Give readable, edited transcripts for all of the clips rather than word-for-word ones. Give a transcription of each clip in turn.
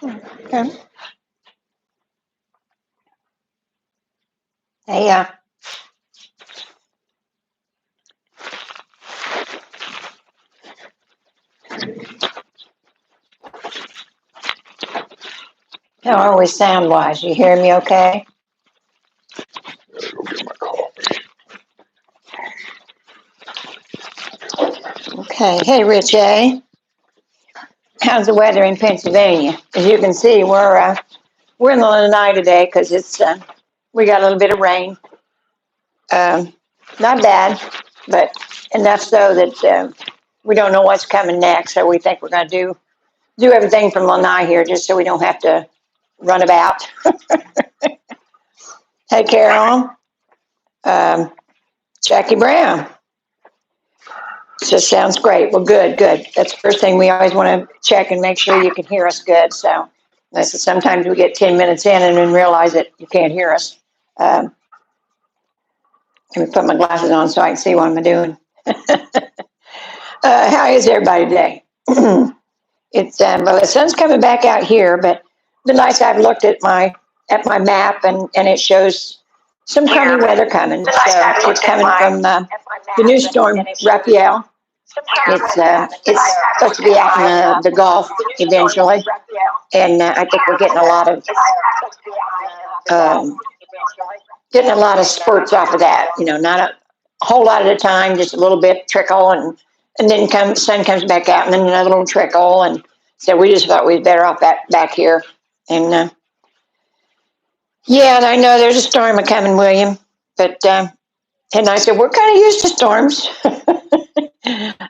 Okay. Hey, how are we sound-wise? You hear me okay? Okay. Hey, Rich A. How's the weather in Pennsylvania? As you can see, we're in the lanai today because it's we got a little bit of rain. Not bad, but enough so that we don't know what's coming next. So we think we're going to do everything from lanai here, just so we don't have to run about. Hey, Carol. Jackie Brown. Just sounds great. Well, good. That's the first thing we always want to check and make sure you can hear us good. So sometimes we get 10 minutes in and then realize that you can't hear us. Let me put my glasses on so I can see what I'm doing. How is everybody today? It's well, the sun's coming back out here, but the nights I've looked at my map and it shows some crummy weather coming. So it's coming from the new storm Raphael. It's supposed to be out in the Gulf eventually, and I think we're getting a lot of spurts off of that. You know, not a whole lot at a time, just a little bit trickle, and then sun comes back out, and then another little trickle, and so we just thought we'd better off back here. And yeah, I know there's a storm coming, William, but and I said we're kind of used to storms.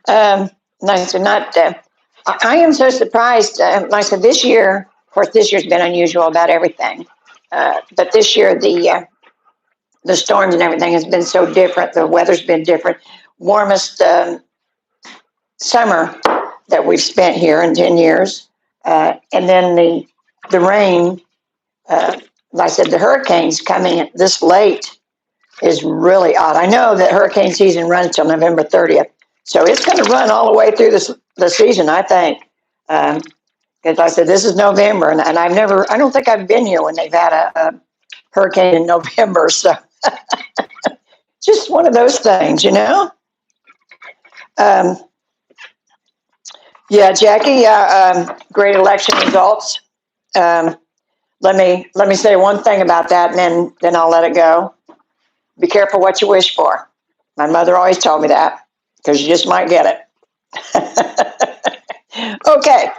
And I said, I am so surprised. I said, this year, of course, this year's been unusual about everything. But this year, the storms and everything has been so different. The weather's been different. Warmest summer that we've spent here in 10 years. And then the rain, like I said, the hurricanes coming this late is really odd. I know that hurricane season runs till November 30th. So it's going to run all the way through the season, I think. Because I said, this is November, and I don't think I've been here when they've had a hurricane in November. So just one of those things, you know? Yeah, Jackie, great election results. Let me say one thing about that, and then I'll let it go. Be careful what you wish for. My mother always told me that, because you just might get it. Okay.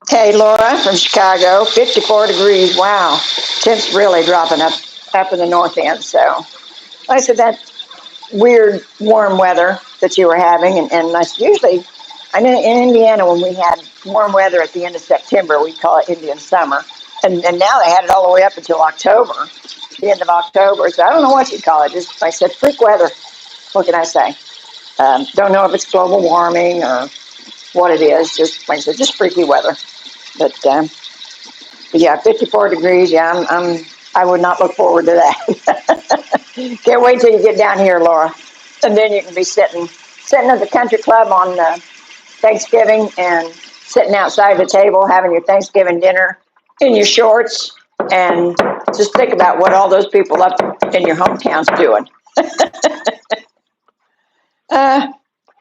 Hey, Laura from Chicago, 54 degrees. Wow. Temps really dropping up in the north end. So I said that weird warm weather that you were having. And I usually, I know in Indiana, when we had warm weather at the end of September, we call it Indian summer. And now they had it all the way up until October, the end of October. So I don't know what you call it. Just, I said, freak weather. What can I say? Don't know if it's global warming or what it is. Just, like I said, just freaky weather. But yeah, 54 degrees. Yeah, I would not look forward to that. Can't wait till you get down here, Laura, and then you can be sitting at the country club on Thanksgiving and sitting outside the table having your Thanksgiving dinner in your shorts, and just think about what all those people up in your hometowns doing.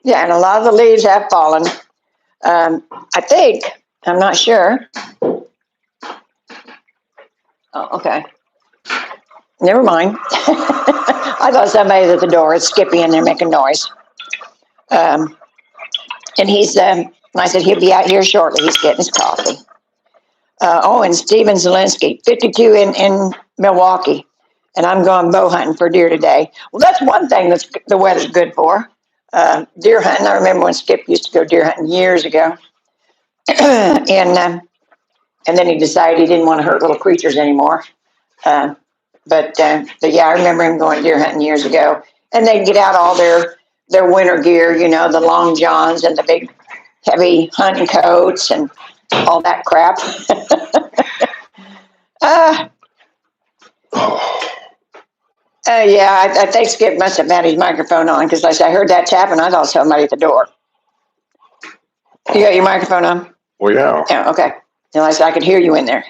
Yeah, and a lot of the leaves have fallen. I think, I'm not sure. Oh, okay. Never mind. I thought somebody was at the door. It's Skippy in there making noise. And he's, I said he'll be out here shortly. He's getting his coffee. And Steven Zielinski, 52 in Milwaukee. And I'm going bow hunting for deer today. Well, that's one thing that's the weather's good for. Deer hunting. I remember when Skip used to go deer hunting years ago. And then he decided he didn't want to hurt little creatures anymore. But yeah, I remember him going deer hunting years ago. And they'd get out all their winter gear, you know, the long johns and the big heavy hunting coats and all that crap. Yeah, I think Skip must have had his microphone on, because I heard that tap and I thought somebody at the door. You got your microphone on? Well, yeah. Yeah, okay. And I said, I could hear you in there.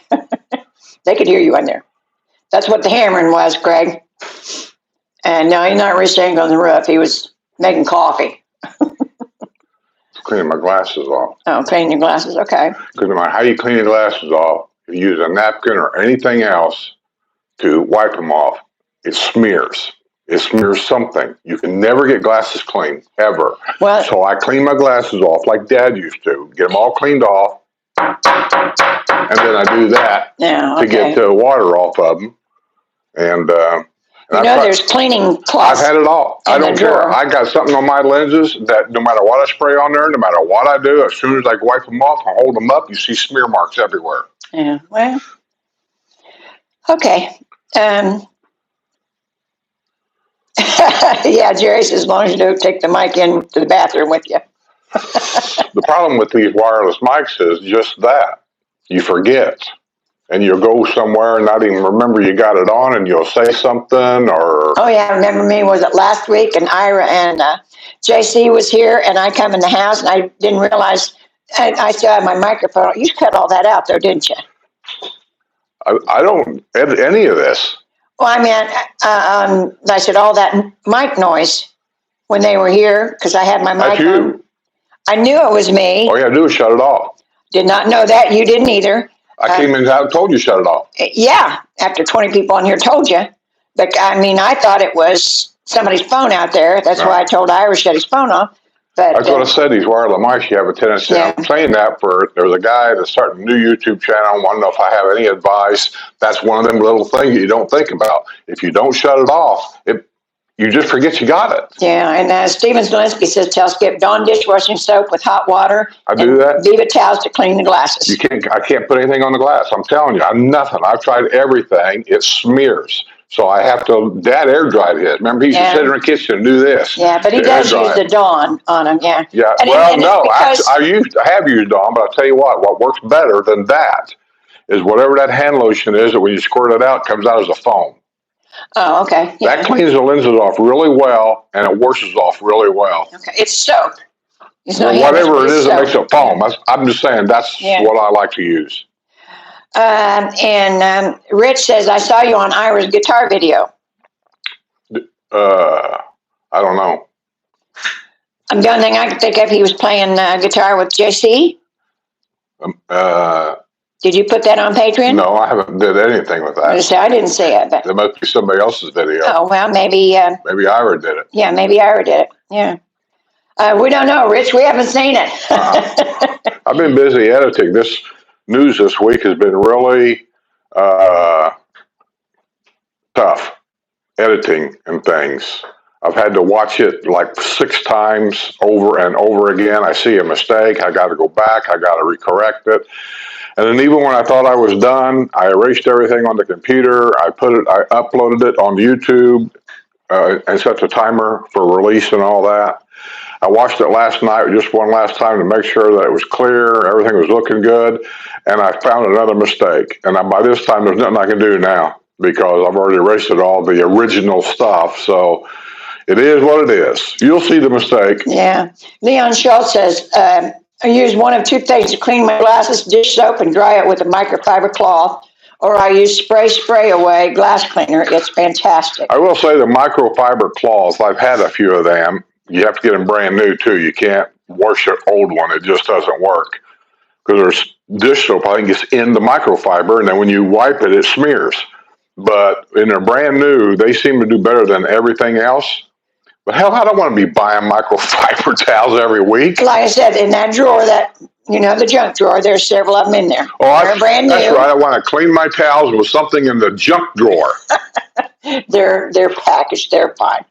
They could hear you in there. That's what the hammering was, Greg. And no, he's not reaching on the roof. He was making coffee. Cleaning my glasses off. Oh, cleaning your glasses. Okay. Because no matter how you clean your glasses off, if you use a napkin or anything else to wipe them off, it smears. It smears something. You can never get glasses clean, ever. Well, so I clean my glasses off like Dad used to. Get them all cleaned off. And then I do that to get the water off of them. And there's cleaning cloths. I've had it all. I don't care. I got something on my lenses that no matter what I spray on there, no matter what I do, as soon as I wipe them off and hold them up, you see smear marks everywhere. Yeah, well, okay. Yeah, Jerry says, as long as you don't take the mic into the bathroom with you. The problem with these wireless mics is just that. You forget. And you'll go somewhere and not even remember you got it on, and you'll say something or... Oh, yeah, remember me, was it last week? And Ira and JC was here, and I come in the house, and I didn't realize I still had my microphone. You cut all that out, though, didn't you? I don't edit any of this. Well, I mean, I said all that mic noise when they were here, because I had my mic on. I knew it was me. All you gotta do is shut it off. Did not know that. You didn't either. I came in and told you shut it off. Yeah, after 20 people on here told you. But, I mean, I thought it was somebody's phone out there. That's why I told Ira to shut his phone off. But that's what I said, these wireless mics, you have a tendency. Yeah. I'm saying that there's a guy that's starting a new YouTube channel. I want to know if I have any advice. That's one of them little things you don't think about. If you don't shut it off, you just forget you got it. Yeah, and Steven Zielinski says, tell Skip, Dawn dishwashing soap with hot water. I do that. Viva towels to clean the glasses. I can't put anything on the glass. I'm telling you, I'm nothing. I've tried everything. It smears. So I have to, Dad air dried his. Remember, he used to sit in the kitchen and do this. Yeah, but he does use the Dawn on him, yeah. Yeah, I have used Dawn, but I'll tell you what works better than that is whatever that hand lotion is that when you squirt it out, comes out as a foam. Oh, okay. Yeah. That cleans the lenses off really well, and it washes off really well. Okay, it's soap. It's not whatever it is that makes it foam. I'm just saying that's what I like to use. And Rich says, I saw you on Ira's guitar video. I don't know. The only thing I could think of, he was playing guitar with JC. Did you put that on Patreon? No, I haven't did anything with that. I didn't see it. But there must be somebody else's video. Oh, well, maybe. Maybe Ira did it. Yeah, maybe Ira did it. Yeah. We don't know, Rich. We haven't seen it. I've been busy editing. This news this week has been really tough, editing and things. I've had to watch it like 6 times over and over again. I see a mistake. I got to go back. I got to recorrect it. And then even when I thought I was done, I erased everything on the computer. I uploaded it on YouTube and set the timer for release and all that. I watched it last night, just one last time to make sure that it was clear, everything was looking good, and I found another mistake. And by this time, there's nothing I can do now because I've already erased all the original stuff. So it is what it is. You'll see the mistake. Yeah. Leon Schultz says, I use one of 2 things to clean my glasses, dish soap, and dry it with a microfiber cloth, or I use spray away glass cleaner. It's fantastic. I will say the microfiber cloths, I've had a few of them. You have to get them brand new, too. You can't wash an old one. It just doesn't work. Because there's dish soap, I think, it's in the microfiber, and then when you wipe it, it smears. But when they're brand new, they seem to do better than everything else. But hell, I don't want to be buying microfiber towels every week. Like I said, in that drawer, the junk drawer, there's several of them in there. Oh, they're brand new. That's right. I want to clean my towels with something in the junk drawer. They're packaged. They're fine.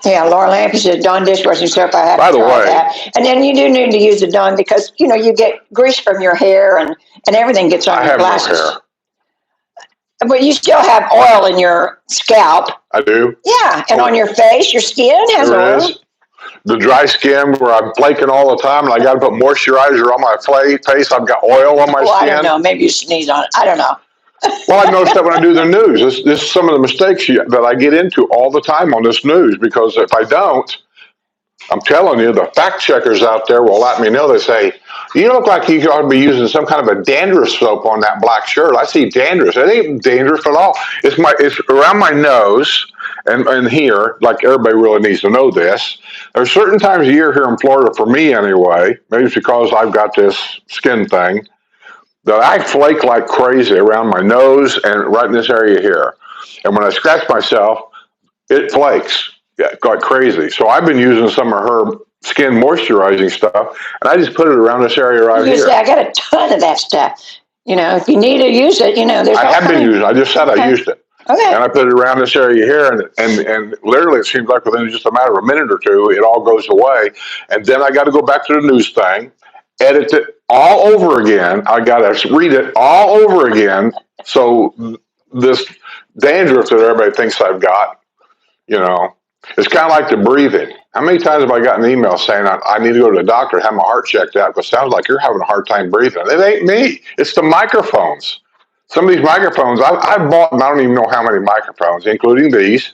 Yeah, Laura Lampe says Dawn dishwashing soap. I have to try that. And then you do need to use the Dawn because, you get grease from your hair and everything gets on your glasses. I have no hair. But you still have oil in your scalp. I do? Yeah, and on your face, your skin has oil. Is. The dry skin where I'm flaking all the time and I got to put moisturizer on my face. I've got oil on my skin. I don't know. Maybe you sneeze on it. I don't know. Well, I noticed that when I do the news. This is some of the mistakes that I get into all the time on this news because if I don't, I'm telling you, the fact checkers out there will let me know. They say, You look like you ought to be using some kind of a dandruff soap on that black shirt. I see dandruff. It ain't dandruff at all. It's around my nose and here, like everybody really needs to know this. There's certain times of year here in Florida, for me anyway, maybe it's because I've got this skin thing, that I flake like crazy around my nose and right in this area here. And when I scratch myself, it flakes like crazy. So I've been using some of her skin moisturizing stuff, and I just put it around this area right here. I got a ton of that stuff. If you need to use it, there's. I have been using it. I just said I used it. Okay. And I put it around this area here, and literally it seems like within just a matter of a minute or two, it all goes away. And then I got to go back to the news thing, edit it all over again. I got to read it all over again. So this dandruff that everybody thinks I've got, it's kind of like the breathing. How many times have I gotten an email saying I need to go to the doctor and have my heart checked out because it sounds like you're having a hard time breathing? It ain't me. It's the microphones. Some of these microphones, I bought, and I don't even know how many microphones, including these.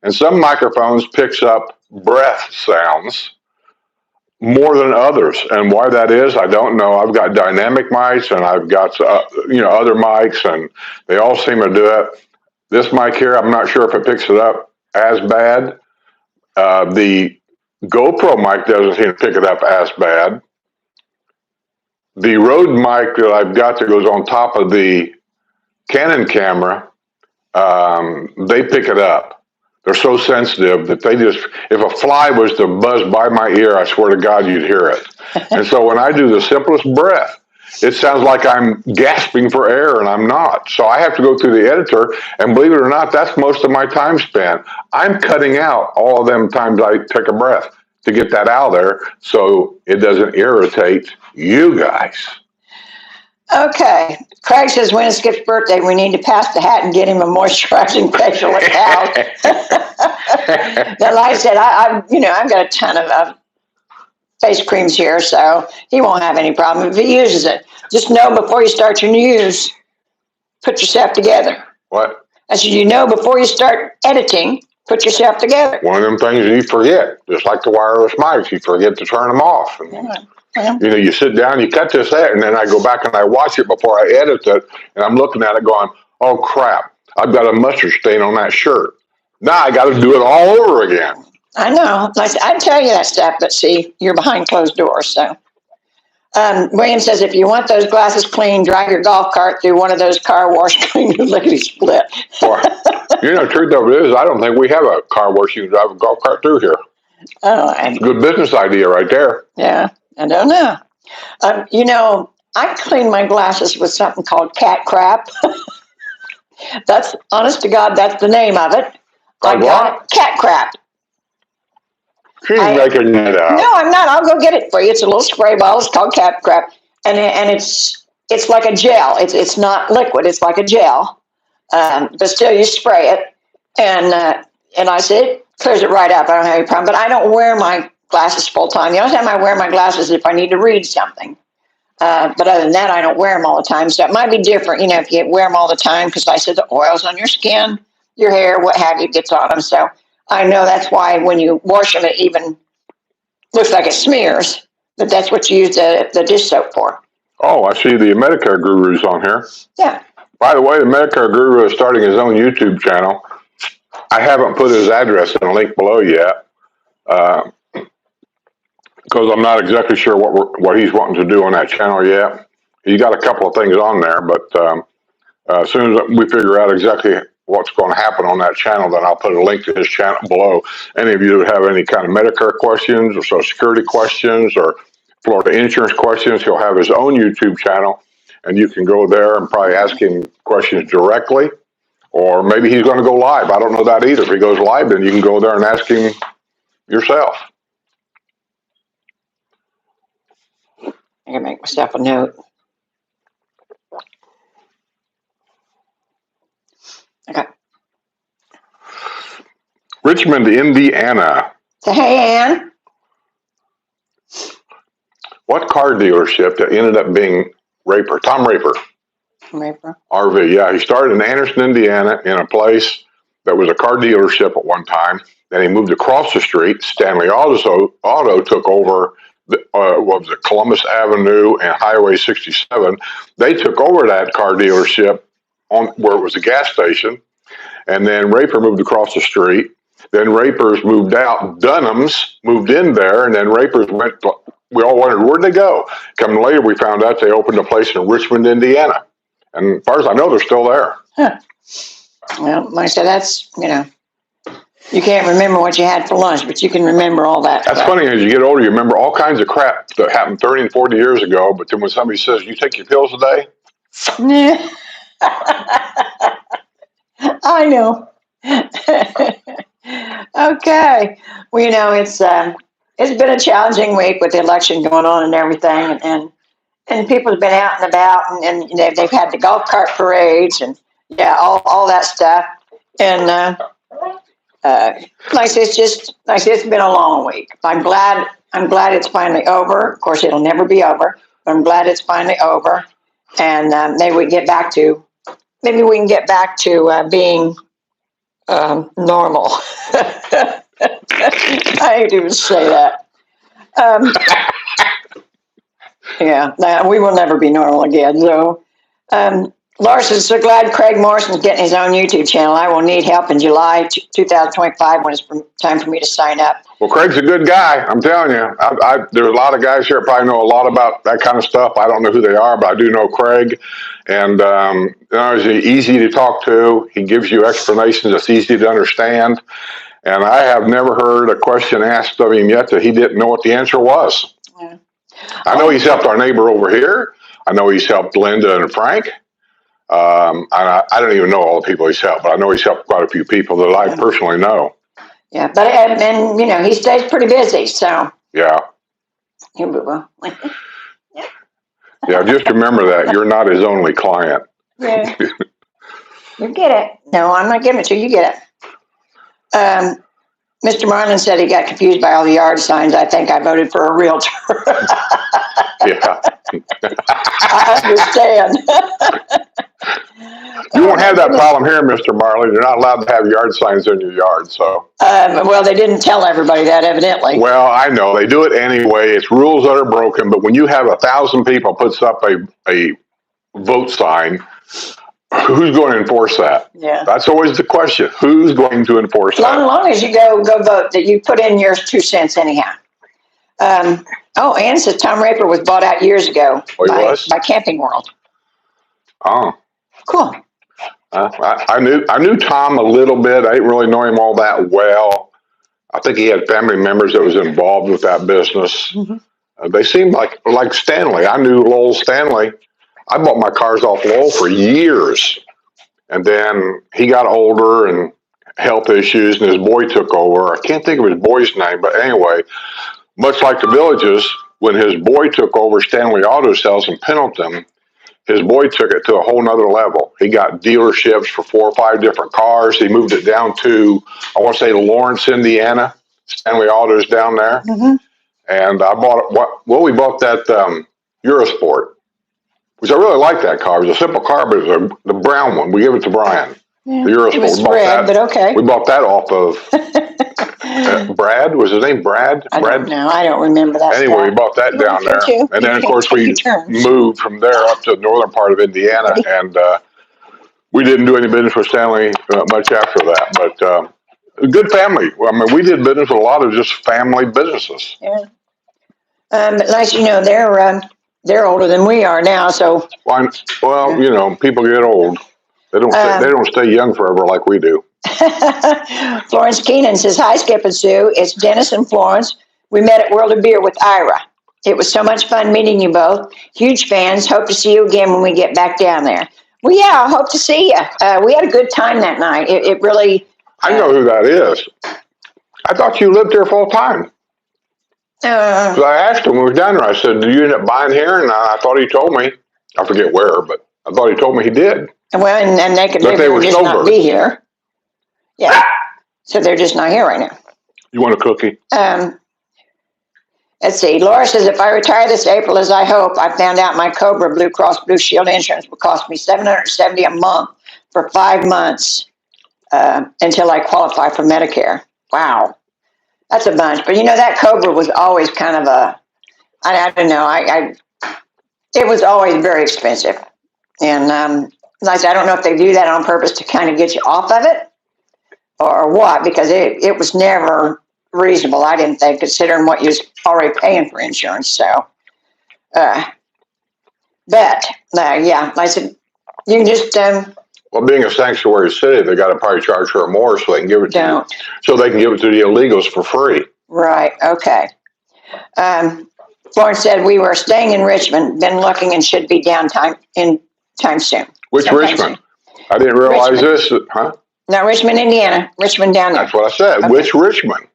And some microphones picks up breath sounds more than others. And why that is, I don't know. I've got dynamic mics and I've got, other mics, and they all seem to do it. This mic here, I'm not sure if it picks it up as bad. The GoPro mic doesn't seem to pick it up as bad. The Rode mic that I've got that goes on top of the Canon camera, they pick it up. They're so sensitive that if a fly was to buzz by my ear, I swear to God, you'd hear it. And so when I do the simplest breath, it sounds like I'm gasping for air, and I'm not. So I have to go through the editor, and believe it or not, that's most of my time spent. I'm cutting out all of them times I take a breath to get that out of there so it doesn't irritate you guys. Okay. Craig says, when it's Skip's birthday, we need to pass the hat and get him a moisturizing facial at the house. Now, like I said, I've got a ton of face creams here, so he won't have any problem if he uses it. Just know before you start your news, put yourself together. What? I said, before you start editing, put yourself together. One of them things you forget, just like the wireless mics, you forget to turn them off. And, you sit down, you cut this out, and then I go back and I watch it before I edit it, and I'm looking at it going, oh crap, I've got a mustard stain on that shirt. Now I got to do it all over again. I know. I tell you that stuff, but see, you're behind closed doors. So, William says, if you want those glasses clean, drive your golf cart through one of those car wash clean lickety split. Well, truth of it is, I don't think we have a car wash you can drive a golf cart through here. Oh, good business idea right there. Yeah, I don't know. I clean my glasses with something called cat crap. That's, honest to God, that's the name of it. What? Cat crap. She's making that up. No, I'm not. I'll go get it for you. It's a little spray bottle. It's called cat crap, and it's like a gel. It's not liquid. It's like a gel, but still you spray it, and I said it clears it right up. I don't have any problem. But I don't wear my glasses full time. The only time I wear my glasses is if I need to read something. But other than that, I don't wear them all the time. So it might be different, if you wear them all the time, because I said the oils on your skin, your hair, what have you, gets on them. So I know that's why when you wash them, it even looks like it smears, but that's what you use the dish soap for. Oh, I see the Medicare guru's on here. Yeah. By the way, the Medicare guru is starting his own YouTube channel. I haven't put his address in a link below yet, because I'm not exactly sure what he's wanting to do on that channel yet. He's got a couple of things on there, but as soon as we figure out exactly what's going to happen on that channel, then I'll put a link to his channel below. Any of you that have any kind of Medicare questions or Social Security questions or Florida insurance questions, he'll have his own YouTube channel, and you can go there and probably ask him questions directly, or maybe he's going to go live. I don't know that either. If he goes live, then you can go there and ask him yourself. I can make myself a note. Okay. Richmond, Indiana. So, hey, Ann. What car dealership that ended up being Raper? Tom Raper. Raper. RV, yeah. He started in Anderson, Indiana, in a place that was a car dealership at one time. Then he moved across the street. Stanley Auto took over what was it, Columbus Avenue and Highway 67. They took over that car dealership on where it was a gas station, and then Raper moved across the street. Then Rapers moved out. Dunham's moved in there, and then Rapers went. We all wondered, where'd they go? Coming later, we found out they opened a place in Richmond, Indiana. And as far as I know, they're still there. Huh. Well, like I said, that's, you can't remember what you had for lunch, but you can remember all that. That's funny. As you get older, you remember all kinds of crap that happened 30 and 40 years ago. But then when somebody says, you take your pills today? Yeah. I know. Okay. Well, it's been a challenging week with the election going on and everything, and people have been out and about, and they've had the golf cart parades and all that stuff. And like I said, it's been a long week. I'm glad it's finally over. Of course, it'll never be over, but I'm glad it's finally over, and maybe we can get back to being normal. I hate to even say that. We will never be normal again. So, Lars is so glad Craig Morrison's getting his own YouTube channel. I will need help in July 2025 when it's time for me to sign up. Well, Craig's a good guy. I'm telling you. There's a lot of guys here that probably know a lot about that kind of stuff. I don't know who they are, but I do know Craig. And he's easy to talk to. He gives you explanations that's easy to understand. And I have never heard a question asked of him yet that he didn't know what the answer was. Yeah. I know he's helped our neighbor over here. I know he's helped Linda and Frank. I don't even know all the people he's helped, but I know he's helped quite a few people that I personally know. Yeah, but he stays pretty busy, so. Yeah. Yeah, just remember that you're not his only client. Yeah. You get it. No, I'm not giving it to you. You get it. Mr. Marlin said he got confused by all the yard signs. I think I voted for a realtor. Yeah. I understand. You won't have that problem here, Mr. Marley. You're not allowed to have yard signs in your yard, so. Well, they didn't tell everybody that, evidently. Well, I know. They do it anyway. It's rules that are broken, but when you have 1,000 people puts up a vote sign, who's going to enforce that? Yeah. That's always the question. Who's going to enforce that? As long as you go vote, that you put in your 2 cents anyhow. Ann says Tom Raper was bought out years ago by Camping World. Oh. Cool. I knew Tom a little bit. I didn't really know him all that well. I think he had family members that was involved with that business. Mm-hmm. They seemed like Stanley. I knew Lowell Stanley. I bought my cars off Lowell for years. And then he got older and health issues, and his boy took over. I can't think of his boy's name, but anyway, much like the Villages, when his boy took over Stanley Auto Sales in Pendleton, his boy took it to a whole nother level. He got dealerships for 4 or 5 different cars. He moved it down to, I want to say, Lawrence, Indiana. Stanley Auto's down there. Mm-hmm. And I bought we bought that Eurosport, which I really like that car. It was a simple car, but it was the brown one. We gave it to Brian. Yeah, the Eurosport. It was red, but okay. We bought that off of Brad. Was his name Brad? I don't know. I don't remember that. Anyway, we bought that down there. And then, of course, we moved from there up to the northern part of Indiana. And we didn't do any business with Stanley much after that. But a good family. I mean, we did business with a lot of just family businesses. Yeah. Like they're older than we are now. So. Well, people get old. They don't stay young forever like we do. Florence Keenan says, "Hi, Skip and Sue. It's Dennis and Florence. We met at World of Beer with Ira. It was so much fun meeting you both. Huge fans. Hope to see you again when we get back down there." Well, yeah, I hope to see you. We had a good time that night. It really. I know who that is. I thought you lived here full time. I asked him when we were down there. I said, "Did you end up buying here?" And I thought he told me. I forget where, but I thought he told me he did. Well, and they could live here and just not be here. Yeah. So they're just not here right now. You want a cookie? Let's see. Laura says, "If I retire this April, as I hope, I found out my Cobra Blue Cross Blue Shield insurance will cost me $770 a month for 5 months until I qualify for Medicare." Wow. That's a bunch. But that Cobra was always kind of I don't know. It was always very expensive. And like I said, I don't know if they do that on purpose to kind of get you off of it or what, because it was never reasonable, I didn't think, considering what you was already paying for insurance. So, yeah, like I said, you can just Well, being a sanctuary city, they got to probably charge her more so they can give it to you. don't. So they can give it to the illegals for free. Right. Okay. Florence said we were staying in Richmond, been looking, and should be down time soon. Which Sometime Richmond? soon. I didn't realize Richmond. this, huh? No, Richmond, Indiana. Richmond down there. That's what I said. Okay. Which Richmond?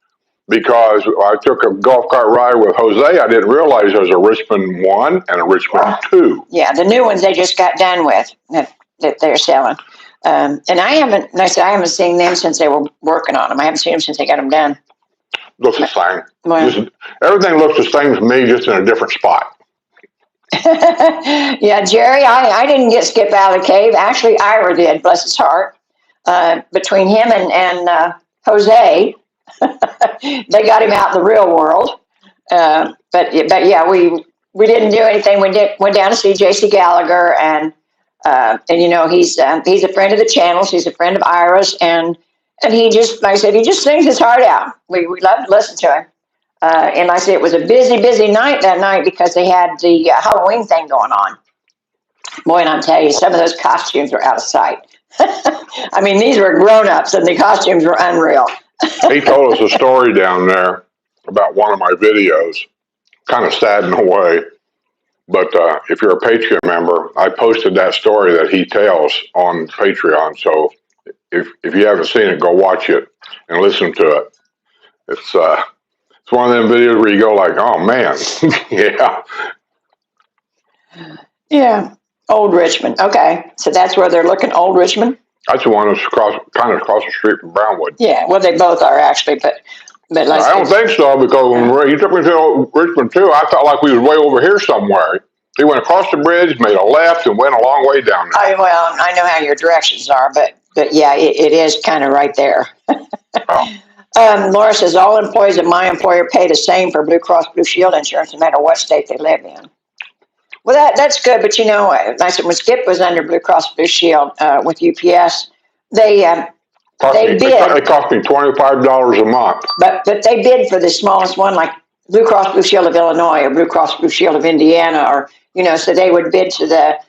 Because I took a golf cart ride with Jose. I didn't realize there was a Richmond 1 and a Richmond 2. Yeah, the new ones they just got done with that they're selling. And I haven't seen them since they were working on them. I haven't seen them since they got them done. Looks the same. Well, Everything looks the same to me, just in a different spot. yeah, Jerry, I didn't get Skip out of the cave. Actually, Ira did, bless his heart. Between him and Jose, they got him out in the real world. But yeah, we didn't do anything. Went down to see J.C. Gallagher, and you know he's a friend of the channels. He's a friend of Ira's, and he just, like I said, he just sings his heart out. We love to listen to him. And like I said, it was a busy night that night because they had the Halloween thing going on. Boy, and I'll tell you, some of those costumes were out of sight. I mean, these were grown-ups, and the costumes were unreal. He told us a story down there about one of my videos. Kind of sad in a way. But if you're a Patreon member, I posted that story that he tells on Patreon. So if you haven't seen it, go watch it and listen to it. It's one of them videos where you go like, oh, man, yeah. Yeah, Old Richmond. Okay, so that's where they're looking, Old Richmond? That's the one that's kind of across the street from Brownwood. Yeah, well, they both are actually, but like I don't think so, because when he took me to Richmond too, I felt like we was way over here somewhere. He went across the bridge, made a left, and went a long way down there. Well, I know how your directions are, but yeah, it is kind of right there. Oh. Laura says, all employees of my employer pay the same for Blue Cross Blue Shield insurance no matter what state they live in. Well, that's good, but you know, like I said, when Skip was under Blue Cross Blue Shield with UPS, they bid. It cost me $25 a month. But they bid for the smallest one, like Blue Cross Blue Shield of Illinois or Blue Cross Blue Shield of Indiana, or so they would bid to the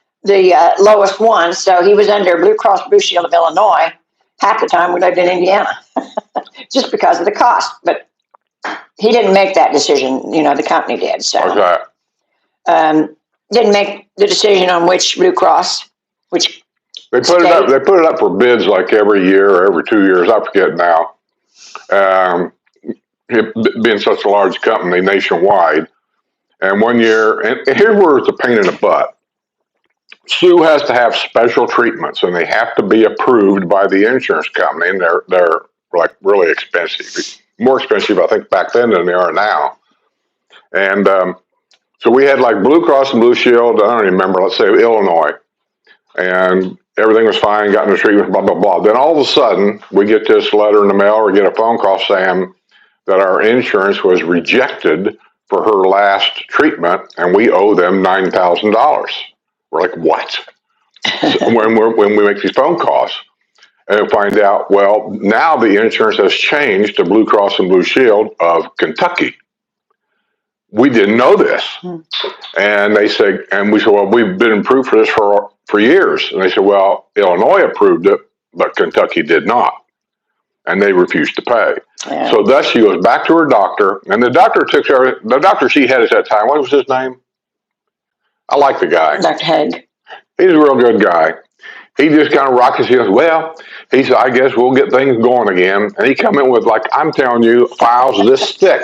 lowest one. So he was under Blue Cross Blue Shield of Illinois. Half the time we lived in Indiana, just because of the cost. But he didn't make that decision. The company did. So What's that? Didn't make the decision on which Blue Cross, which They put it up. They put it up for bids like every year or every 2 years. I forget now. It being such a large company nationwide, and one year, and here's where it's a pain in the butt. Sue has to have special treatments, and they have to be approved by the insurance company, and they're like really expensive, more expensive I think back then than they are now. And so we had like Blue Cross and Blue Shield. I don't even remember. Let's say Illinois, and everything was fine. Got into treatment, blah blah blah. Then all of a sudden, we get this letter in the mail, or get a phone call saying that our insurance was rejected for her last treatment, and we owe them $9,000. We're like, what? So when we make these phone calls, and find out, well, now the insurance has changed to Blue Cross and Blue Shield of Kentucky. We didn't know this. And they said, and we said, well, we've been approved for this for years. And they said, well, Illinois approved it, but Kentucky did not. And they refused to pay. Yeah. So thus she goes back to her doctor, and the doctor the doctor she had at that time, what was his name? I like the guy. Dr. Haig. He's a real good guy. He just kind of rocked his heels. Well, he said, I guess we'll get things going again. And he come in with, like, I'm telling you, files this thick.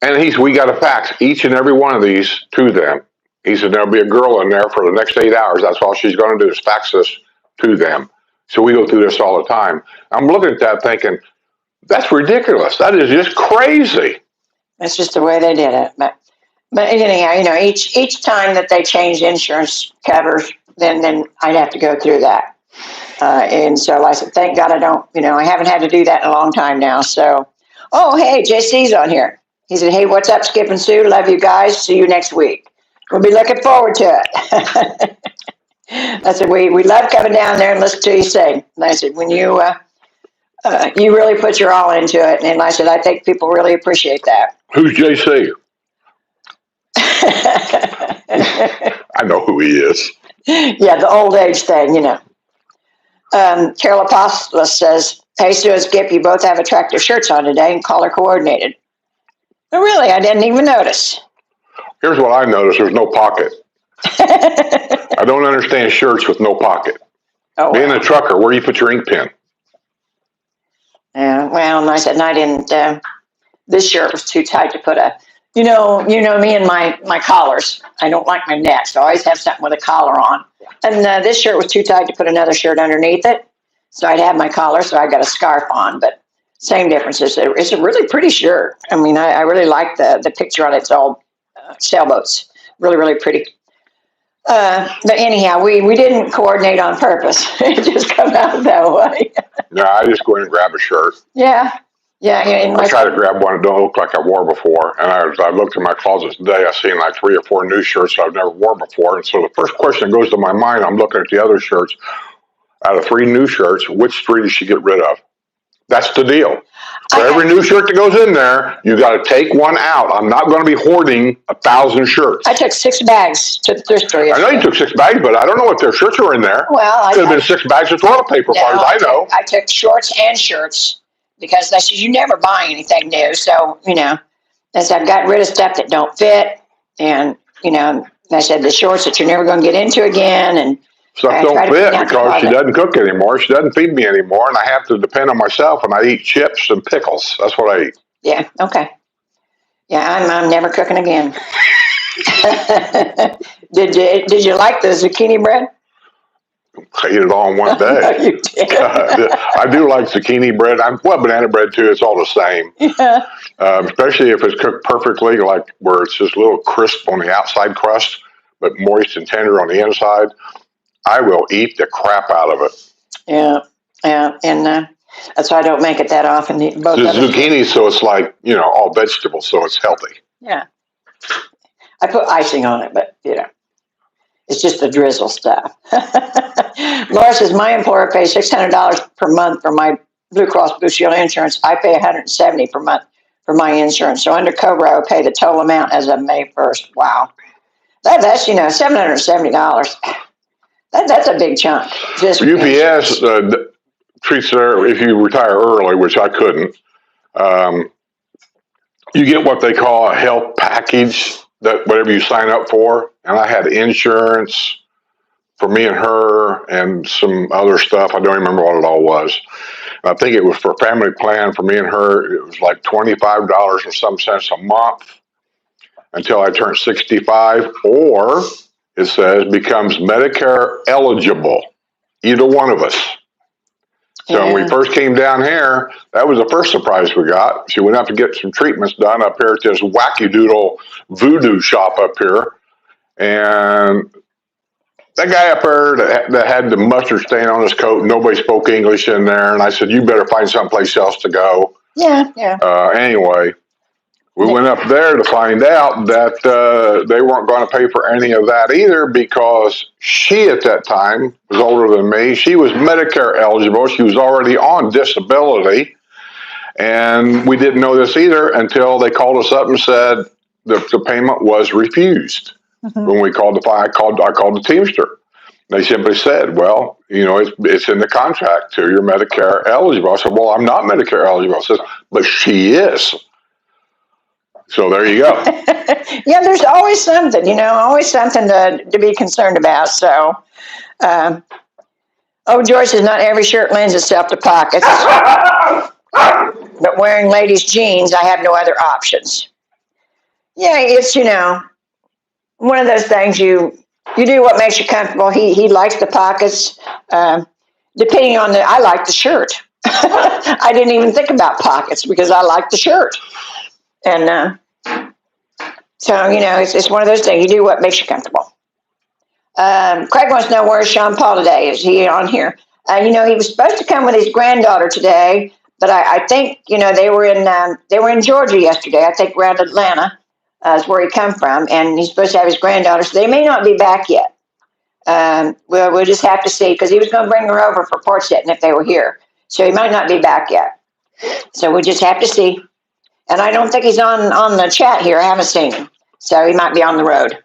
And he said, we got to fax each and every one of these to them. He said, there'll be a girl in there for the next 8 hours. That's all she's going to do is fax this to them. So we go through this all the time. I'm looking at that thinking, that's ridiculous. That is just crazy. That's just the way they did it. But anyhow, each time that they change insurance covers, then I'd have to go through that. And so I said, thank God I don't, I haven't had to do that in a long time now. So, oh, hey, JC's on here. He said, hey, what's up, Skip and Sue? Love you guys. See you next week. We'll be looking forward to it. I said, we love coming down there and listen to you sing. And I said, when you really put your all into it. And I said, I think people really appreciate that. Who's JC? I know who he is. Yeah, the old age thing, you know. Carol Apostolos says, hey, Sue and Skip, you both have attractive shirts on today and color coordinated. Oh, really? I didn't even notice. Here's what I noticed. There's no pocket. I don't understand shirts with no pocket. Oh, Being a trucker, where do you put your ink pen? Yeah, well, and I said, and I didn't, this shirt was too tight to put a, you know me and my collars. I don't like my neck, so I always have something with a collar on. And this shirt was too tight to put another shirt underneath it. So I'd have my collar, so I got a scarf on, but same difference. It's a really pretty shirt. I mean, I really like the picture on it. It's all sailboats. Really, really pretty. But anyhow, we didn't coordinate on purpose. It just come out that way. No, I just go in and grab a shirt. Yeah. I try to grab one that don't look like I wore before. And I looked in my closet today. I seen like 3 or 4 new shirts I've never worn before. And so the first question that goes to my mind, I'm looking at the other shirts. Out of 3 new shirts, which 3 did she get rid of? That's the deal. For every new shirt that goes in there, you got to take one out. I'm not going to be hoarding 1,000 shirts. I took 6 bags to the thrift store yesterday. I know you took 6 bags, but I don't know if their shirts are in there. Well, Could have been 6 bags of toilet paper, far as I know. I took shorts and shirts because they said you never buy anything new. So, as I've got rid of stuff that don't fit. And, I said the shorts that you're never going to get into again. And stuff don't fit because she doesn't cook anymore. She doesn't feed me anymore. And I have to depend on myself and I eat chips and pickles. That's what I eat. Yeah. Okay. Yeah. I'm never cooking again. Did you like the zucchini bread? I ate it all in one day. No, you did. I do like zucchini bread. Banana bread too. It's all the same. Yeah. Especially if it's cooked perfectly, like where it's just a little crisp on the outside crust, but moist and tender on the inside. I will eat the crap out of it. Yeah. And that's why I don't make it that often. Both the zucchini, so it's like, all vegetables, so it's healthy. Yeah. I put icing on it, but, it's just the drizzle stuff. Laura says, my employer pays $600 per month for my Blue Cross Blue Shield insurance. I pay $170 per month for my insurance. So under COBRA, I would pay the total amount as of May 1st. Wow. That's, $770. That's a big chunk. UPS treats their, if you retire early, which I couldn't, you get what they call a health package, that whatever you sign up for. And I had insurance for me and her and some other stuff. I don't remember what it all was. I think it was for a family plan for me and her. It was like $25 or some cents a month until I turned 65, or it says becomes Medicare eligible, either one of us. So when we first came down here, that was the first surprise we got. She went up to get some treatments done up here at this wacky doodle voodoo shop up here. And that guy up there that had the mustard stain on his coat, nobody spoke English in there. And I said, you better find someplace else to go. Yeah. Anyway, we went up there to find out that they weren't going to pay for any of that either, because she at that time was older than me. She was Medicare eligible. She was already on disability. And we didn't know this either until they called us up and said the payment was refused. Mm-hmm. When we called I called the Teamster. They simply said, well, it's in the contract to you're Medicare eligible. I said, well, I'm not Medicare eligible. I said, but she is. So there you go. Yeah, there's always something, always something to be concerned about. So, George says not every shirt lends itself to pockets. But wearing ladies' jeans, I have no other options. Yeah, it's, one of those things you do what makes you comfortable. He likes the pockets. Depending on I like the shirt. I didn't even think about pockets because I like the shirt. And so, it's one of those things. You do what makes you comfortable. Craig wants to know, where's Sean Paul today? Is he on here? He was supposed to come with his granddaughter today, But I think, they were in Georgia yesterday. I think around Atlanta is where he come from, and he's supposed to have his granddaughter. So they may not be back yet. We'll just have to see, because he was going to bring her over for porch sitting if they were here. So he might not be back yet. So we'll just have to see. And I don't think he's on the chat here. I haven't seen him. So he might be on the road.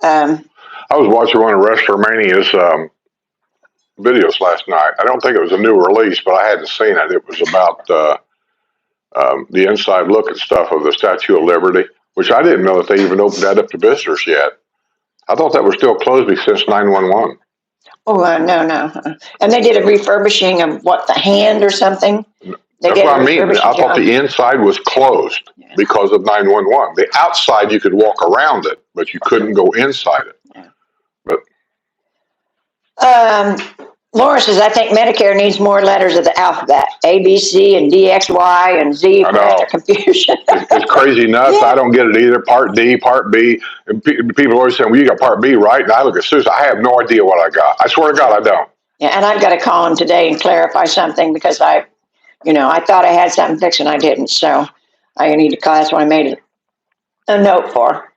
I was watching one of WrestleMania's videos last night. I don't think it was a new release, but I hadn't seen it. It was about the inside look at stuff of the Statue of Liberty, which I didn't know that they even opened that up to visitors yet. I thought that was still closed since 9/11. Oh, no. And they did a refurbishing of the hand or something? That's what I mean. I thought the inside was closed because of 9/11. The outside, you could walk around it, but you couldn't go inside it. Yeah. But Laura says, I think Medicare needs more letters of the alphabet. A, B, C, and D, X, Y, and Z for extra confusion. It's crazy nuts. Yeah. I don't get it either. Part D, Part B. And people always say, well, you got Part B, right? And I look at Susan, I have no idea what I got. I swear to God, I don't. Yeah, and I've got to call him today and clarify something, because I thought I had something fixed and I didn't. So I need to call. That's what I made a note for.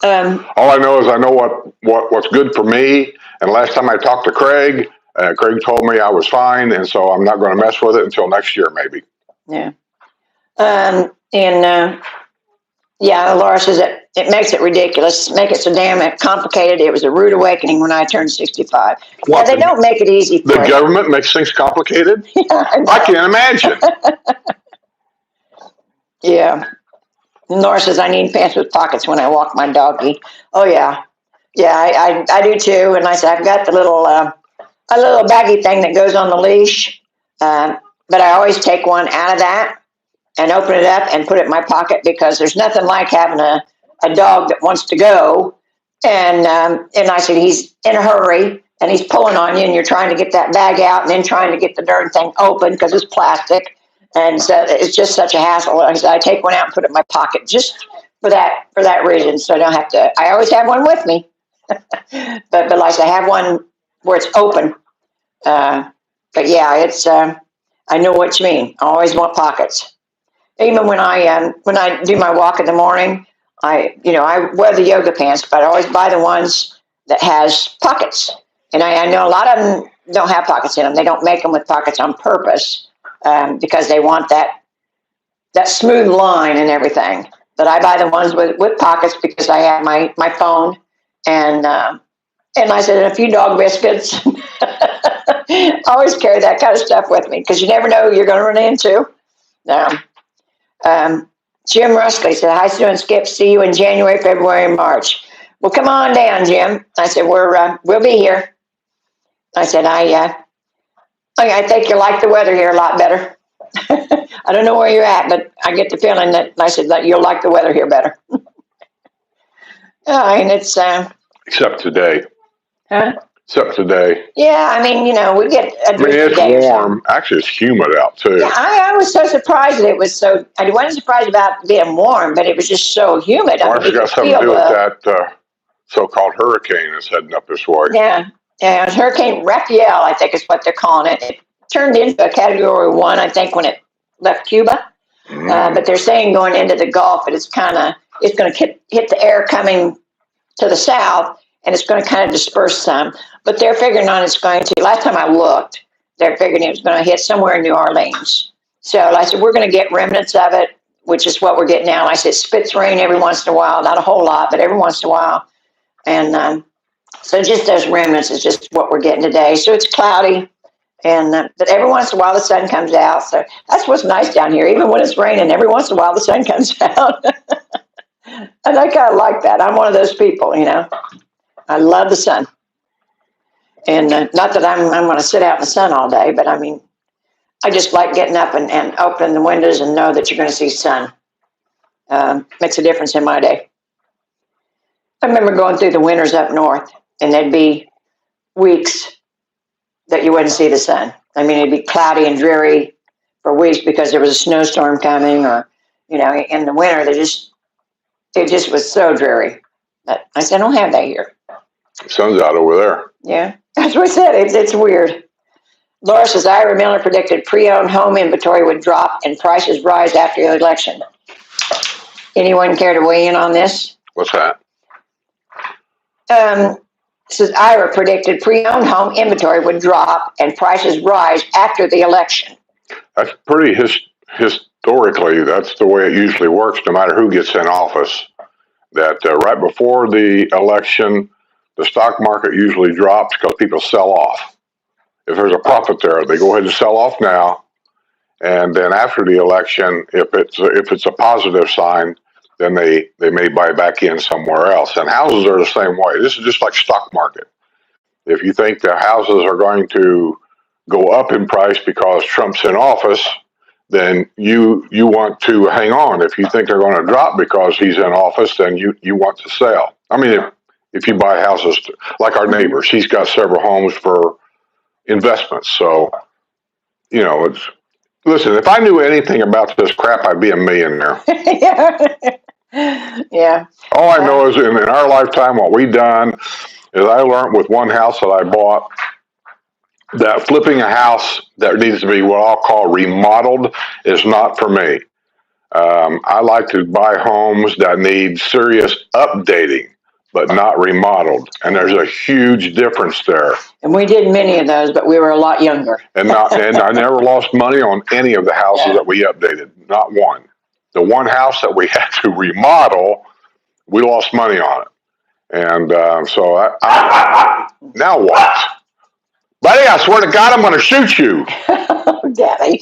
All I know is I know what's good for me. And last time I talked to Craig, Craig told me I was fine, and so I'm not going to mess with it until next year, maybe. Yeah. Laura says it makes it ridiculous, make it so damn complicated. It was a rude awakening when I turned 65. What, they don't make it easy for the government makes things complicated? Yeah, I can't imagine. Yeah. Laura says, I need pants with pockets when I walk my doggy. Oh, yeah. Yeah, I do too. And I said, I've got the little a little baggy thing that goes on the leash, but I always take one out of that and open it up and put it in my pocket, because there's nothing like having a dog that wants to go. And I said, he's in a hurry and he's pulling on you, and you're trying to get that bag out and then trying to get the darn thing open because it's plastic. And so it's just such a hassle. I said, I take one out and put it in my pocket just for that reason. So I don't have to, I always have one with me. but like I have one where it's open. But yeah, it's, I know what you mean. I always want pockets. Even when I do my walk in the morning, I wear the yoga pants, but I always buy the ones that has pockets. And I know a lot of them don't have pockets in them. They don't make them with pockets on purpose, because they want that smooth line and everything. But I buy the ones with pockets because I have my phone and I said, a few dog biscuits. I always carry that kind of stuff with me, because you never know who you're going to run into. Jim Ruskley said, hi, Sue and Skip. See you in January, February, and March. Well, come on down, Jim. I said, we'll be here. I said, I think you like the weather here a lot better. I don't know where you're at, but I get the feeling that I said that you'll like the weather here better. And it's except today. Huh? Except today. Yeah, I mean, we get a it's warm. Actually, it's humid out too. Yeah, I was so surprised that it was so. I wasn't surprised about being warm, but it was just so humid. Well, it's got something to do with that so-called hurricane that's heading up this way. Yeah, it's Hurricane Raphael, I think is what they're calling it. It turned into a Category 1, I think, when it left Cuba. But they're saying going into the Gulf, it's going to hit the air coming to the south, and it's going to kind of disperse some. But they're figuring on it's going to. Last time I looked, they're figuring it was going to hit somewhere in New Orleans. So I said, we're going to get remnants of it, which is what we're getting now. I said, spits rain every once in a while, not a whole lot, but every once in a while. And so just those remnants is just what we're getting today. So it's cloudy, and but every once in a while the sun comes out. So that's what's nice down here. Even when it's raining, every once in a while the sun comes out. And I kind of like that. I'm one of those people, I love the sun. And not that I'm going to sit out in the sun all day, but I mean, I just like getting up and opening the windows and know that you're going to see sun. Makes a difference in my day. I remember going through the winters up north, and there'd be weeks that you wouldn't see the sun. I mean, it'd be cloudy and dreary for weeks because there was a snowstorm coming, or, in the winter, it just was so dreary. But I said, I don't have that here. The sun's out over there. Yeah, that's what I said. It's weird. Laura says, Ira Miller predicted pre-owned home inventory would drop and prices rise after the election. Anyone care to weigh in on this? What's that? Says Ira predicted pre-owned home inventory would drop and prices rise after the election. That's pretty historically, that's the way it usually works, no matter who gets in office. That right before the election, the stock market usually drops because people sell off. If there's a profit there, they go ahead and sell off now. And then after the election, if it's a positive sign, then they may buy back in somewhere else. And houses are the same way. This is just like stock market. If you think the houses are going to go up in price because Trump's in office, then you want to hang on. If you think they're going to drop because he's in office, then you want to sell. I mean, if you buy houses, like our neighbors, he's got several homes for investments. So, listen, if I knew anything about this crap, I'd be a millionaire. Yeah. All I know is in our lifetime, what we've done is I learned with one house that I bought that flipping a house that needs to be what I'll call remodeled is not for me. I like to buy homes that need serious updating, but not remodeled. And there's a huge difference there. And we did many of those, but we were a lot younger. And I never lost money on any of the houses that we updated, not one. The one house that we had to remodel, we lost money on it. And so now what? Buddy, I swear to God, I'm going to shoot you. Daddy.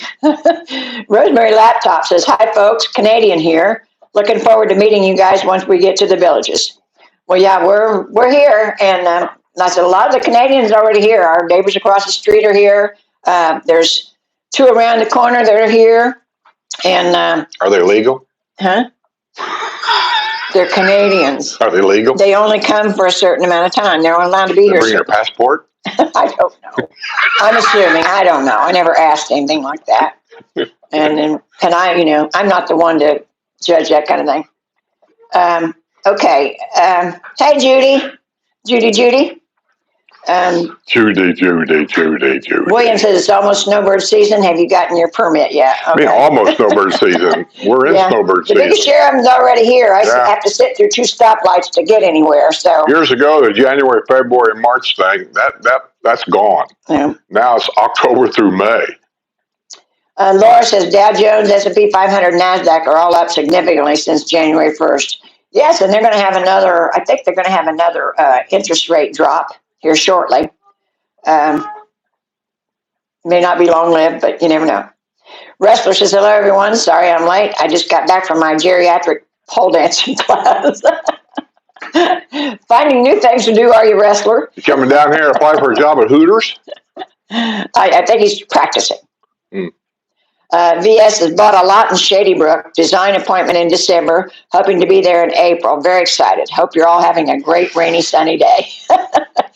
Rosemary Laptop says, hi, folks. Canadian here. Looking forward to meeting you guys once we get to the villages. Well, yeah, we're here. And I said, a lot of the Canadians are already here. Our neighbors across the street are here. There's two around the corner that are here. And are they legal? Huh? They're Canadians. Are they legal? They only come for a certain amount of time. They're only allowed to be here. Bring their passport? I don't know. I'm assuming. I don't know. I never asked anything like that. And I, I'm not the one to judge that kind of thing. Okay. Hey, Judy. Judy. Judy. William says it's almost Snowbird season. Have you gotten your permit yet? Okay. I mean, almost Snowbird season. We're in Snowbird season. The biggest share of them's already here. I have to sit through 2 stoplights to get anywhere. So years ago, the January, February, March thing, that's gone. Yeah. Now it's October through May. Laura says Dow Jones, S&P 500, NASDAQ are all up significantly since January 1st. Yes, and they're going to have another. I think they're going to have another interest rate drop here shortly. May not be long-lived, but you never know. Wrestler says, hello, everyone. Sorry I'm late. I just got back from my geriatric pole dancing class. Finding new things to do, are you, Wrestler? You coming down here to apply for a job at Hooters? I think he's practicing. VS has bought a lot in Shady Brook. Design appointment in December. Hoping to be there in April. Very excited. Hope you're all having a great rainy sunny day.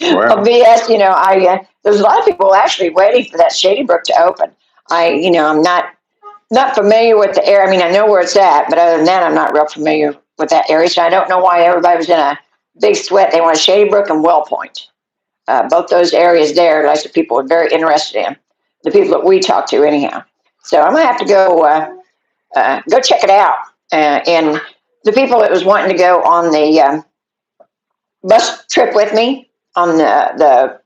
Well, VS, there's a lot of people actually waiting for that Shady Brook to open. I'm not familiar with the area. I mean, I know where it's at, but other than that, I'm not real familiar with that area. So I don't know why everybody was in a big sweat. They want Shady Brook and Well Point. Both those areas there, like the people are very interested in. The people that we talk to, anyhow. So I'm gonna have to go check it out. And the people that was wanting to go on the bus trip with me on the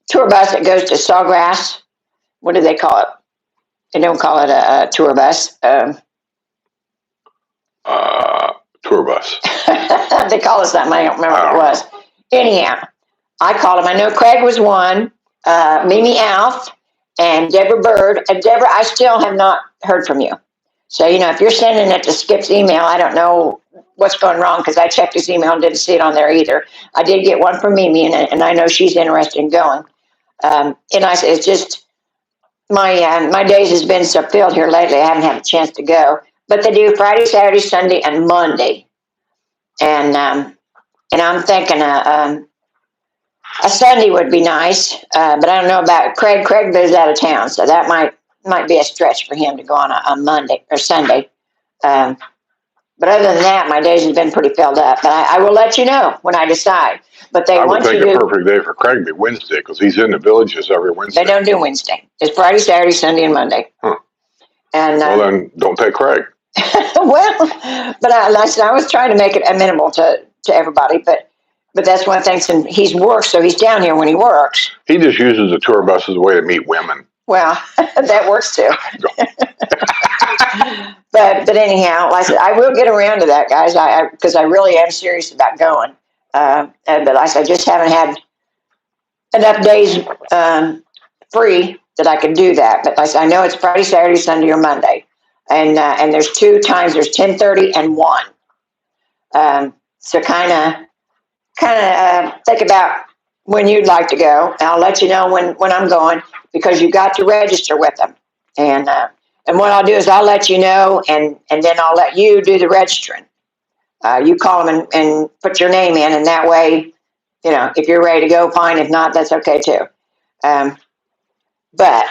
tour bus that goes to Sawgrass. What do they call it? They don't call it a tour bus. Tour bus. They call it something. I don't remember what it was. Anyhow, I called them. I know Craig was one. Mimi Alf. And Deborah Bird. Deborah, I still have not heard from you. So, if you're sending it to Skip's email, I don't know what's going wrong because I checked his email and didn't see it on there either. I did get one from Mimi, and I know she's interested in going. And I said, it's just my days has been so filled here lately, I haven't had a chance to go. But they do Friday, Saturday, Sunday, and Monday. And I'm thinking a Sunday would be nice, but I don't know about Craig. Craig lives out of town, so that might be a stretch for him to go on a Monday or Sunday. But other than that, my days have been pretty filled up. But I will let you know when I decide. But they I would want you think a to. perfect day for Craig would be Wednesday because he's in the villages every Wednesday. They don't do Wednesday. It's Friday, Saturday, Sunday, and Monday. Huh. And Well, then don't take Craig. well, but like I said, I was trying to make it amenable to everybody. But that's one thing. Since he's works, so he's down here when he works. He just uses the tour bus as a way to meet women. Well, that works too. but anyhow, like I said, I will get around to that, guys. Because I really am serious about going. But like I said, I just haven't had enough days free that I can do that. But like I said, I know it's Friday, Saturday, Sunday, or Monday, and there's 2 times. There's 10:30 and 1. So kind of think about when you'd like to go, and I'll let you know when I'm going, because you got to register with them. And what I'll do is I'll let you know, and then I'll let you do the registering. You call them and put your name in, and that way, you know, if you're ready to go, fine. If not, that's okay too. But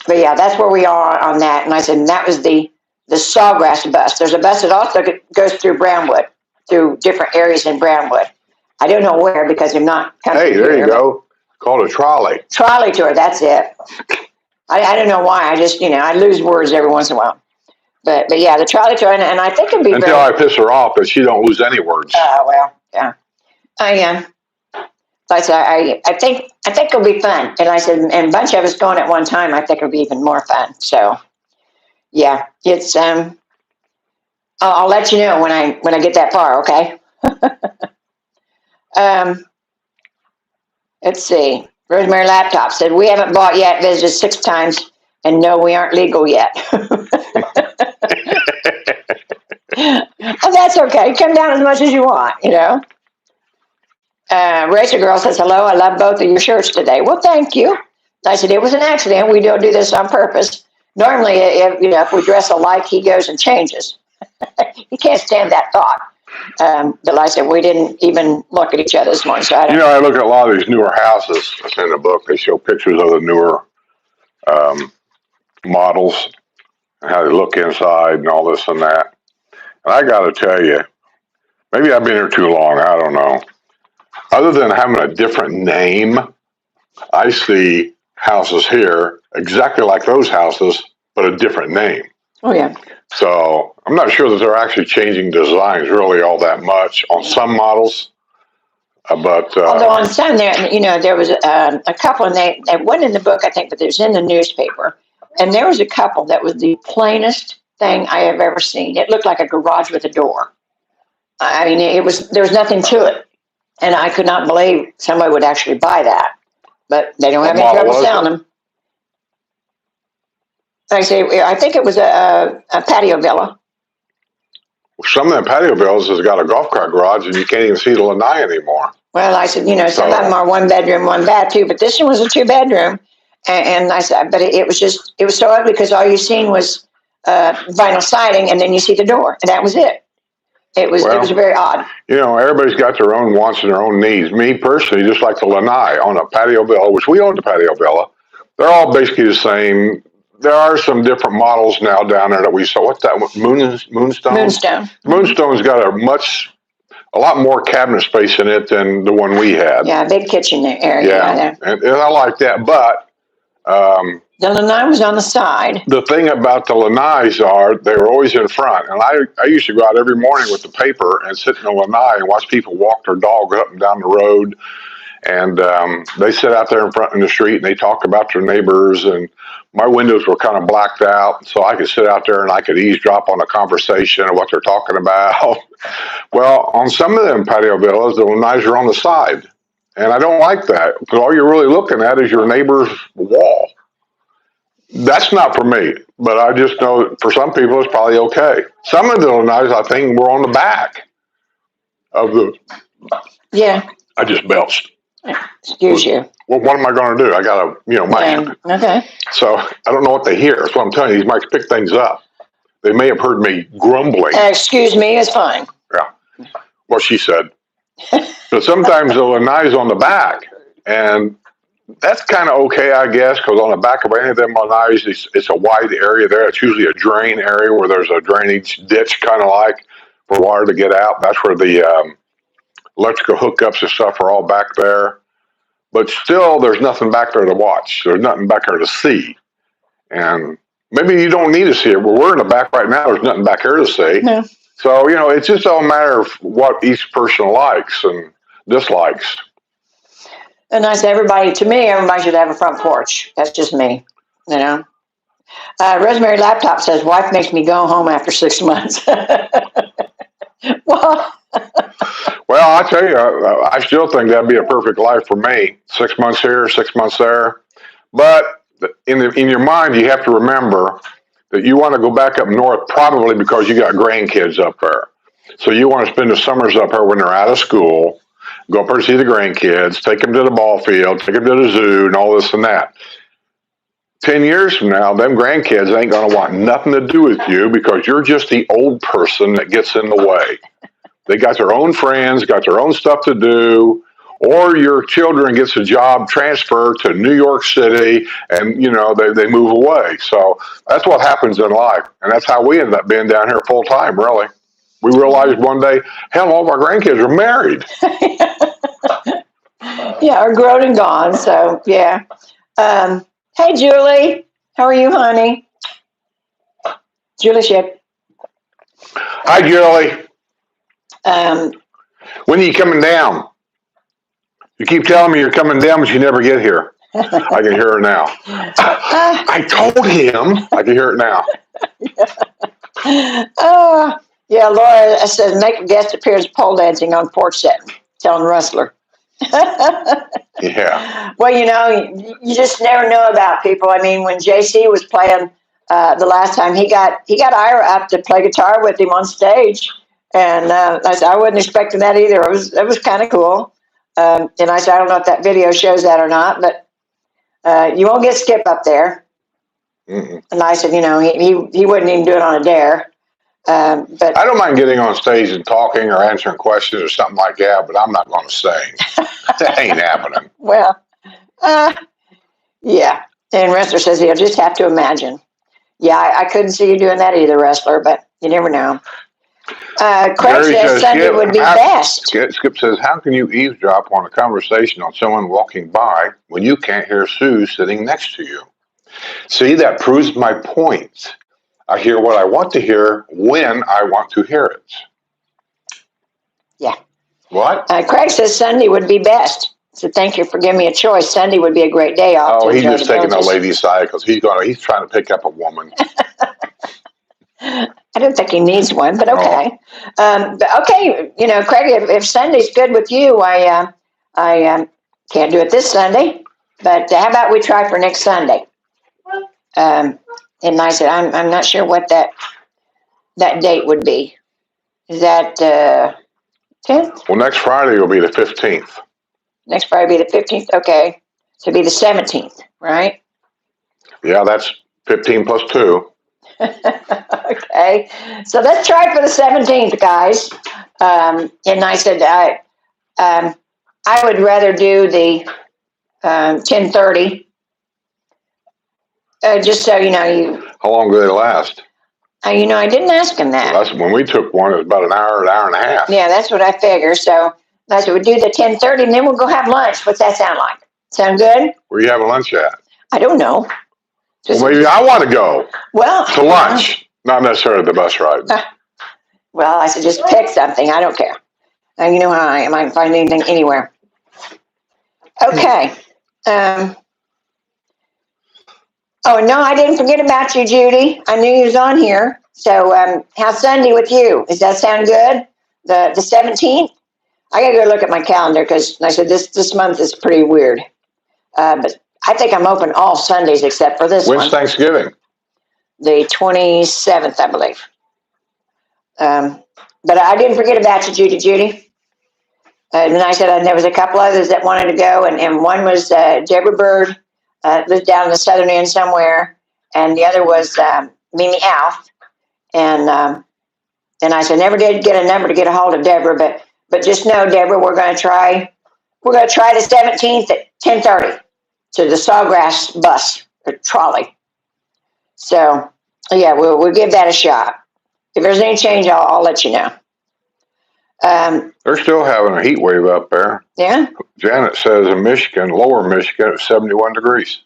yeah, that's where we are on that. And I said, and that was the Sawgrass bus. There's a bus that also goes through Brownwood, through different areas in Brownwood. I don't know where because they're not coming. Hey, there you go. Called a trolley. Trolley tour, that's it. I don't know why. I just, I lose words every once in a while. But yeah, the trolley tour, and I think it'd be until I piss her off, but she don't lose any words. Well, yeah. I said, I think it'll be fun. And I said, and a bunch of us going at one time, I think it'll be even more fun. So yeah, it's I'll let you know when I get that far, okay? Let's see. Rosemary Laptop said, we haven't bought yet, visited 6 times, and no, we aren't legal yet. Oh, that's okay. Come down as much as you want, Racer Girl says, hello, I love both of your shirts today. Well, thank you. I said, it was an accident. We don't do this on purpose. Normally, if we dress alike, he goes and changes. He can't stand that thought. But like I said, we didn't even look at each other this morning. So I look at a lot of these newer houses. That's in the book. They show pictures of the newer models and how they look inside and all this and that. And I got to tell you, maybe I've been here too long. I don't know. Other than having a different name, I see houses here exactly like those houses, but a different name. Oh, yeah. So I'm not sure that they're actually changing designs really all that much on some models. But although on some there, there was a couple, and they wasn't in the book, I think, but it was in the newspaper. And there was a couple that was the plainest thing I have ever seen. It looked like a garage with a door. I mean, there was nothing to it. And I could not believe somebody would actually buy that. But they don't have any trouble selling them. Like I say, I think it was a patio villa. Some of them patio villas has got a golf cart garage, and you can't even see the lanai anymore. Well, I said, some of them are 1 bedroom, 1 bath too, but this one was a 2 bedroom. And I said, but it was so ugly because all you seen was vinyl siding, and then you see the door, and that was it. It was very odd. Everybody's got their own wants and their own needs. Me personally, just like the lanai on a patio villa, which we own the patio villa, they're all basically the same. There are some different models now down there that we saw. What's that? Moonstone? Moonstone. Moonstone's got a lot more cabinet space in it than the one we had. Yeah, big kitchen area. Yeah, and I like that. But the lanai was on the side. The thing about the lanais are they were always in front. And I used to go out every morning with the paper and sit in the lanai and watch people walk their dog up and down the road. And they sit out there in front in the street and they talk about their neighbors. And my windows were kind of blacked out, so I could sit out there and I could eavesdrop on a conversation of what they're talking about. Well, on some of them patio villas, the lanais are on the side. And I don't like that because all you're really looking at is your neighbor's wall. That's not for me, but I just know for some people it's probably okay. Some of the lanais, I think, were on the back of the... Yeah. I just belched. Excuse you. Well, what am I going to do? I got a, mic. Okay. So I don't know what they hear. That's what I'm telling you. These mics pick things up. They may have heard me grumbling. Excuse me, it's fine. Yeah. Well, she said. So sometimes the lanai's on the back, and that's kind of okay, I guess, because on the back of any of them lanais, it's a wide area there. It's usually a drain area where there's a drainage ditch, kind of like. for water to get out. That's where the electrical hookups and stuff are all back there. But still, there's nothing back there to watch. There's nothing back there to see. And maybe you don't need to see it. Well, we're in the back right now. There's nothing back here to see. No. So, it's just all a matter of what each person likes and dislikes. And I say, everybody should have a front porch. That's just me, Rosemary Laptop says, wife makes me go home after 6 months. Well, I tell you, I still think that'd be a perfect life for me. 6 months here, 6 months there. But in your mind, you have to remember that you want to go back up north probably because you got grandkids up there. So you want to spend the summers up there when they're out of school, go up there to see the grandkids, take them to the ball field, take them to the zoo, and all this and that. 10 years from now, them grandkids ain't going to want nothing to do with you because you're just the old person that gets in the way. They got their own friends, got their own stuff to do, or your children gets a job transfer to New York City and, they move away. So that's what happens in life. And that's how we ended up being down here full time, really. We realized one day, hell, all of our grandkids are married. Yeah, are grown and gone. So, yeah. Hey, Julie. How are you, honey? Julie Ship. Hi, Julie. When are you coming down? You keep telling me you're coming down, but you never get here. I can hear her now. I told him. I can hear it now. Yeah, Laura says, make a guest appearance pole dancing on Porch Settin, telling Rustler. Yeah. Well, you just never know about people. I mean, when JC was playing the last time, he got Ira up to play guitar with him on stage, and I wasn't expecting that either. It was kind of cool. And I said, I don't know if that video shows that or not, but you won't get Skip up there. Mm-mm. And I said, he wouldn't even do it on a dare. But I don't mind getting on stage and talking or answering questions or something like that, but I'm not going to sing. That ain't happening. Well, yeah. And Wrestler says he'll just have to imagine. Yeah, I couldn't see you doing that either, Wrestler, but you never know. Craig says Sunday would be best. Skip says, how can you eavesdrop on a conversation on someone walking by when you can't hear Sue sitting next to you? See, that proves my point. I hear what I want to hear when I want to hear it. Yeah. What? Craig says Sunday would be best. So thank you for giving me a choice. Sunday would be a great day off. Oh, he's just taking the lady's side because he's trying to pick up a woman. I don't think he needs one, but okay. Oh. But okay, Craig, if Sunday's good with you, I can't do it this Sunday, but how about we try for next Sunday? And I said, I'm not sure what that date would be. Is that 10th? Well, next Friday will be the 15th. Next Friday will be the 15th? Okay. So it'll be the 17th, right? Yeah, that's 15 plus 2. Okay. So let's try for the 17th, guys. And I said, I would rather do the 10:30. Just so you know, How long do they last? I didn't ask him that. Well, that's when we took one. It was about an hour and a half. Yeah, that's what I figure. So I said we'll do the 10:30, and then we'll go have lunch. What's that sound like? Sound good? Where you having lunch at? I don't know. Well, maybe I want to go. Well, to lunch, not necessarily the bus ride. Well, I said just pick something. I don't care. You know how I am. I can find anything anywhere. Okay. Oh, no, I didn't forget about you, Judy. I knew you was on here. So how's Sunday with you? Does that sound good? The 17th? I got to go look at my calendar because I said this month is pretty weird. But I think I'm open all Sundays except for this one. When's Thanksgiving? The 27th, I believe. But I didn't forget about you, Judy. And I said there was a couple others that wanted to go, and one was Deborah Bird. Lived down in the southern end somewhere, and the other was Mimi Alf, and I said never did get a number to get a hold of Deborah, but just know, Deborah, we're going to try the 17th at 10:30 to the Sawgrass bus or trolley. So yeah, we'll give that a shot. If there's any change, I'll let you know. They're still having a heat wave up there. Yeah. Janet says in Michigan, lower Michigan, it's 71 degrees.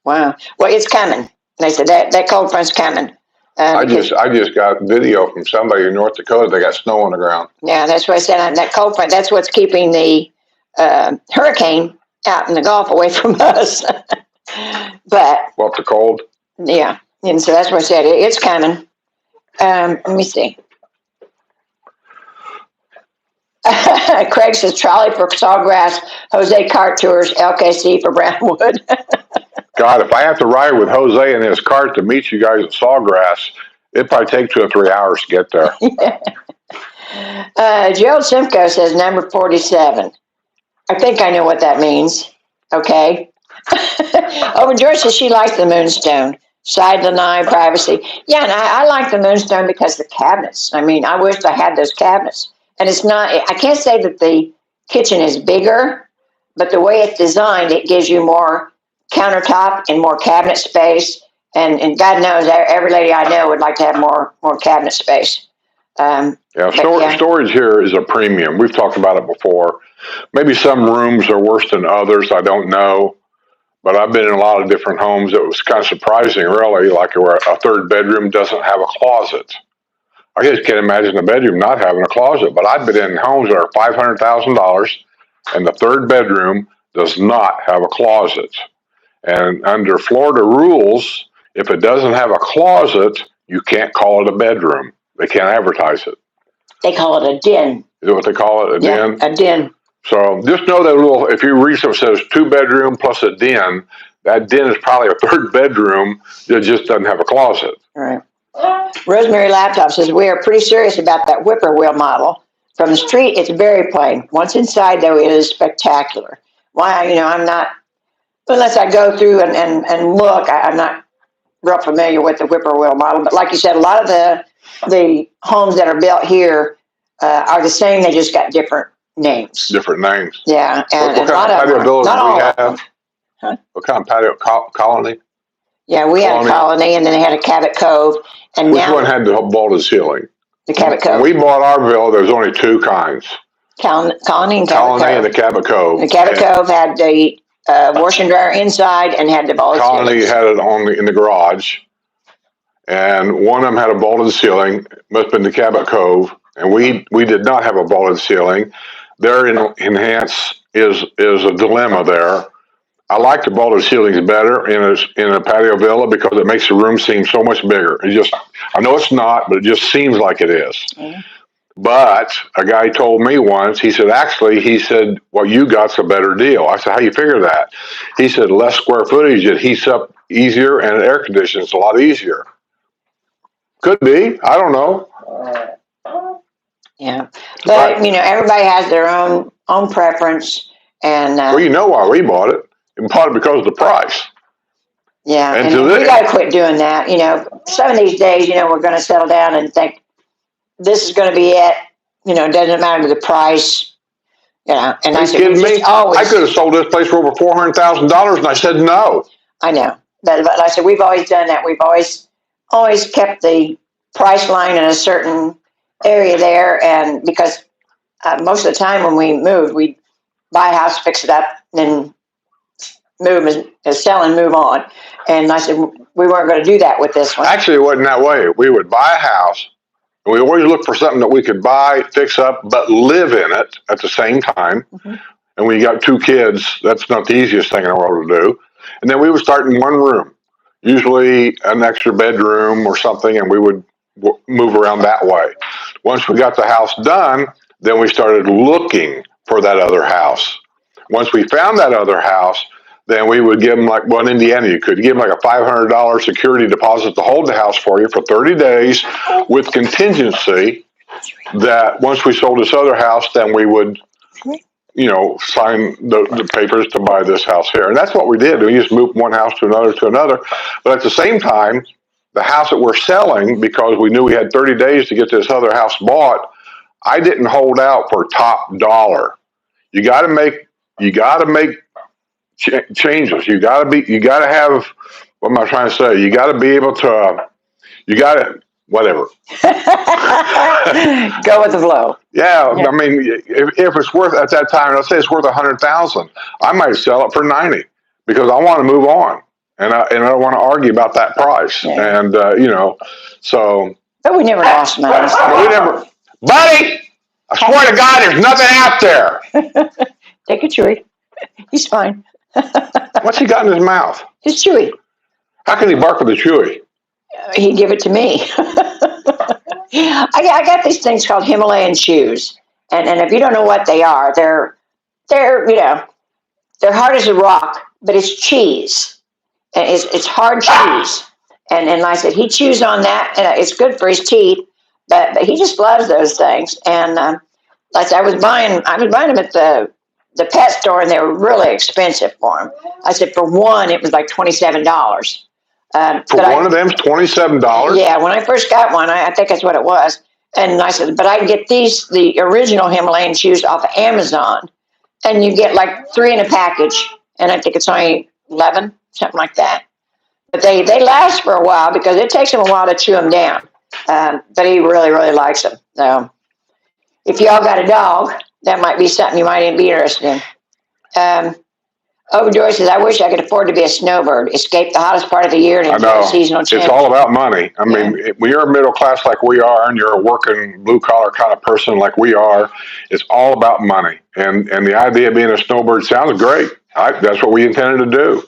Wow. Well, it's coming. They said that cold front's coming. I just got video from somebody in North Dakota. They got snow on the ground. Yeah, that's what I said. That cold front, that's what's keeping the hurricane out in the Gulf away from us. But What, the cold? yeah, and so that's what I said. It's coming. Let me see. Craig says Trolley for Sawgrass, Jose Cart Tours, LKC for Brownwood. God, if I have to ride with Jose in his cart to meet you guys at Sawgrass, it'd probably take 2 or 3 hours to get there. Gerald Simcoe says number 47. I think I know what that means. Okay. Over George says she likes the Moonstone. Side lanai, privacy. Yeah, and I like the Moonstone because the cabinets. I mean, I wish I had those cabinets. And it's not, I can't say that the kitchen is bigger, but the way it's designed, it gives you more countertop and more cabinet space. And God knows, every lady I know would like to have more cabinet space. Storage here is a premium. We've talked about it before. Maybe some rooms are worse than others. I don't know. But I've been in a lot of different homes. It was kind of surprising, really, like where a third bedroom doesn't have a closet. I just can't imagine a bedroom not having a closet. But I've been in homes that are $500,000, and the third bedroom does not have a closet. And under Florida rules, if it doesn't have a closet, you can't call it a bedroom. They can't advertise it. They call it a den. Is that what they call it, a den? A den. So just know that if you read something that says 2-bedroom plus a den, that den is probably a third bedroom that just doesn't have a closet. All right. Rosemary Laptop says, we are pretty serious about that whippoorwill model. From the street, it's very plain. Once inside, though, it is spectacular. Why, I'm not, unless I go through and look, I'm not real familiar with the whippoorwill model. But like you said, a lot of the homes that are built here are the same. They just got different names. Different names. Yeah. And what kind of patio building do we have? Huh? What kind of patio? Colony? Yeah, we had a colony, and then they had a Cabot Cove. And Which one had the vaulted ceiling? The Cabot Cove. When we bought our villa, there's only 2 kinds. Colony and Cabot Cove. Colony and the Cabot Cove. The Cabot Cove had the wash and dryer inside and had the vaulted ceiling. Colony had it in the garage. And one of them had a vaulted ceiling. Must have been the Cabot Cove. And we did not have a vaulted ceiling. Their enhance is a dilemma there. I like the vaulted ceilings better in a patio villa because it makes the room seem so much bigger. I know it's not, but it just seems like it is. Mm-hmm. But a guy told me once, he said, well, you got's a better deal. I said, how you figure that? He said, less square footage, it heats up easier, and air conditions a lot easier. Could be. I don't know. Yeah. But, everybody has their own preference. And well, you know why we bought it. In part because of the price. Yeah, and we got to quit doing that. Some of these days, we're going to settle down and think this is going to be it. It doesn't matter the price. And I said, kidding me? I could have sold this place for over $400,000, and I said no. I know, but like I said, we've always done that. We've always kept the price line in a certain area there, and because most of the time when we moved, we'd buy a house, fix it up, then move as sell and move on. And I said, we weren't going to do that with this one. Actually, it wasn't that way. We would buy a house. And we always looked for something that we could buy, fix up, but live in it at the same time. Mm-hmm. And when you got 2 kids, that's not the easiest thing in the world to do. And then we would start in one room, usually an extra bedroom or something, and we would move around that way. Once we got the house done, then we started looking for that other house. Once we found that other house, then we would give them in Indiana, you could give them like a $500 security deposit to hold the house for you for 30 days with contingency that once we sold this other house, then we would, sign the papers to buy this house here. And that's what we did. We just moved one house to another. But at the same time, the house that we're selling, because we knew we had 30 days to get this other house bought, I didn't hold out for top dollar. You got to make changes. You got to have, what am I trying to say? You got to be able to, whatever. Go with the flow. Yeah, I mean, if it's worth at that time, let's say it's worth 100,000, I might sell it for 90 because I want to move on, and I don't want to argue about that price. Yeah. And you know, so. But we never lost money. We never, buddy. I swear to God, there's nothing out there. Take a chewy. He's fine. What's he got in his mouth? He's chewy. How can he bark with a chewy? He'd give it to me. I got these things called Himalayan chews, and if you don't know what they are, they're they're hard as a rock, but it's cheese, and it's hard cheese, and like I said, he chews on that, and it's good for his teeth, but he just loves those things, and like I said, I was buying them at the pet store, and they were really expensive for him. I said for one, it was like $27. For one of them, $27? Yeah, when I first got one, I think that's what it was. And I said, but I can get the original Himalayan chews off of Amazon. And you get like 3 in a package. And I think it's only 11, something like that. But they last for a while because it takes him a while to chew them down. But he really, really likes them. So if y'all got a dog, that might be something you might be interested in. Overjoy says, I wish I could afford to be a snowbird, escape the hottest part of the year and enjoy a seasonal change. It's all about money. I mean, when you're middle class like we are and you're a working blue collar kind of person like we are, it's all about money. And the idea of being a snowbird sounds great. That's what we intended to do.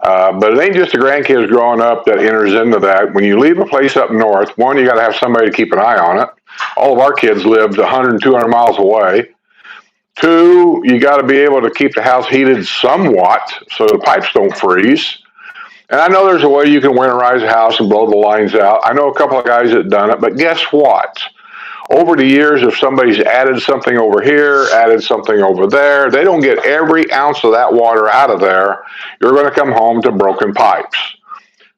But it ain't just the grandkids growing up that enters into that. When you leave a place up north, one, you got to have somebody to keep an eye on it. All of our kids lived 100 and 200 miles away. 2, you got to be able to keep the house heated somewhat so the pipes don't freeze. And I know there's a way you can winterize a house and blow the lines out. I know a couple of guys that done it, but guess what? Over the years, if somebody's added something over here, added something over there, they don't get every ounce of that water out of there. You're going to come home to broken pipes.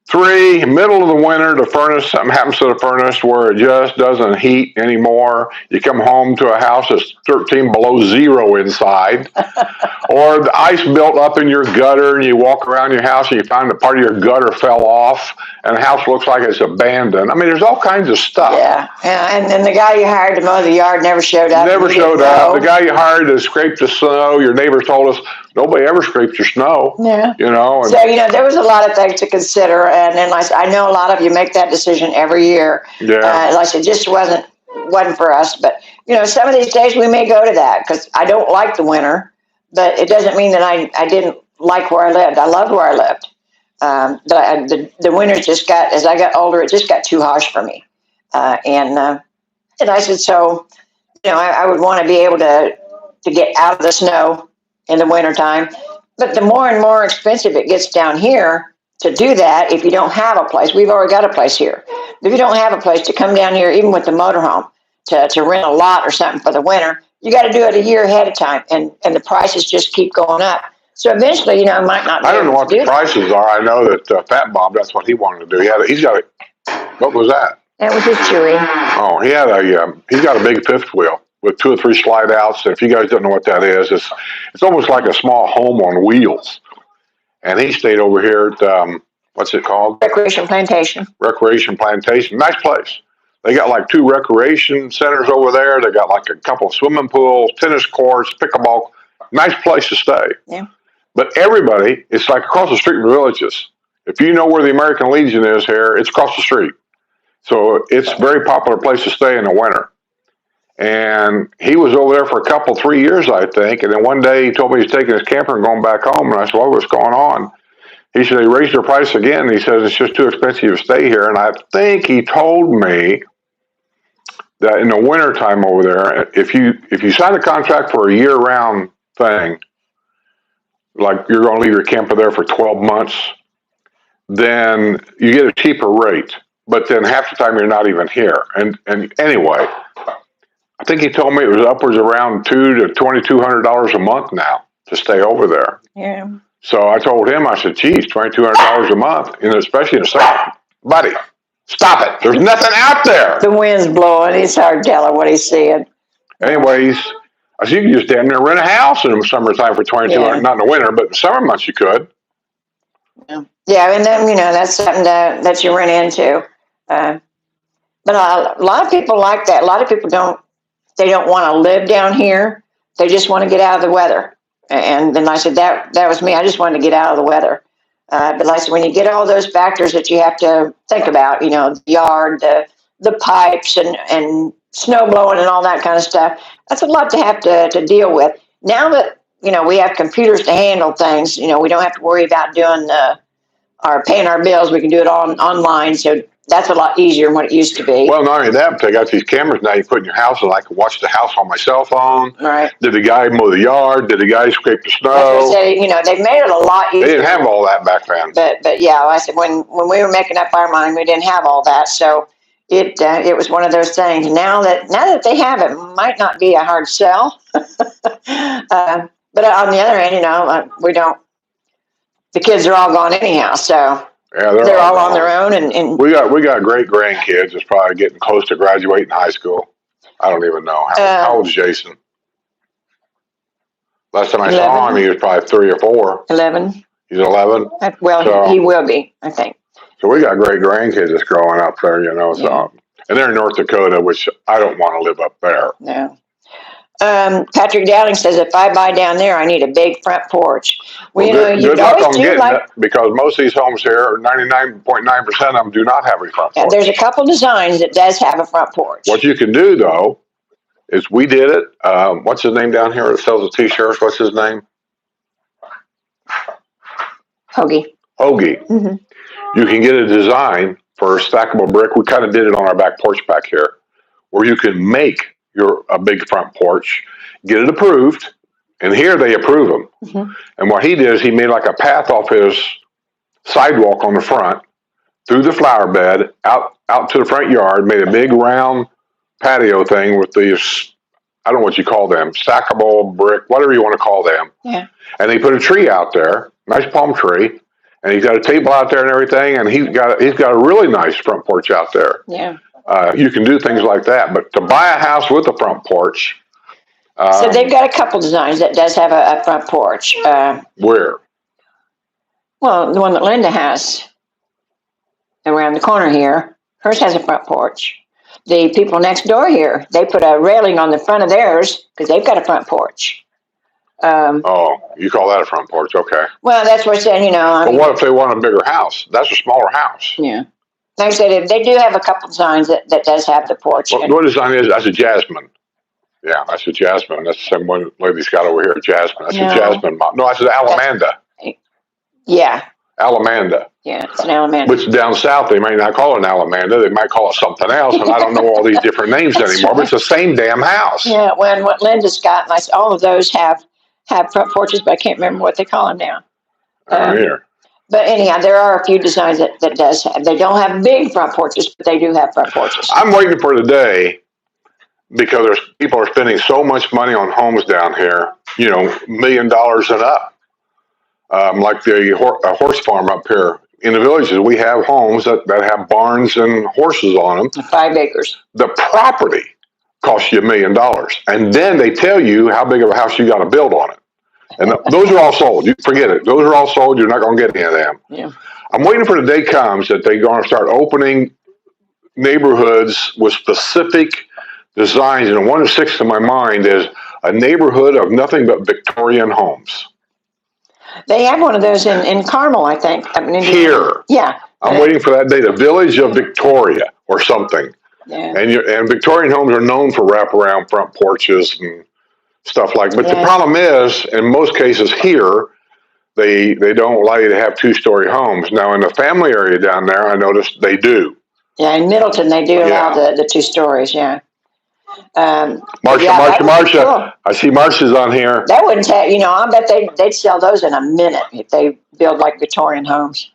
3, middle of the winter, the furnace, something happens to the furnace where it just doesn't heat anymore. You come home to a house that's 13 below zero inside. Or the ice built up in your gutter and you walk around your house and you find that part of your gutter fell off and the house looks like it's abandoned. I mean, there's all kinds of stuff. Yeah. And then the guy you hired to mow the yard never showed up. Never showed up. The guy you hired to scrape the snow, your neighbors told us, nobody ever scrapes your snow. Yeah. You know. So, there was a lot of things to consider. And then, like I know a lot of you make that decision every year. Yeah. Like I said, just wasn't for us. But, some of these days we may go to that because I don't like the winter. But it doesn't mean that I didn't like where I lived. I loved where I lived. But the winters just got, as I got older, it just got too harsh for me. And I said, so, I would want to be able to get out of the snow in the wintertime. But the more and more expensive it gets down here to do that, if you don't have a place, we've already got a place here. If you don't have a place to come down here, even with the motorhome, to rent a lot or something for the winter, you got to do it a year ahead of time. And the prices just keep going up. So eventually, I might not be I don't know able what to do the prices are. I know that Fat Bob, that's what he wanted to do. He's got what was that? That was his Chewy. Oh, he's got a big fifth wheel with 2 or 3 slide outs. If you guys don't know what that is, it's almost like a small home on wheels. And he stayed over here at, what's it called? Recreation Plantation. Recreation Plantation. Nice place. They got like 2 recreation centers over there. They got like a couple of swimming pools, tennis courts, pickleball. Nice place to stay. Yeah. But everybody, it's like across the street from Villages. If you know where the American Legion is here, it's across the street. So it's a very popular place to stay in the winter. And he was over there for 3 years, I think. And then one day he told me he's taking his camper and going back home. And I said, well, what's going on? He said, they raised their price again. And he says, it's just too expensive to stay here. And I think he told me that in the wintertime over there, if you sign a contract for a year-round thing, like you're going to leave your camper there for 12 months, then you get a cheaper rate. But then half the time you're not even here. And anyway, I think he told me it was upwards around $200 to $2,200 a month now to stay over there. Yeah. So I told him, I said, geez, $2,200 a month, and especially in the summer. Buddy, stop it. There's nothing out there. The wind's blowing. It's hard to tell what he's seeing. Anyways, I said, you can just damn near rent a house in the summertime for $2,200, not in the winter, but in the summer months you could. Yeah, and then, that's something that you run into. But a lot of people like that. A lot of people they don't want to live down here. They just want to get out of the weather. And then I said, that was me. I just wanted to get out of the weather. But like I said, when you get all those factors that you have to think about, the yard, the pipes and snow blowing and all that kind of stuff, that's a lot to have to deal with. Now that, we have computers to handle things, we don't have to worry about doing paying our bills. We can do it all online. So that's a lot easier than what it used to be. Well, not only that, but they got these cameras now you put in your house, and I can watch the house on my cell phone. Right. Did the guy mow the yard? Did the guy scrape the snow? That's what I say, they've made it a lot easier. They didn't have all that back then. But yeah, I said when we were making up our mind, we didn't have all that. So it was one of those things. Now that they have it, might not be a hard sell. But on the other hand, we don't. The kids are all gone anyhow, so yeah, they're all on their own. And we got great grandkids. It's probably getting close to graduating high school. I don't even know how old is Jason. Last time I 11. saw him, he was probably 3 or 4. 11. He's 11. Well, so, he will be, I think. So we got great grandkids that's growing up there, So, Yeah. And they're in North Dakota, which I don't want to live up there. No. Patrick Dowling says, if I buy down there, I need a big front porch. Well, good luck on getting it, because most of these homes here, 99.9% of them do not have a front porch. There's a couple designs that does have a front porch. What you can do, though, is we did it. What's his name down here that sells the T-shirts? What's his name? Hoagie. Mm-hmm. You can get a design for a stackable brick. We kind of did it on our back porch back here, where you can make a big front porch, get it approved, and here they approve them. Mm-hmm. And what he did is he made like a path off his sidewalk on the front, through the flower bed, out to the front yard, made a big round patio thing with these, I don't know what you call them, stackable brick, whatever you want to call them. Yeah. And they put a tree out there, nice palm tree, and he's got a table out there and everything, and he's got a really nice front porch out there. Yeah. You can do things like that, but to buy a house with a front porch. So they've got a couple designs that does have a front porch. Where? Well, the one that Linda has around the corner here, hers has a front porch. The people next door here, they put a railing on the front of theirs because they've got a front porch. You call that a front porch? Okay. Well, that's what I'm saying, But what if they want a bigger house? That's a smaller house. Yeah. Like I said, they do have a couple designs that does have the porch. What design is? That's a jasmine. Yeah, that's a jasmine. That's the same one lady's got over here, jasmine. That's a jasmine. No, that's an alamanda. Yeah. Alamanda. Yeah, it's an alamanda. Which down south, they may not call it an alamanda. They might call it something else, and I don't know all these different names anymore, but it's the same damn house. Yeah, when what Linda's got, like, all of those have front porches, but I can't remember what they call them now. Here. But anyhow, there are a few designs that does have. They don't have big front porches, but they do have front porches. I'm waiting for the day, because people are spending so much money on homes down here, $1 million and up. Like the horse farm up here. In the villages, we have homes that have barns and horses on them. 5 acres. The property costs you $1 million. And then they tell you how big of a house you got to build on it. And those are all sold. You forget it. Those are all sold. You're not going to get any of them. Yeah. I'm waiting for the day comes that they're going to start opening neighborhoods with specific designs. And one that sticks to my mind is a neighborhood of nothing but Victorian homes. They have one of those in Carmel, I think. Here. Yeah. I'm waiting for that day. The Village of Victoria or something. Yeah. And Victorian homes are known for wraparound front porches and stuff like that. But the problem is, in most cases here, they don't allow you to have 2-story homes. Now, in the family area down there, I noticed they do. Yeah, in Middleton, they do allow the 2 stories, yeah. Marcia. Cool. I see Marcia's on here. That wouldn't take, I bet they'd sell those in a minute if they build like Victorian homes.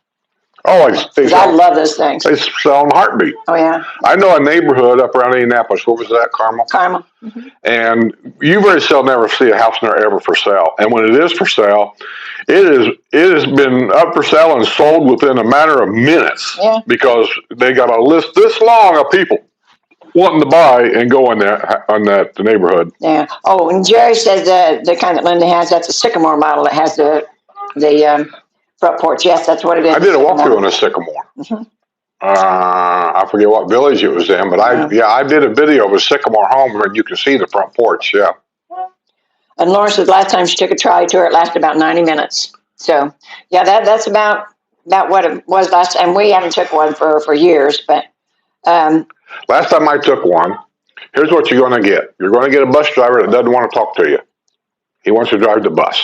Oh, I love those things. They sell in a heartbeat. Oh, yeah. I know a neighborhood up around Indianapolis. What was that, Carmel? Carmel. Mm-hmm. And you very seldom ever see a house there ever for sale. And when it is for sale, it has been up for sale and sold within a matter of minutes. Yeah. Because they got a list this long of people wanting to buy and go on that neighborhood. Yeah. Oh, and Jerry says the kind that Linda has, that's a Sycamore model that has the front porch. Yes, that's what it is. I did a walkthrough on a Sycamore. Mm-hmm. I forget what village it was in, but I did a video of a Sycamore home where you can see the front porch. Yeah. And Laura said last time she took a trolley tour, it lasted about 90 minutes. So yeah, that's about what it was last time. We haven't took one for years, but last time I took one, here's what you're going to get. You're going to get a bus driver that doesn't want to talk to you. He wants to drive the bus.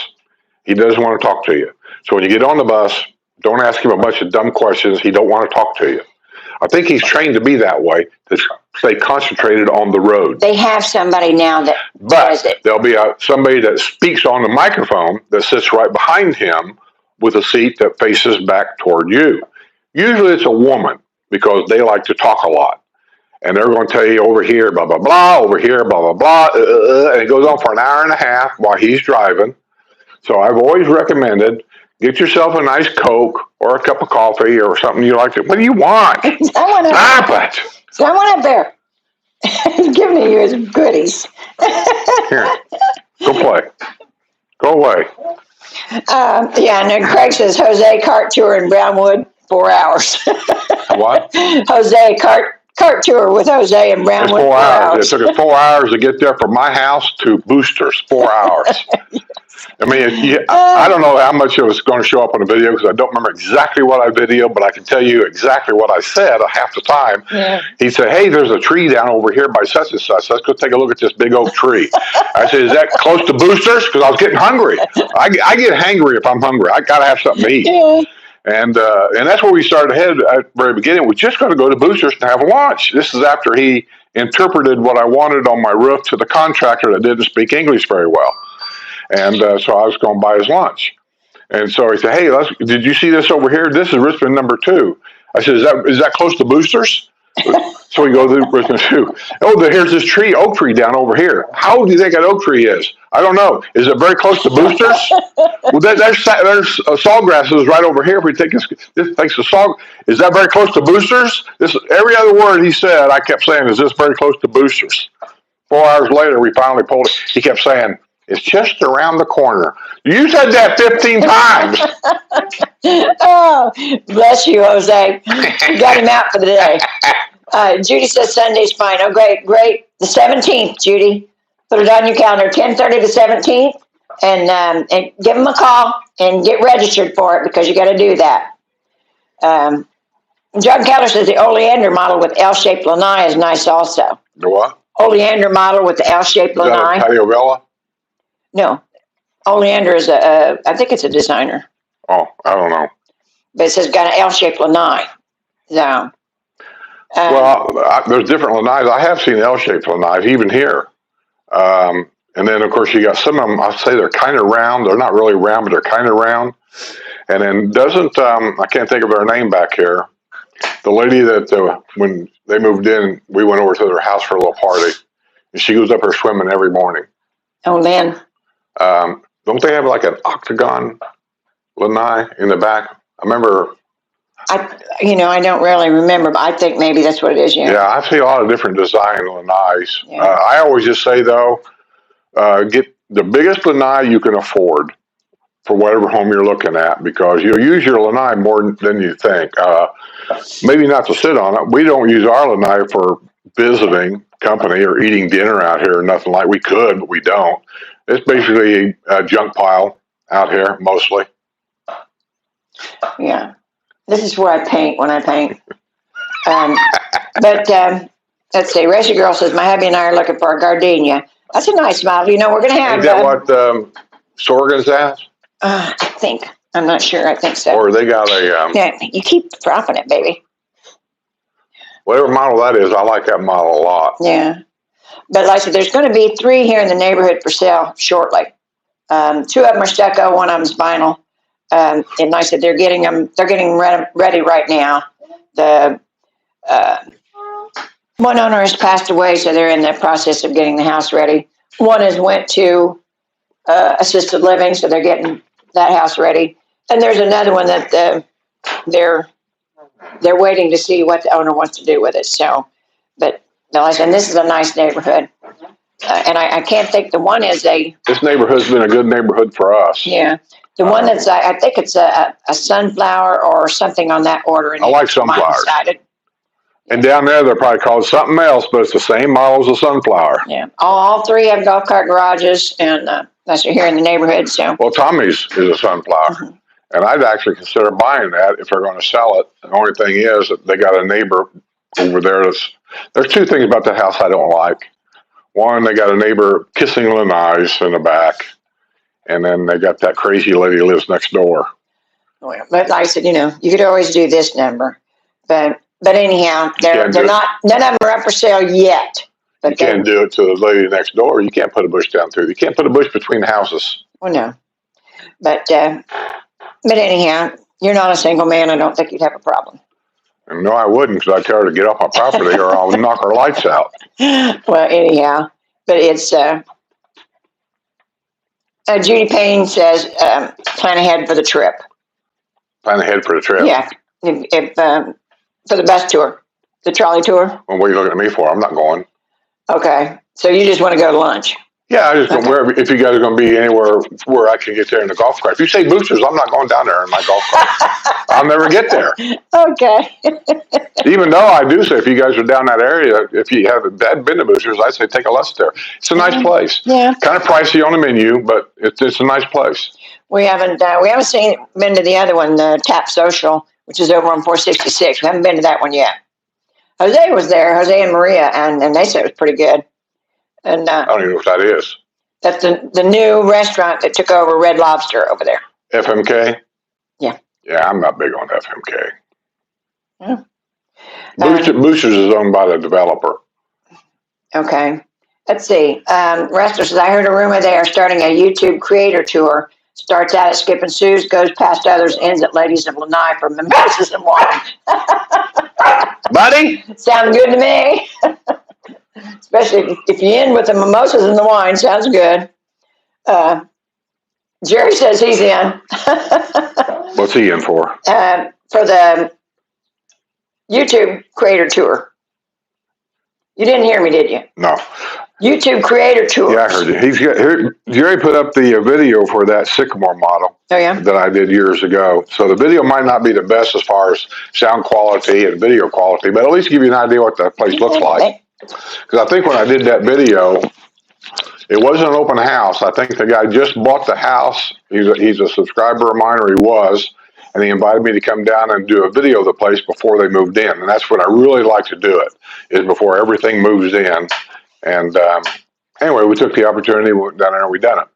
He doesn't want to talk to you. So when you get on the bus, don't ask him a bunch of dumb questions. He don't want to talk to you. I think he's trained to be that way, to stay concentrated on the road. They have somebody now that does it. There'll be somebody that speaks on the microphone that sits right behind him with a seat that faces back toward you. Usually it's a woman because they like to talk a lot. And they're going to tell you over here, blah, blah, blah, over here, blah, blah, blah. And it goes on for an hour and a half while he's driving. So I've always recommended, get yourself a nice Coke or a cup of coffee or something you like to. What do you want? Stop it. Someone up there. He's giving you his goodies. Here, go play. Go away. Yeah, and then Craig says Jose cart tour in Brownwood, 4 hours. What? Jose cart tour with Jose in Brownwood. It's 4 hours. It took us 4 hours to get there from my house to Boosters. 4 hours. I mean, I don't know how much it was going to show up on the video because I don't remember exactly what I videoed, but I can tell you exactly what I said half the time. Yeah. He said, hey, there's a tree down over here by such and such. Let's go take a look at this big oak tree. I said, is that close to Boosters? Because I was getting hungry. I get hangry if I'm hungry. I got to have something to eat. Yeah. And that's where we started ahead at the very beginning. We're just going to go to Boosters and have lunch. This is after he interpreted what I wanted on my roof to the contractor that didn't speak English very well. And so I was going to buy his lunch. And so he said, hey, did you see this over here? This is Richmond number 2. I said, is that close to Boosters? So we go to Richmond 2. Oh, here's this oak tree down over here. How old do you think that oak tree is? I don't know. Is it very close to Boosters? Well, there's sawgrasses right over here. If we take this takes the saw. Is that very close to Boosters? Every other word he said, I kept saying, is this very close to Boosters? 4 hours later, we finally pulled it. He kept saying, it's just around the corner. You said that 15 times. Oh, bless you, Jose. You got him out for the day. Judy says Sunday's fine. Oh, great. The 17th, Judy. Put it on your calendar, 10:30 to 17th, and give them a call and get registered for it because you got to do that. John Keller says the oleander model with L-shaped lanai is nice also. The what? Oleander model with the L-shaped lanai. Is that a Patio Villa? No, Oleander is I think it's a designer. Oh, I don't know. But it says got an L-shaped lanai. So, there's different lanais. I have seen L-shaped lanais, even here. And then, of course, you got some of them, I say they're kind of round. They're not really round, but they're kind of round. And then I can't think of her name back here. The lady that, when they moved in, we went over to their house for a little party. And she goes up there swimming every morning. Oh, man. Don't they have like an octagon lanai in the back? I remember. I don't really remember, but I think maybe that's what it is. Yeah, I see a lot of different design lanais. Yeah. I always just say though, get the biggest lanai you can afford for whatever home you're looking at, because you'll use your lanai more than you think. Maybe not to sit on it. We don't use our lanai for visiting company or eating dinner out here or nothing like. We could, but we don't. It's basically a junk pile out here, mostly. Yeah. This is where I paint when I paint. But let's see. Rachel Girl says, my hubby and I are looking for a gardenia. That's a nice model. We're going to have... Is that what Sorgan's has? I think. I'm not sure. I think so. Or they got a... yeah, you keep dropping it, baby. Whatever model that is, I like that model a lot. Yeah. But like I said, there's going to be 3 here in the neighborhood for sale shortly. 2 of them are stucco, 1 of them's vinyl. And like I said, they're getting ready right now. The one owner has passed away, so they're in the process of getting the house ready. 1 has went to assisted living, so they're getting that house ready. And there's another one that they're waiting to see what the owner wants to do with it. So, but like I said, this is a nice neighborhood. And I can't think, the one is this neighborhood's been a good neighborhood for us. Yeah. The one that's, I think it's a sunflower or something on that order. I like sunflowers. And down there, they're probably called something else, but it's the same model as a sunflower. Yeah, all three have golf cart garages, and that's here in the neighborhood. So, Well, Tommy's is a sunflower, and I'd actually consider buying that if they're going to sell it. The only thing is that they got a neighbor over there. There's two things about the house I don't like. One, they got a neighbor kissing lanais in the back, and then they got that crazy lady who lives next door. well, but like I said, you could always do this number, but anyhow, they're not. None of them are up for sale yet. But you can't do it to the lady next door. You can't put a bush down through. You can't put a bush between the houses. Well, no, but anyhow, you're not a single man. I don't think you'd have a problem. And no, I wouldn't, because I'd tell her to get off my property or I'll knock her lights out. Well, anyhow, but it's Judy Payne says plan ahead for the trip. Plan ahead for the trip. Yeah, if for the bus tour, the trolley tour. Well, what are you looking at me for? I'm not going. Okay, so you just want to go to lunch? Yeah, I just go wherever. If you guys are going to be anywhere where I can get there in the golf cart. If you say Boosters, I'm not going down there in my golf cart. I'll never get there. Okay. Even though I do say, if you guys are down that area, if you haven't been to Boosters, I say take a lunch there. It's a nice place. Yeah. Kind of pricey on the menu, but it's a nice place. We haven't been to the other one, the Tap Social, which is over on 466. We haven't been to that one yet. Jose was there, Jose and Maria, and they said it was pretty good. And I don't even know what that is. That's the new restaurant that took over Red Lobster over there. FMK? Yeah. Yeah, I'm not big on FMK. Yeah. Boosters is owned by the developer. Okay. Let's see. Wrestler says, I heard a rumor they are starting a YouTube creator tour. Starts out at Skip and Sue's, goes past others, ends at Ladies of Lanai for mimosas and wine. Buddy? Sounds good to me. Especially if you end with the mimosas and the wine. Sounds good. Jerry says he's in. What's he in for? For the YouTube creator tour. You didn't hear me, did you? No. YouTube creator tour. Yeah, I heard you. Jerry put up the video for that Sycamore model. Oh, yeah? That I did years ago. So the video might not be the best as far as sound quality and video quality, but at least give you an idea what that place looks like. Because I think when I did that video, it wasn't an open house. I think the guy just bought the house. He's a subscriber of mine, or he was, and he invited me to come down and do a video of the place before they moved in. And that's what I really like to do it, is before everything moves in. And anyway, we took the opportunity, we went down there and we done it.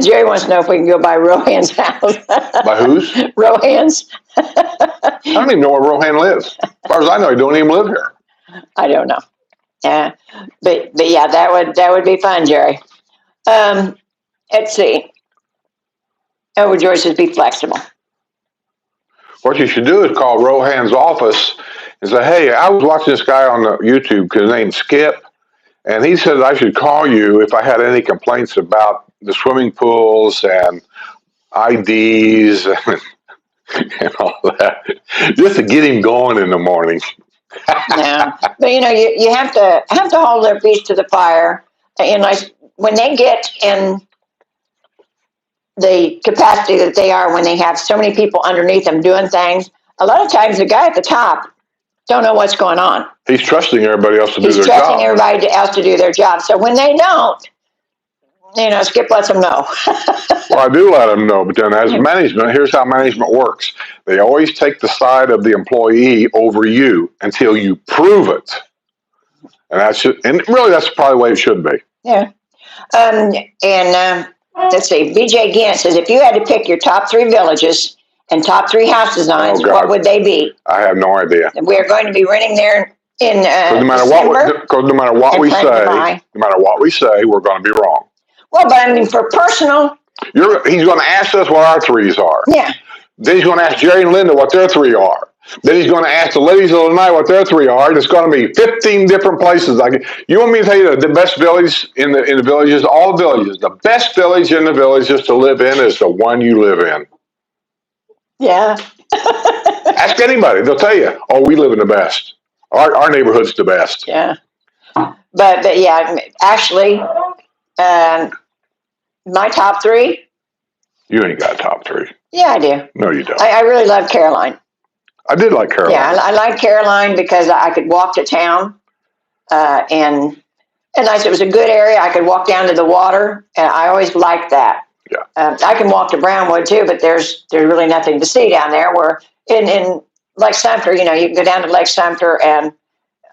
Jerry wants to know if we can go by Rohan's house. By whose? Rohan's. I don't even know where Rohan lives. As far as I know, he don't even live here. I don't know. But yeah, that would be fun, Jerry. Let's see. Oh, George says be flexible. What you should do is call Rohan's office and say, hey, I was watching this guy on the YouTube because his name's Skip, and he said I should call you if I had any complaints about the swimming pools and IDs and all that, just to get him going in the morning. Yeah, but you have to hold their feet to the fire. And when they get in the capacity that they are, when they have so many people underneath them doing things, a lot of times the guy at the top don't know what's going on. He's trusting everybody else to do their job. He's trusting everybody else to do their job. So when they don't, Skip lets them know. Well, I do let them know, but then as management, here's how management works. They always take the side of the employee over you until you prove it. And really that's probably the way it should be. Yeah. Let's see, BJ Gant says, if you had to pick your top 3 villages and top 3 house designs, what would they be? I have no idea. We're going to be renting there in no matter what we say, we're going to be wrong. Well, but I mean, for personal. He's going to ask us what our 3s are. Yeah. Then he's going to ask Jerry and Linda what their 3 are. Then he's going to ask the ladies of the night what their 3 are. And it's going to be 15 different places. You want me to tell you the best village in the villages? All the villages. The best village in the villages to live in is the one you live in. Yeah. Ask anybody. They'll tell you, oh, we live in the best. Our neighborhood's the best. Yeah. But yeah, actually, my top 3. You ain't got a top 3. Yeah, I do. No, you don't. I really love Caroline. I did like Caroline. Yeah, I like Caroline because I could walk to town, and nice. It was a good area. I could walk down to the water, and I always liked that. Yeah. I can walk to Brownwood too, but there's really nothing to see down there. Where in Lake Sumter, you can go down to Lake Sumter and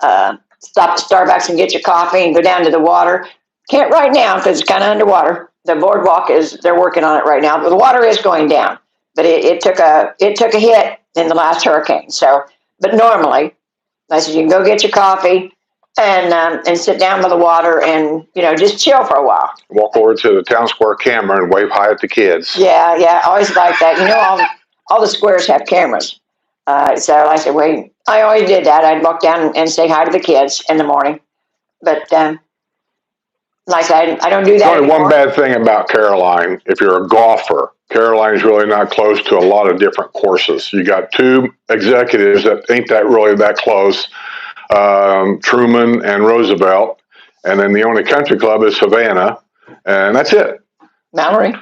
stop at Starbucks and get your coffee and go down to the water. Can't right now because it's kind of underwater. The boardwalk they're working on it right now. But the water is going down, but it took a hit in the last hurricane. So, but normally, I said you can go get your coffee and sit down by the water and just chill for a while. Walk over to the town square camera and wave hi at the kids. Yeah, I always like that. All the squares have cameras. So I said, wait, I always did that. I'd walk down and say hi to the kids in the morning. But like I don't do that There's only anymore. one bad thing about Caroline. If you're a golfer, Caroline's really not close to a lot of different courses. You got two executives that ain't really that close, Truman and Roosevelt. And then the only country club is Savannah. And that's it. Mallory.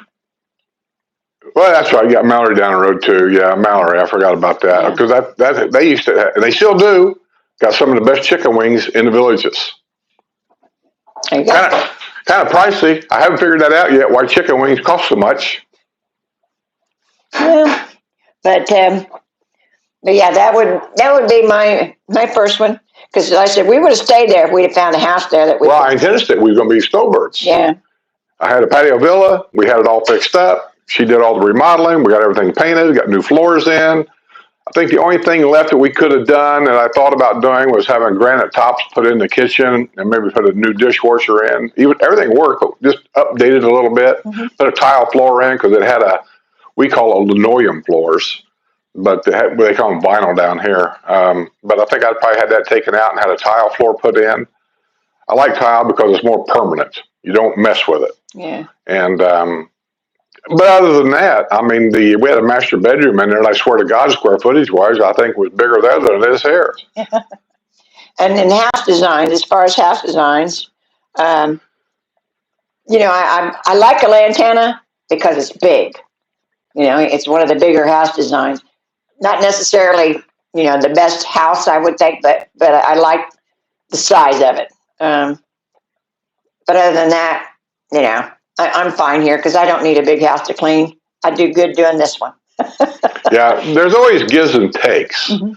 Well, that's right. You got Mallory down the road too. Yeah, Mallory. I forgot about that because they used to, and they still do. Got some of the best chicken wings in the villages. There you go. Kind of pricey. I haven't figured that out yet. Why chicken wings cost so much? Well, but yeah, that would be my first one because like I said we would have stayed there if we'd have found a house there that we. Well, I intended it. We were going to be Snowbirds. Yeah. I had a patio villa. We had it all fixed up. She did all the remodeling. We got everything painted. Got new floors in. I think the only thing left that we could have done and I thought about doing was having granite tops put in the kitchen and maybe put a new dishwasher in. Everything worked, but just updated a little bit. Mm-hmm. Put a tile floor in because it had we call it linoleum floors, but they call them vinyl down here. But I think I probably had that taken out and had a tile floor put in. I like tile because it's more permanent. You don't mess with it. Yeah. And but other than that, I mean, we had a master bedroom in there, and I swear to God, square footage wise, I think was bigger there than it is here. And in house designs, as far as house designs, I like a lantana because it's big. It's one of the bigger house designs. Not necessarily, the best house, I would think, but I like the size of it. But other than that, I'm fine here because I don't need a big house to clean. I do good doing this one. Yeah, there's always gives and takes. Mm-hmm.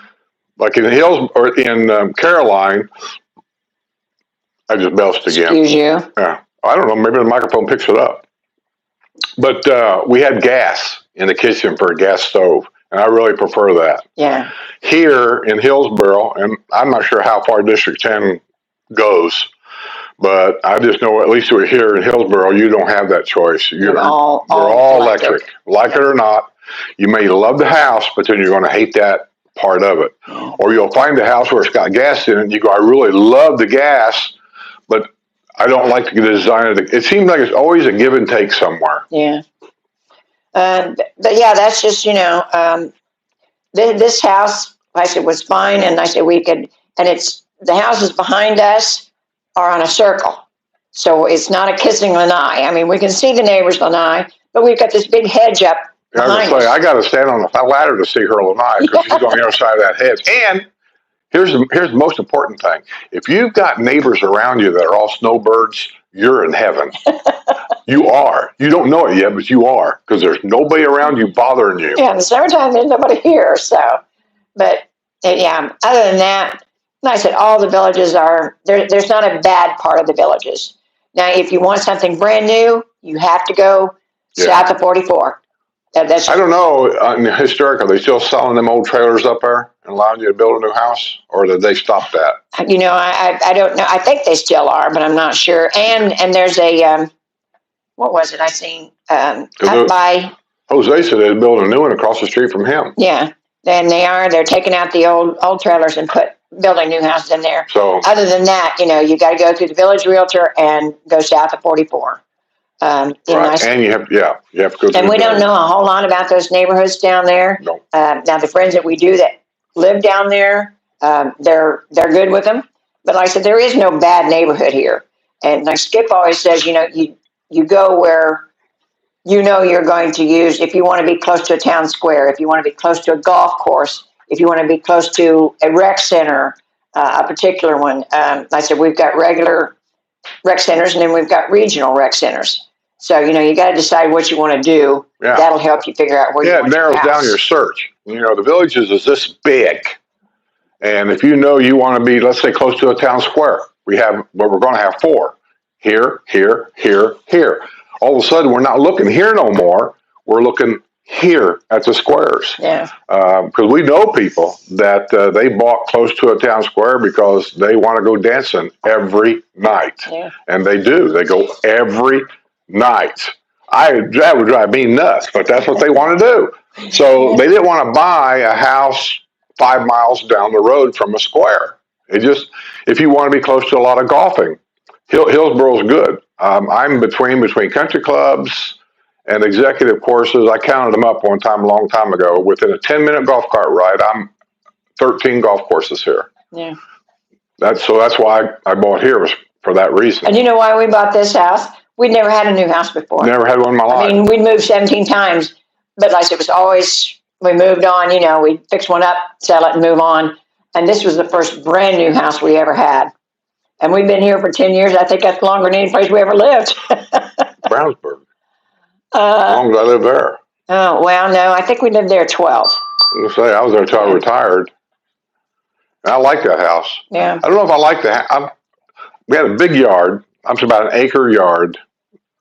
Like in Hills or in Caroline, I just belched again. Excuse you. Yeah, I don't know. Maybe the microphone picks it up. But we had gas in the kitchen for a gas stove, and I really prefer that. Yeah. Here in Hillsboro, and I'm not sure how far District 10 goes. But I just know, at least here in Hillsboro, you don't have that choice. You're all electric. Like it or not, you may love the house, but then you're going to hate that part of it. Or you'll find a house where it's got gas in it, and you go, I really love the gas, but I don't like the design of it. It seems like it's always a give and take somewhere. Yeah. But yeah, that's just, this house, I said, was fine, and I said we could, and the houses behind us are on a circle. So it's not a kissing lanai. I mean, we can see the neighbor's lanai, but we've got this big hedge up behind us. I got to stand on a ladder to see her lanai because she's on the other side of that hedge. And here's the most important thing. If you've got neighbors around you that are all snowbirds, you're in heaven. You are. You don't know it yet, but you are because there's nobody around you bothering you. Yeah, in the summertime, there's nobody here. So, but yeah, other than that, and I said, all the villages are, there's not a bad part of the villages. Now, if you want something brand new, you have to go south of 44. I don't know, historically, are they still selling them old trailers up there and allowing you to build a new house? Or did they stop that? I don't know. I think they still are, but I'm not sure. And there's a, what was it I seen? Up by... Jose said they're building a new one across the street from him. Yeah, and they're taking out the old trailers and building new houses in there. So other than that, you got to go through the village realtor and go south of 44. Right. And you have to go through. And we don't know a whole lot about those neighborhoods down there. No. Now the friends that we do that live down there, they're good with them. But like I said, there is no bad neighborhood here. And like Skip always says, you go where you're going to use, if you want to be close to a town square, if you want to be close to a golf course, if you want to be close to a rec center, a particular one. I said, we've got regular rec centers and then we've got regional rec centers. So, you got to decide what you want to do. Yeah. That'll help you figure out where you want it narrows down your search. The Villages is this big. And if you want to be, let's say, close to a town square, we're going to have 4. Here, here, here, here. All of a sudden, we're not looking here no more. We're looking here at the squares. Yeah. Because we know people that they bought close to a town square because they want to go dancing every night. Yeah. And they do. They go every night. That would drive me nuts, but that's what they want to do. So they didn't want to buy a house 5 miles down the road from a square. If you want to be close to a lot of golfing, Hillsboro's good. I'm between country clubs and executive courses. I counted them up one time a long time ago. Within a 10-minute golf cart ride, I'm 13 golf courses here. Yeah. That's why I bought here, was for that reason. And you know why we bought this house? We'd never had a new house before. Never had one in my life. I mean, we'd moved 17 times, but like it was always, we moved on, we'd fix one up, sell it, and move on. And this was the first brand new house we ever had. And we've been here for 10 years. I think that's longer than any place we ever lived. Brownsburg. As long as I live there. Oh, well, no, I think we lived there 12. I was there until I retired. And I like that house. Yeah. I don't know if I like the we had a big yard. I'm about an acre yard.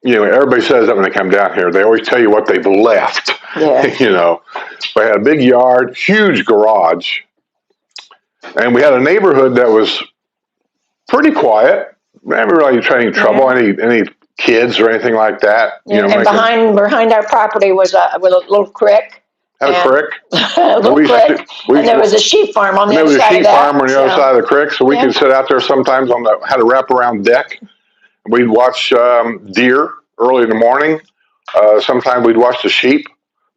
Everybody says that when they come down here. They always tell you what they've left. Yeah. We had a big yard, huge garage. And we had a neighborhood that was pretty quiet. Never really any trouble, any kids or anything like that. And behind our property was a little creek. Had a creek. A little creek. And there was a sheep farm on the other side of that. There was a sheep farm on the other side of the creek, so we could sit out there sometimes had a wraparound deck. We'd watch deer early in the morning. Sometimes we'd watch the sheep.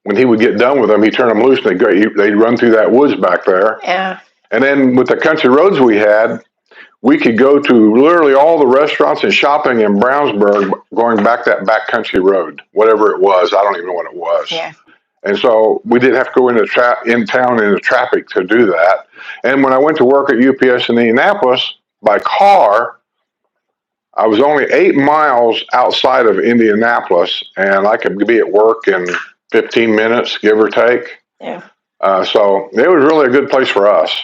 When he would get done with them, he'd turn them loose and they'd run through that woods back there. Yeah. And then with the country roads we had, we could go to literally all the restaurants and shopping in Brownsburg going back that back country road, whatever it was. I don't even know what it was. Yeah. And so we didn't have to go in town in the traffic to do that. And when I went to work at UPS in Indianapolis by car, I was only 8 miles outside of Indianapolis, and I could be at work in 15 minutes, give or take. Yeah. So it was really a good place for us.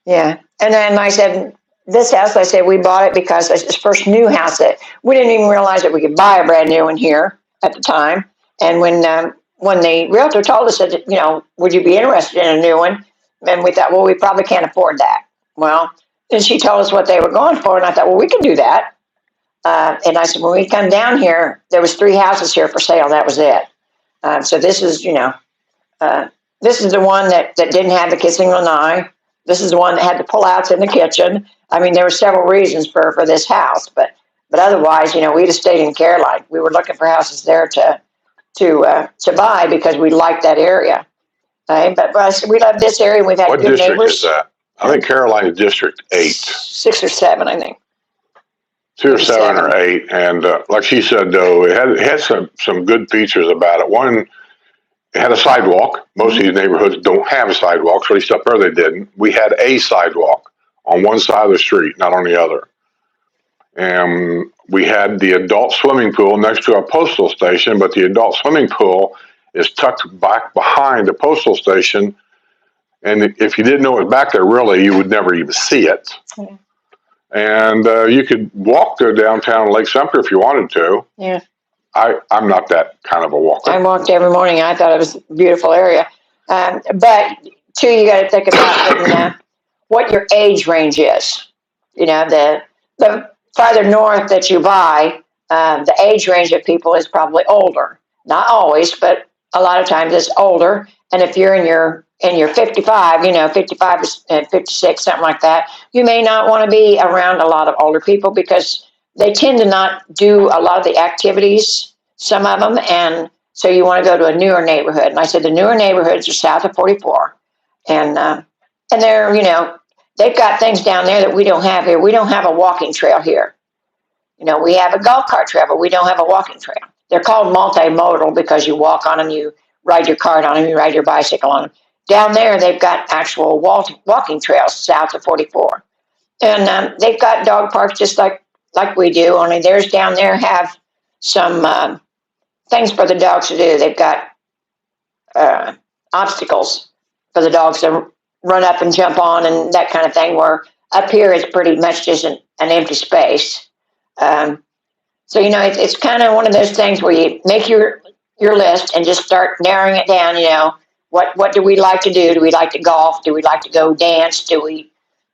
Yeah. And then I said, this house, I said, we bought it because it's the first new house that we didn't even realize that we could buy a brand new one here at the time. And when the realtor told us that, would you be interested in a new one? And we thought, well, we probably can't afford that. Well, then she told us what they were going for. And I thought, well, we can do that. And I said, when we come down here, there was 3 houses here for sale. That was it. So this is, this is the one that didn't have the kissing lanai. This is the one that had the pullouts in the kitchen. I mean, there were several reasons for this house, but otherwise, we'd have stayed in Caroline. We were looking for houses there to buy because we liked that area. But we love this area. We've had What good district neighbors. is that? I think Caroline is District 8. 6 or 7, I think. 2 or 7 or 8. And like she said, though, it had some good features about it. One, it had a sidewalk. Most of these neighborhoods don't have a sidewalk, so at least up there they didn't. We had a sidewalk on one side of the street, not on the other. And we had the adult swimming pool next to our postal station, but the adult swimming pool is tucked back behind the postal station. And if you didn't know it was back there, really, you would never even see it. Yeah. And you could walk to downtown Lake Sumter if you wanted to. Yeah. I'm not that kind of a walker. I walked every morning. I thought it was a beautiful area. But too, you got to think about what your age range is. The farther north that you buy, the age range of people is probably older. Not always, but a lot of times it's older. And if you're in your 55, 55 and 56, something like that, you may not want to be around a lot of older people because they tend to not do a lot of the activities, some of them, and so you want to go to a newer neighborhood. And I said the newer neighborhoods are south of 44, and they're, they've got things down there that we don't have here. We don't have a walking trail here. We have a golf cart trail, but we don't have a walking trail. They're called multimodal because you walk on them, you ride your cart on them, you ride your bicycle on them. down there they've got actual walking trails south of 44. And they've got dog parks just like we do, only theirs down there have some things for the dogs to do. They've got obstacles for the dogs to run up and jump on and that kind of thing, where up here it's pretty much just an empty space. So, you know, it's kind of one of those things where you make your list and just start narrowing it down. You know, what do we like to do? Do we like to golf? Do we like to go dance?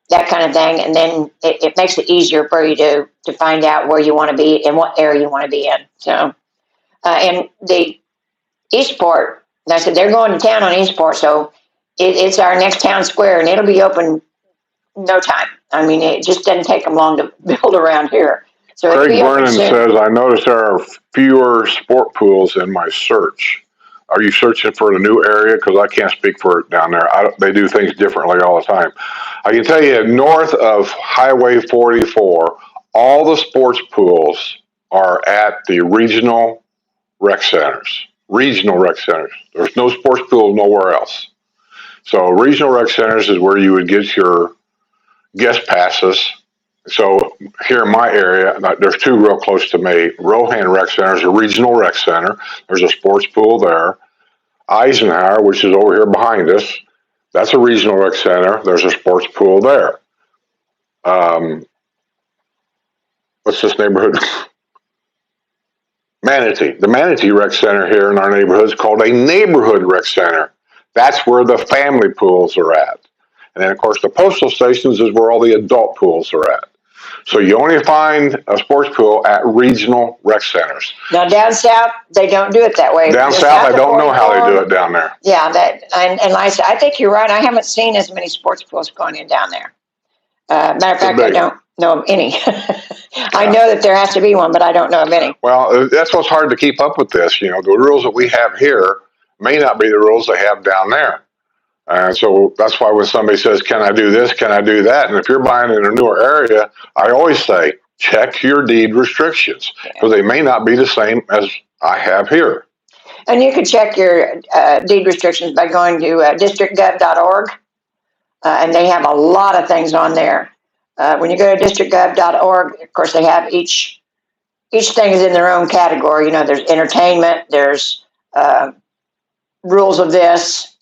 That kind of thing. And then it makes it easier for you to find out where you want to be and what area you want to be in. So, and the Eastport, like I said, they're going to town on Eastport, so it's our next town square, and it'll be open no time. I mean, it just doesn't take them long to build around here. So Craig Vernon says, I noticed there are fewer sport pools in my search. Are you searching for a new area? Because I can't speak for it down there. They do things differently all the time. I can tell you, north of Highway 44, all the sports pools are at the regional rec centers. Regional rec centers. There's no sports pool nowhere else. So regional rec centers is where you would get your guest passes. So here in my area, there's two real close to me. Rohan Rec Center is a regional rec center. There's a sports pool there. Eisenhower, which is over here behind us, that's a regional rec center. There's a sports pool there. What's this neighborhood? Manatee. The Manatee Rec Center here in our neighborhood is called a neighborhood rec center. That's where the family pools are at. And then, of course, the postal stations is where all the adult pools are at. So you only find a sports pool at regional rec centers. Now, down south, they don't do it that way. Down south, I don't know how they do it down there. Yeah, and like I said, I think you're right. I haven't seen as many sports pools going in down there. Matter of fact, I don't know of any. I know that there has to be one, but I don't know of any. Well, that's what's hard to keep up with this. You know, the rules that we have here may not be the rules they have down there. And so that's why when somebody says, can I do this? Can I do that? And if you're buying in a newer area, I always say, check your deed restrictions, because they may not be the same as I have here. And you can check your deed restrictions by going to districtgov.org. And they have a lot of things on there. When you go to districtgov.org, of course, they have each thing is in their own category. You know, there's entertainment, there's rules of this,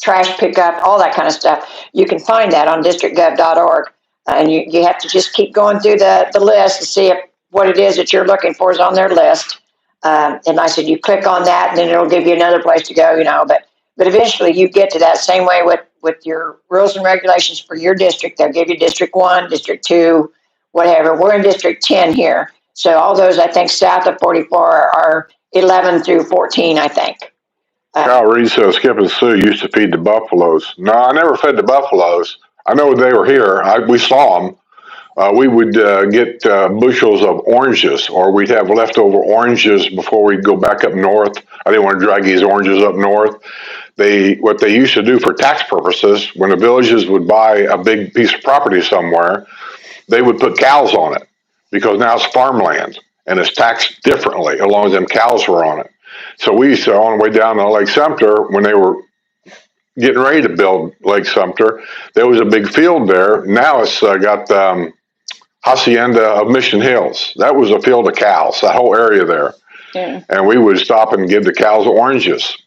trash pickup, all that kind of stuff. You can find that on districtgov.org. And you have to just keep going through the list to see if what it is that you're looking for is on their list. And I said, you click on that, and then it'll give you another place to go, you know. But eventually you get to that same way with your rules and regulations for your district. They'll give you District 1, District 2, whatever. We're in District 10 here. So all those, I think, south of 44 are 11 through 14, I think. Kyle Reed says Skip and Sue used to feed the buffaloes. No, I never fed the buffaloes. I know they were here. We saw them. We would get bushels of oranges, or we'd have leftover oranges before we'd go back up north. I didn't want to drag these oranges up north. What they used to do for tax purposes, when the villages would buy a big piece of property somewhere, they would put cows on it, because now it's farmland and it's taxed differently as long as them cows were on it. So we used to, on the way down to Lake Sumter, when they were getting ready to build Lake Sumter, there was a big field there. Now it's got Hacienda of Mission Hills. That was a field of cows, that whole area there. Yeah. And we would stop and give the cows oranges.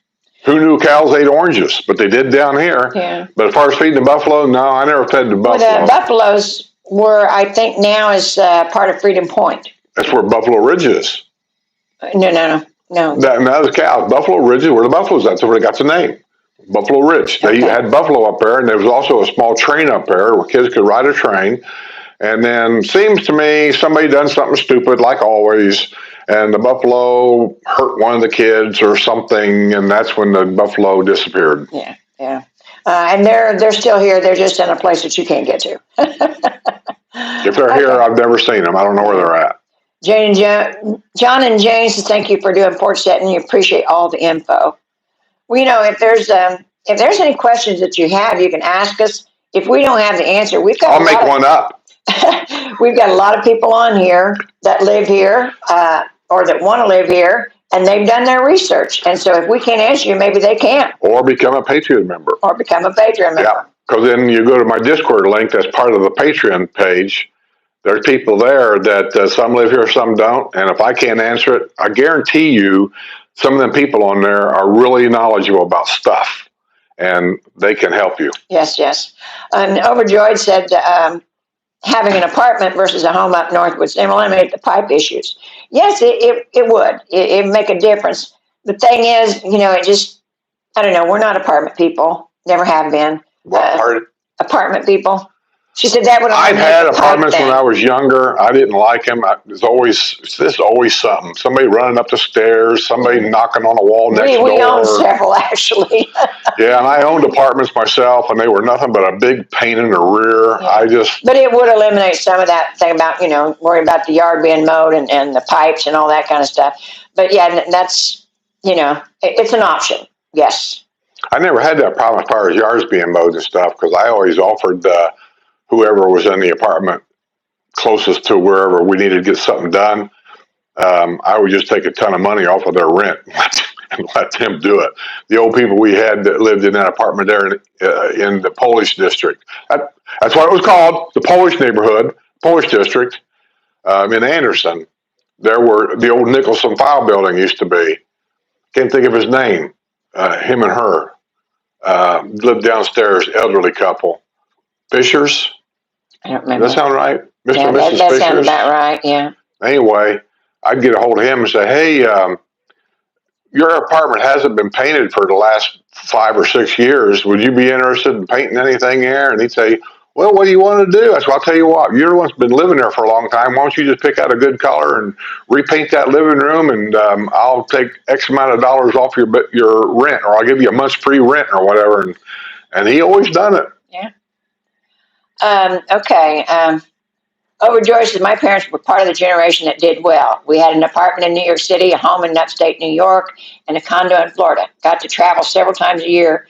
Who knew cows ate oranges? But they did down here. Yeah. But as far as feeding the buffalo, no, I never fed the buffalo. Well, the buffaloes were, I think, now is part of Freedom Point. That's where Buffalo Ridge is. No. That is cows. Buffalo Ridge is where the buffaloes at. That's where they got the name. Buffalo Ridge. They had buffalo up there, and there was also a small train up there where kids could ride a train. And then, seems to me, somebody done something stupid, like always, and the buffalo hurt one of the kids or something, and that's when the buffalo disappeared. Yeah. And they're still here. They're just in a place that you can't get to. If they're here, I've never seen them. I don't know where they're at. John and Jane says, thank you for doing Porch Settin. You appreciate all the info. Well, you know, if there's any questions that you have, you can ask us. If we don't have the answer, I'll make one up. We've got a lot of people on here that live here or that want to live here, and they've done their research. And so if we can't answer you, maybe they can't. Or become a Patreon member. Or become a Patreon member. Yeah, because then you go to my Discord link that's part of the Patreon page. There's people there that some live here, some don't. And if I can't answer it, I guarantee you some of them people on there are really knowledgeable about stuff, and they can help you. Yes, yes. And Overjoyed said having an apartment versus a home up north would eliminate the pipe issues. Yes, it would. It'd make a difference. The thing is, it just, I don't know, we're not apartment people. Never have been. Apartment people. She said that would. I've had apartments when I was younger. I didn't like them. There's always something. Somebody running up the stairs. Somebody knocking on the wall next door. We owned several, actually. Yeah, and I owned apartments myself, and they were nothing but a big pain in the rear. Yeah. But it would eliminate some of that thing about worrying about the yard being mowed and the pipes and all that kind of stuff. But yeah, that's it's an option. Yes. I never had that problem as far as yards being mowed and stuff, because I always offered whoever was in the apartment closest to wherever we needed to get something done, I would just take a ton of money off of their rent and let them do it. The old people we had that lived in that apartment there in the Polish district. That's what it was called, the Polish neighborhood, Polish district, in Anderson. There were the old Nicholson File building used to be. Can't think of his name. Him and her lived downstairs, elderly couple. Fishers? I don't remember. Does that sound right? Mr. Yeah, and Mrs. that Fishers? sounds about right, yeah. Anyway, I'd get a hold of him and say, hey, your apartment hasn't been painted for the last 5 or 6 years. Would you be interested in painting anything there? And he'd say, well, what do you want to do? I said, I'll tell you what, you're the one that's been living there for a long time. Why don't you just pick out a good color and repaint that living room, and I'll take X amount of dollars off your rent, or I'll give you a month's free rent or whatever. And he always done it. Yeah. Okay. Overjoyed says, my parents were part of the generation that did well. We had an apartment in New York City, a home in upstate New York, and a condo in Florida. Got to travel several times a year.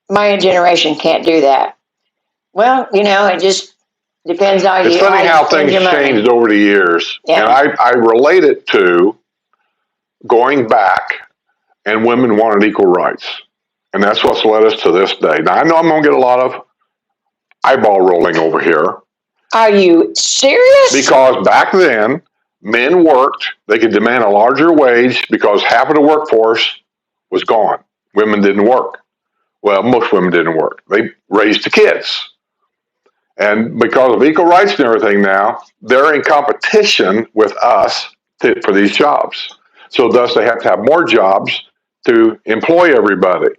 My generation can't do that. Well, it just depends on you. It's funny how things changed over the years. Yeah. And I relate it to going back, and women wanted equal rights. And that's what's led us to this day. Now, I know I'm going to get a lot of eyeball rolling over here. Are you serious? Because back then, men worked. They could demand a larger wage because half of the workforce was gone. Women didn't work. Well, most women didn't work. They raised the kids. And because of equal rights and everything now, they're in competition with us for these jobs. So thus, they have to have more jobs to employ everybody.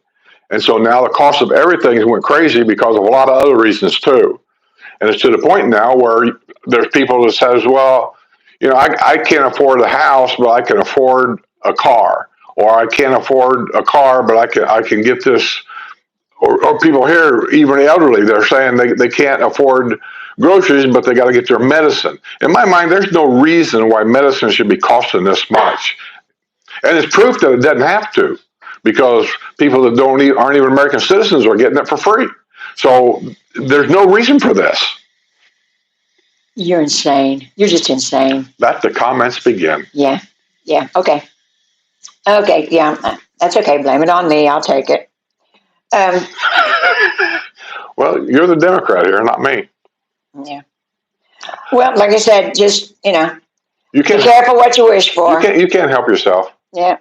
And so now the cost of everything went crazy because of a lot of other reasons too. And it's to the point now where there's people that says, well, I can't afford a house, but I can afford a car. Or I can't afford a car, but I can get this. Or people here, even elderly, they're saying they can't afford groceries, but they got to get their medicine. In my mind, there's no reason why medicine should be costing this much. And it's proof that it doesn't have to, because people that aren't even American citizens are getting it for free. So there's no reason for this. You're insane. You're just insane. Let the comments begin. Yeah. Okay, yeah, that's okay. Blame it on me. I'll take it. Well, you're the Democrat here, not me. Yeah. Well, like I said, just, be can't, careful what you wish for. You can't help yourself. Yeah.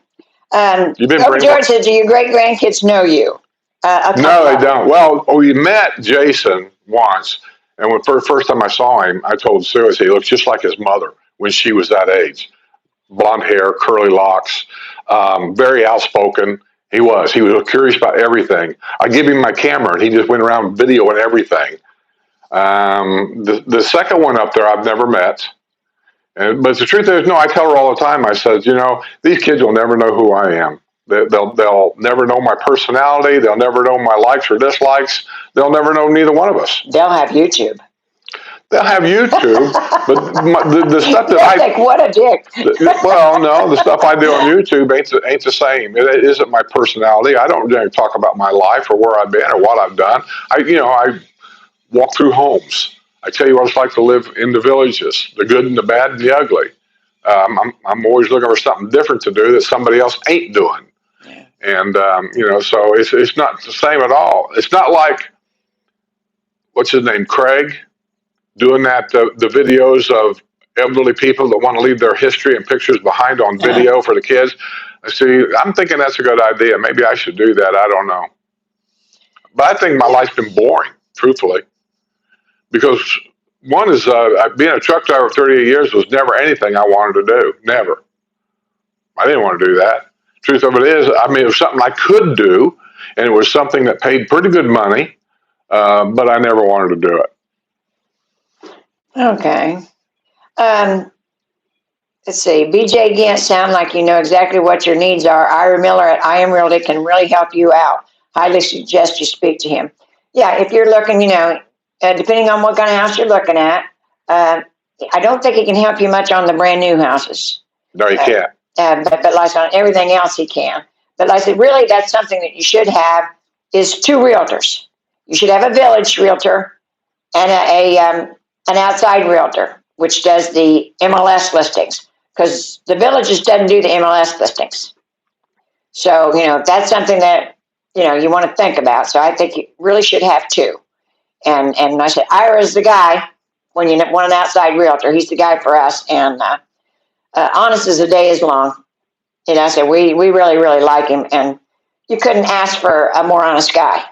George said, do your great-grandkids know you? No, they don't. Well, we met Jason once, and for the first time I saw him, I told Sue, he looks just like his mother when she was that age. Blonde hair, curly locks, very outspoken. He was curious about everything. I give him my camera, and he just went around videoing everything. The second one up there, I've never met. But the truth is, no, I tell her all the time, I said, these kids will never know who I am. They'll never know my personality. They'll never know my likes or dislikes. They'll never know neither one of us. They'll have YouTube. They'll have YouTube, but the stuff that I think, what a dick. Well, no, the stuff I do on YouTube ain't the same. It isn't my personality. I don't talk about my life or where I've been or what I've done. I walk through homes. I tell you what it's like to live in the villages, the good and the bad and the ugly. I'm always looking for something different to do that somebody else ain't doing. Yeah. And, so it's not the same at all. It's not like, what's his name, Craig, doing that, the videos of elderly people that want to leave their history and pictures behind on video for the kids. See, I'm thinking that's a good idea. Maybe I should do that. I don't know. But I think my life's been boring, truthfully, because one is being a truck driver for 38 years was never anything I wanted to do. Never. I didn't want to do that. Truth of it is, it was something I could do, and it was something that paid pretty good money, but I never wanted to do it. Okay. Let's see. BJ Gant, sound like you know exactly what your needs are. Ira Miller at I Am Realty can really help you out. Highly suggest you speak to him. Yeah, if you're looking, depending on what kind of house you're looking at, I don't think he can help you much on the brand new houses. No, you can't. But like on everything else, he can. But like I said, really, that's something that you should have is 2 realtors. You should have a village realtor and an outside realtor, which does the MLS listings, because the villages doesn't do the MLS listings. So, that's something that, you want to think about. So I think you really should have 2. And I said, Ira's the guy when you want an outside realtor. He's the guy for us. And honest as the day is long. I said, we really, really like him. And you couldn't ask for a more honest guy,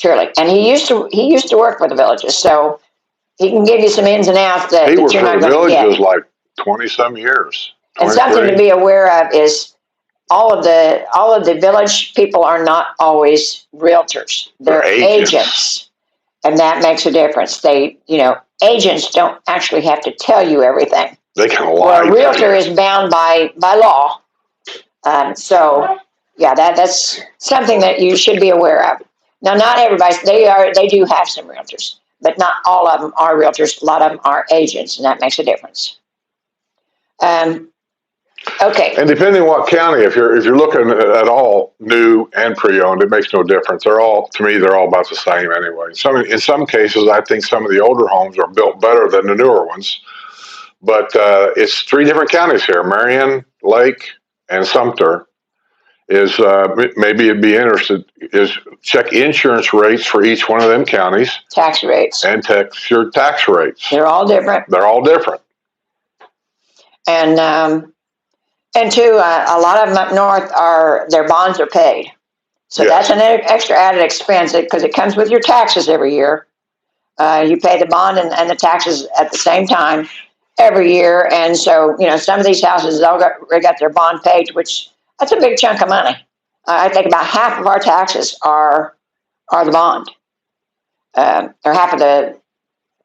truly. And he used to work for the villages. So he can give you some ins and outs that you're not going to get. He worked for the villages like 20-some years. 23. And something to be aware of is all of the village people are not always realtors. They're agents. And that makes a difference. Agents don't actually have to tell you everything. They can lie. Well, a realtor is bound by law. That's something that you should be aware of. Now, not everybody, they do have some realtors, but not all of them are realtors. A lot of them are agents, and that makes a difference. Okay. And depending on what county, if you're looking at all new and pre-owned, it makes no difference. To me, they're all about the same anyway. In some cases, I think some of the older homes are built better than the newer ones. But it's 3 different counties here: Marion, Lake, and Sumter. Maybe you'd be interested is check insurance rates for each one of them counties. Tax rates. And check your tax rates. They're all different. And too, a lot of them up north their bonds are paid. So That's an extra added expense because it comes with your taxes every year. You pay the bond and the taxes at the same time every year. And so, some of these houses, they got their bond paid, which that's a big chunk of money. I think about half of our taxes are the bond. Or half of the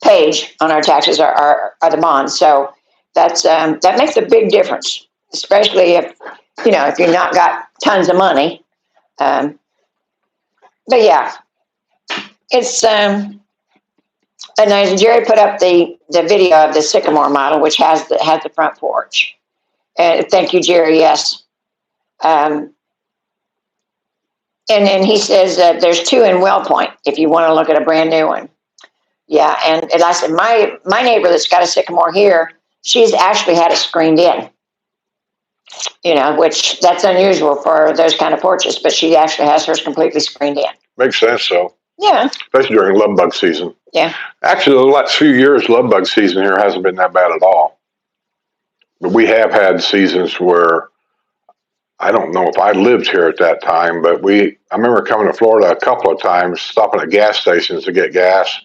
page on our taxes are the bond. So that makes a big difference, especially if you've not got tons of money. But yeah, it's and as Jerry put up the video of the Sycamore model, which has the front porch. Thank you, Jerry. Yes. And he says that there's 2 in Well Point if you want to look at a brand new one. Yeah, and I said my neighbor that's got a Sycamore here, she's actually had it screened in. Which that's unusual for those kind of porches, but she actually has hers completely screened in. Makes sense, though. Yeah. Especially during love bug season. Yeah. Actually, the last few years, love bug season here hasn't been that bad at all. But we have had seasons where, I don't know if I lived here at that time, but I remember coming to Florida a couple of times, stopping at gas stations to get gas.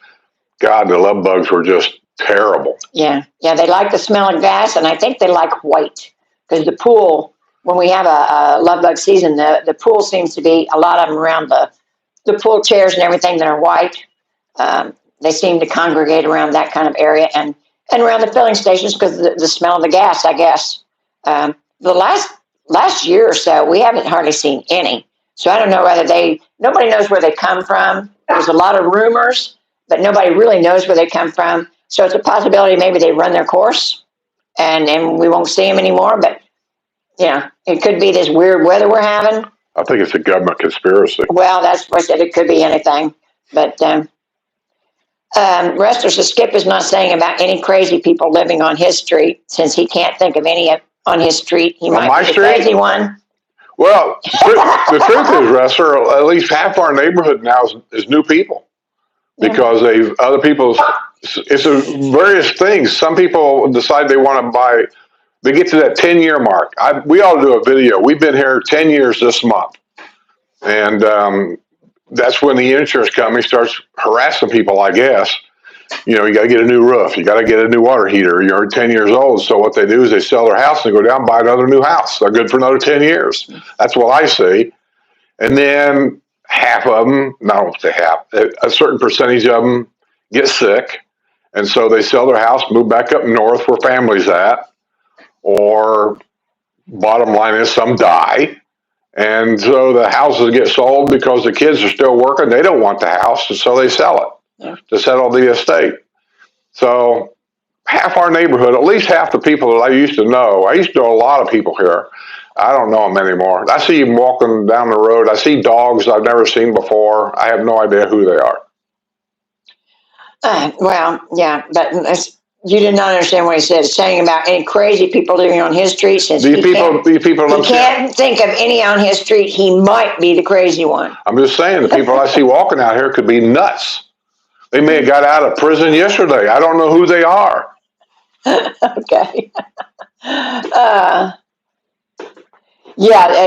God, the love bugs were just terrible. Yeah. Yeah, they like the smell of gas, and I think they like white. Because the pool, when we have a love bug season, the pool seems to be, a lot of them around the pool chairs and everything that are white. They seem to congregate around that kind of area and around the filling stations because the smell of the gas, I guess. The last year or so, we haven't hardly seen any. So I don't know whether nobody knows where they come from. There's a lot of rumors, but nobody really knows where they come from. So it's a possibility maybe they run their course and we won't see them anymore. But, it could be this weird weather we're having. I think it's a government conspiracy. Well, that's what I said. It could be anything. But Rester says Skip is not saying about any crazy people living on his street since he can't think of any on his street, he On might my be the street? crazy one. Well, the truth is, Russell, at least half our neighborhood now is new people because other people's, it's various things. Some people decide they want to buy, they get to that 10-year mark. We ought to do a video. We've been here 10 years this month. And that's when the insurance company starts harassing people, I guess. You know, you got to get a new roof. You got to get a new water heater. You're 10 years old. So what they do is they sell their house and go down and buy another new house. They're good for another 10 years. That's what I see. And then half of them, no, I won't say half, a certain percentage of them get sick. And so they sell their house, move back up north where family's at. Or bottom line is some die. And so the houses get sold because the kids are still working. They don't want the house. And so they sell it. To settle the estate. So half our neighborhood, at least half the people that I used to know, I used to know a lot of people here. I don't know them anymore. I see them walking down the road. I see dogs I've never seen before. I have no idea who they are. Well, yeah, but you did not understand what he said. Saying about any crazy people living on his street. Since These people he I'm can't think of any on his street, he might be the crazy one. I'm just saying, the people I see walking out here could be nuts. They may have got out of prison yesterday. I don't know who they are. Okay.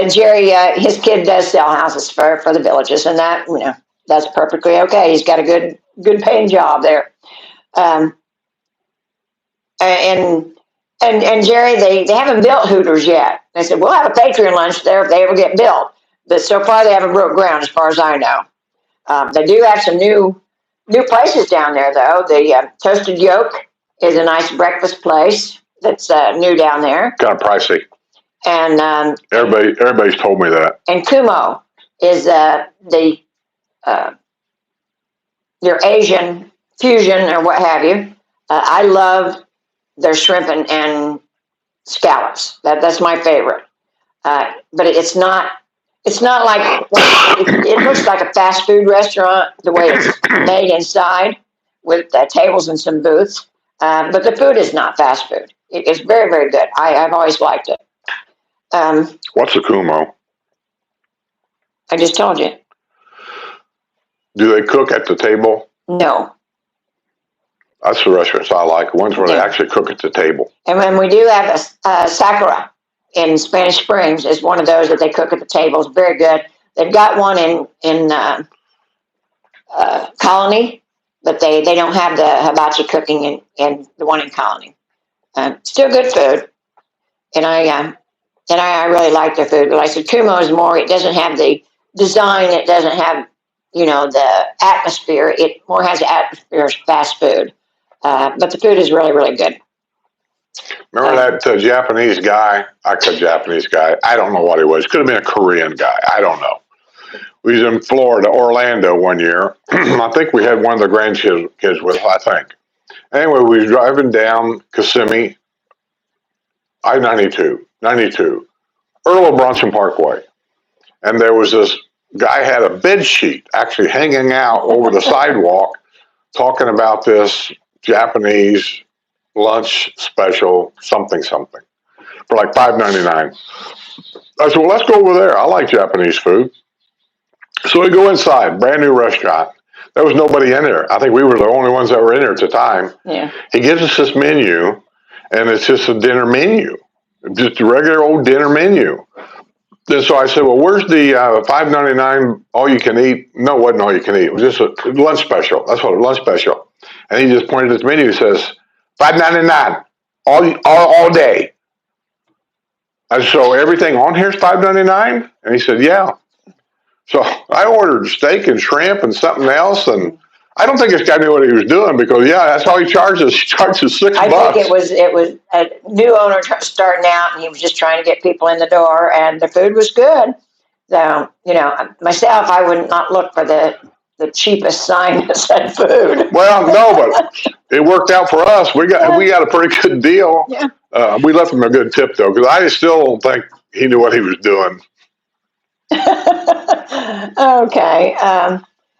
Jerry, his kid does sell houses for the villages, and that, you know, that's perfectly okay. He's got a good paying job there. And Jerry, they haven't built Hooters yet. They said, we'll have a Patreon lunch there if they ever get built. But so far they haven't broke ground as far as I know. They do have some new places down there, though. The Toasted Yolk is a nice breakfast place that's new down there. Kind of pricey. And everybody's told me that. And Kumo is your Asian fusion or what have you. I love their shrimp and scallops. That's my favorite. But it's not like, it looks like a fast food restaurant the way it's made inside with tables and some booths. But the food is not fast food. It's very, very good. I've always liked it. What's a Kumo? I just told you. Do they cook at the table? No. That's the restaurants I like, ones where they actually cook at the table. And when we do have a Sakura in Spanish Springs, is one of those that they cook at the table. It's very good. They've got one in Colony, but they don't have the hibachi cooking in the one in Colony. Still good food, and I really like their food. But like I said, Kumo is more. It doesn't have the design. It doesn't have, you know, the atmosphere. It more has the atmosphere of fast food. But the food is really, really good. Remember that Japanese guy? I said Japanese guy. I don't know what he was. Could have been a Korean guy. I don't know. We was in Florida, Orlando one year. I think we had one of the grandkids with us, I think. Anyway, we was driving down Kissimmee, I-92, Earl Bronson Parkway. And there was this guy had a bed sheet actually hanging out over the sidewalk talking about this Japanese lunch special, something, for like $5.99. I said, well, let's go over there. I like Japanese food. So we go inside, brand new restaurant. There was nobody in there. I think we were the only ones that were in there at the time. Yeah. He gives us this menu, and it's just a dinner menu, just a regular old dinner menu. And so I said, well, where's the $5.99 all you can eat? No, it wasn't all you can eat. It was just a lunch special. That's what a lunch special. And he just pointed at this menu. He says, $5.99 all day. And so everything on here is $5.99? And he said, yeah. So I ordered steak and shrimp and something else, and I don't think this guy knew what he was doing because, that's all he charges. He charges $6. I think it was a new owner starting out, and he was just trying to get people in the door, and the food was good. So, you know, myself, I would not look for the cheapest sign that said food. Well, no, but it worked out for us. We got a pretty good deal. Yeah. We left him a good tip, though, because I still don't think he knew what he was doing. Okay.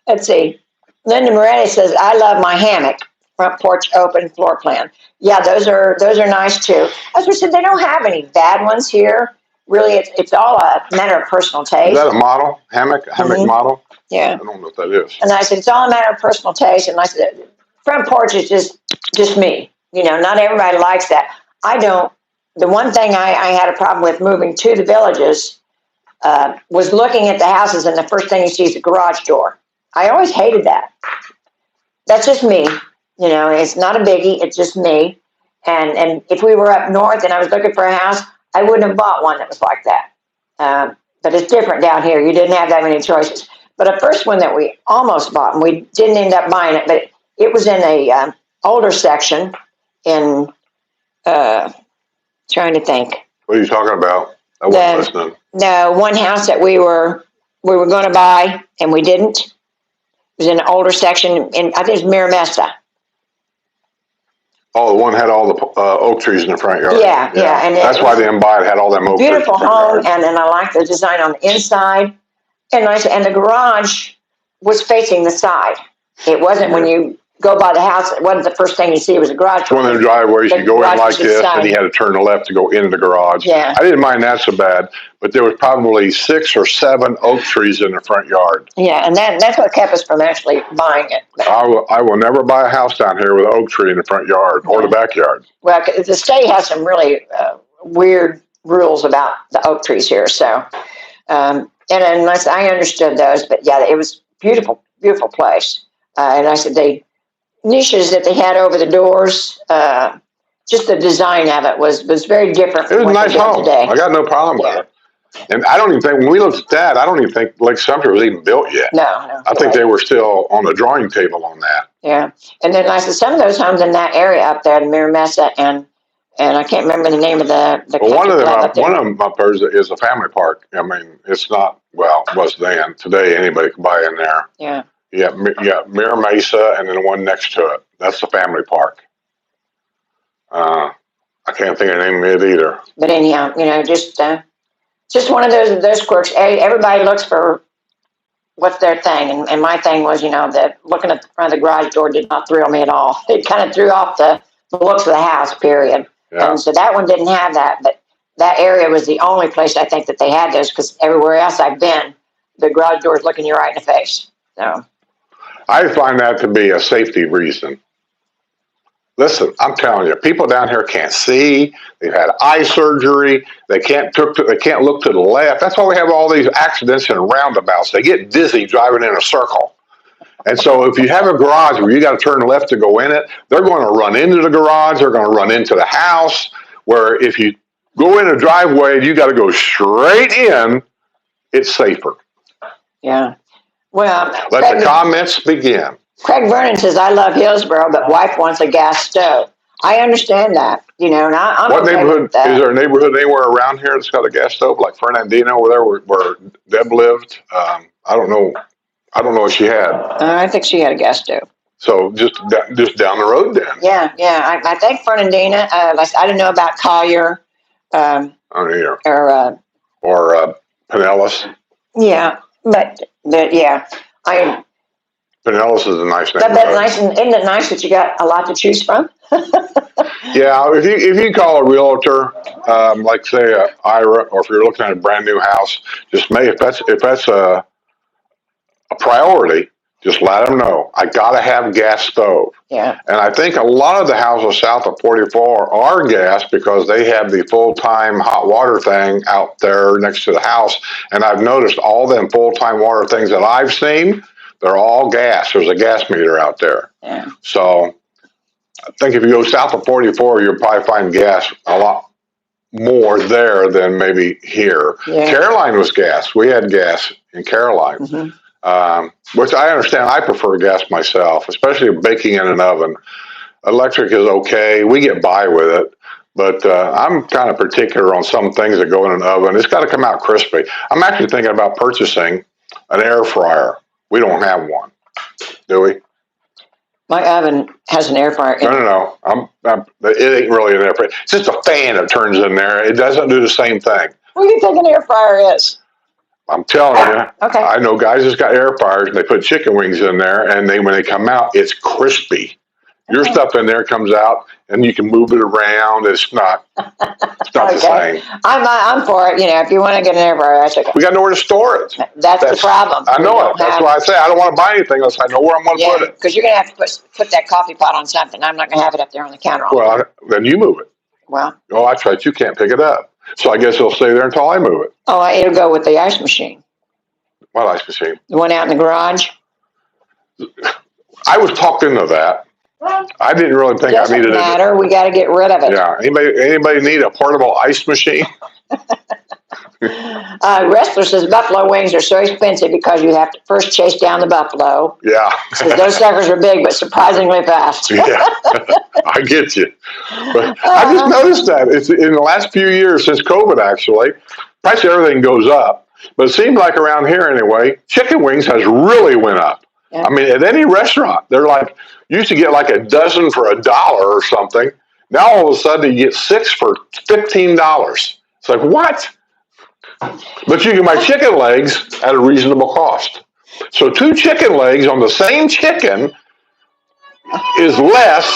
Let's see. Linda Moretti says, I love my hammock. front porch open floor plan. Yeah, those are nice too. As we said, they don't have any bad ones here. Really, it's all a matter of personal Is taste. that a model? Hammock model? Yeah. I don't know what that is. And I said, it's all a matter of personal taste. And I said, front porch is just me. You know, not everybody likes that. I don't. The one thing I had a problem with moving to the villages was looking at the houses, and the first thing you see is a garage door. I always hated that. That's just me. You know, it's not a biggie. It's just me. And if we were up north and I was looking for a house, I wouldn't have bought one that was like that. But it's different down here. You didn't have that many choices. But a first one that we almost bought, and we didn't end up buying it, but it was in a older section in, trying to think. What are you talking about? I wasn't listening. No, one house that we were going to buy and we didn't. It was in an older section in, I think it was Miramesta. Oh, the one had all the oak trees in the front yard. Yeah. And that's why they didn't buy it. Had all them oak trees. Beautiful home, and I liked the design on the inside. And the garage was facing the side. It wasn't when you go by the house, it wasn't the first thing you see was a garage. One of the driveways, you go in like this, and you had to turn the left to go into the garage. Yeah. I didn't mind that so bad, but there was probably 6 or 7 oak trees in the front yard. Yeah, and that's what kept us from actually buying it. I will never buy a house down here with an oak tree in the front yard or the backyard. Well, the state has some really weird rules about the oak trees here, so and unless I understood those, but yeah, it was beautiful, beautiful place. And I said the niches that they had over the doors, just the design of it was very different. It was a nice home. Today. I got no problem with it. And I don't even think, when we looked at that, I don't even think Lake Sumter was even built yet. No. I think they were still on the drawing table on that. Yeah. And then I said some of those homes in that area up there in Miramesta and I can't remember the name of the well, one of them up there is a family park. I mean, it's not, well, it was then. Today, anybody can buy in there. Yeah. Yeah, Mira Mesa, and then the one next to it. That's the family park. I can't think of the name of it either. But anyhow, you know, just one of those quirks. Everybody looks for what's their thing, and my thing was, you know, that looking at the front of the garage door did not thrill me at all. It kind of threw off the looks of the house, period. Yeah. And so that one didn't have that, but that area was the only place I think that they had those, because everywhere else I've been, the garage door is looking you right in the face. So I find that to be a safety reason. Listen, I'm telling you, people down here can't see. They've had eye surgery. They can't look to the left. That's why we have all these accidents and roundabouts. They get dizzy driving in a circle. And so if you have a garage where you got to turn left to go in it, they're going to run into the garage. They're going to run into the house. Where if you go in a driveway and you got to go straight in, it's safer. Yeah. Well, let the comments begin. Craig Vernon says, I love Hillsborough, but wife wants a gas stove. I understand that, you know, and I'm what okay neighborhood, with that. Is there a neighborhood anywhere around here that's got a gas stove, like Fernandina over there where Deb lived? I don't know what she had. I think she had a gas stove. So just down the road then. Yeah. I think Fernandina, I don't know about Collier. Or Pinellas. Yeah, but yeah, Pinellas is a nice neighborhood. That's nice, and isn't it nice that you got a lot to choose from? Yeah, if you call a realtor, like say Ira, or if you're looking at a brand new house, just if that's a priority, just let them know. I gotta have a gas stove. Yeah. And I think a lot of the houses south of 44 are gas because they have the full-time hot water thing out there next to the house. And I've noticed all them full-time water things that I've seen, they're all gas. There's a gas meter out there. Yeah. So I think if you go south of 44, you'll probably find gas a lot more there than maybe here. Yeah. Caroline was gas. We had gas in Caroline. Mm-hmm. Which I understand. I prefer gas myself, especially baking in an oven. Electric is okay. We get by with it. But I'm kind of particular on some things that go in an oven. It's got to come out crispy. I'm actually thinking about purchasing an air fryer. We don't have one, do we? My oven has an air fryer. No. It ain't really an air fryer. It's just a fan that turns in there. It doesn't do the same thing. What do you think an air fryer is? I'm telling you, okay. I know guys that's got air fryers and they put chicken wings in there, and when they come out, it's crispy. Your stuff in there comes out, and you can move it around. It's not the same. I'm for it. If you want to get an air fryer, that's okay. We got nowhere to store it. That's the problem. I know it. That's why I say I don't want to buy anything unless I know where I'm going to put it. Because you're going to have to put that coffee pot on something. I'm not going to have it up there on the counter. Well, then you move it. Well. Oh, that's right. You can't pick it up. So I guess it'll stay there until I move it. Oh, it'll go with the ice machine. What ice machine? The one out in the garage. I was talked into that. I didn't really think I needed it. Doesn't matter. We got to get rid of it. Yeah. Anybody need a portable ice machine? Wrestler says buffalo wings are so expensive because you have to first chase down the buffalo. Yeah. Says those suckers are big, but surprisingly fast. Yeah. I get you. But I just noticed that it's in the last few years since COVID, actually, price of everything goes up. But it seems like around here anyway, chicken wings has really went up. Yeah. I mean, at any restaurant, they're like, you used to get like a dozen for $1 or something. Now all of a sudden you get 6 for $15. It's like, what? But you can buy chicken legs at a reasonable cost. So 2 chicken legs on the same chicken is less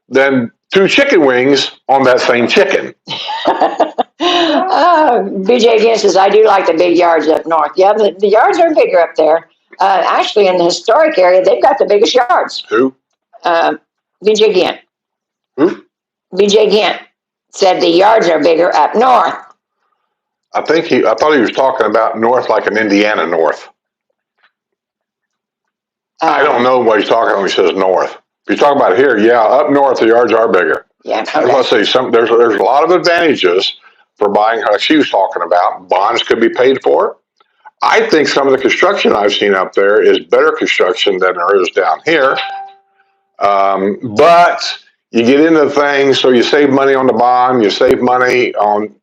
than 2 chicken wings on that same chicken. BJ again says, I do like the big yards up north. Yeah, the yards are bigger up there. Actually, in the historic area, they've got the biggest yards. Who? BJ Gant. Who? BJ Gant said the yards are bigger up north. I thought he was talking about north like an Indiana north. I don't know what he's talking about when he says north. If you're talking about here, yeah, up north the yards are bigger. Yeah. Okay. Let's say there's a lot of advantages for buying, like she was talking about. Bonds could be paid for. I think some of the construction I've seen up there is better construction than there is down here. But you get into things, so you save money on the bond, you save money on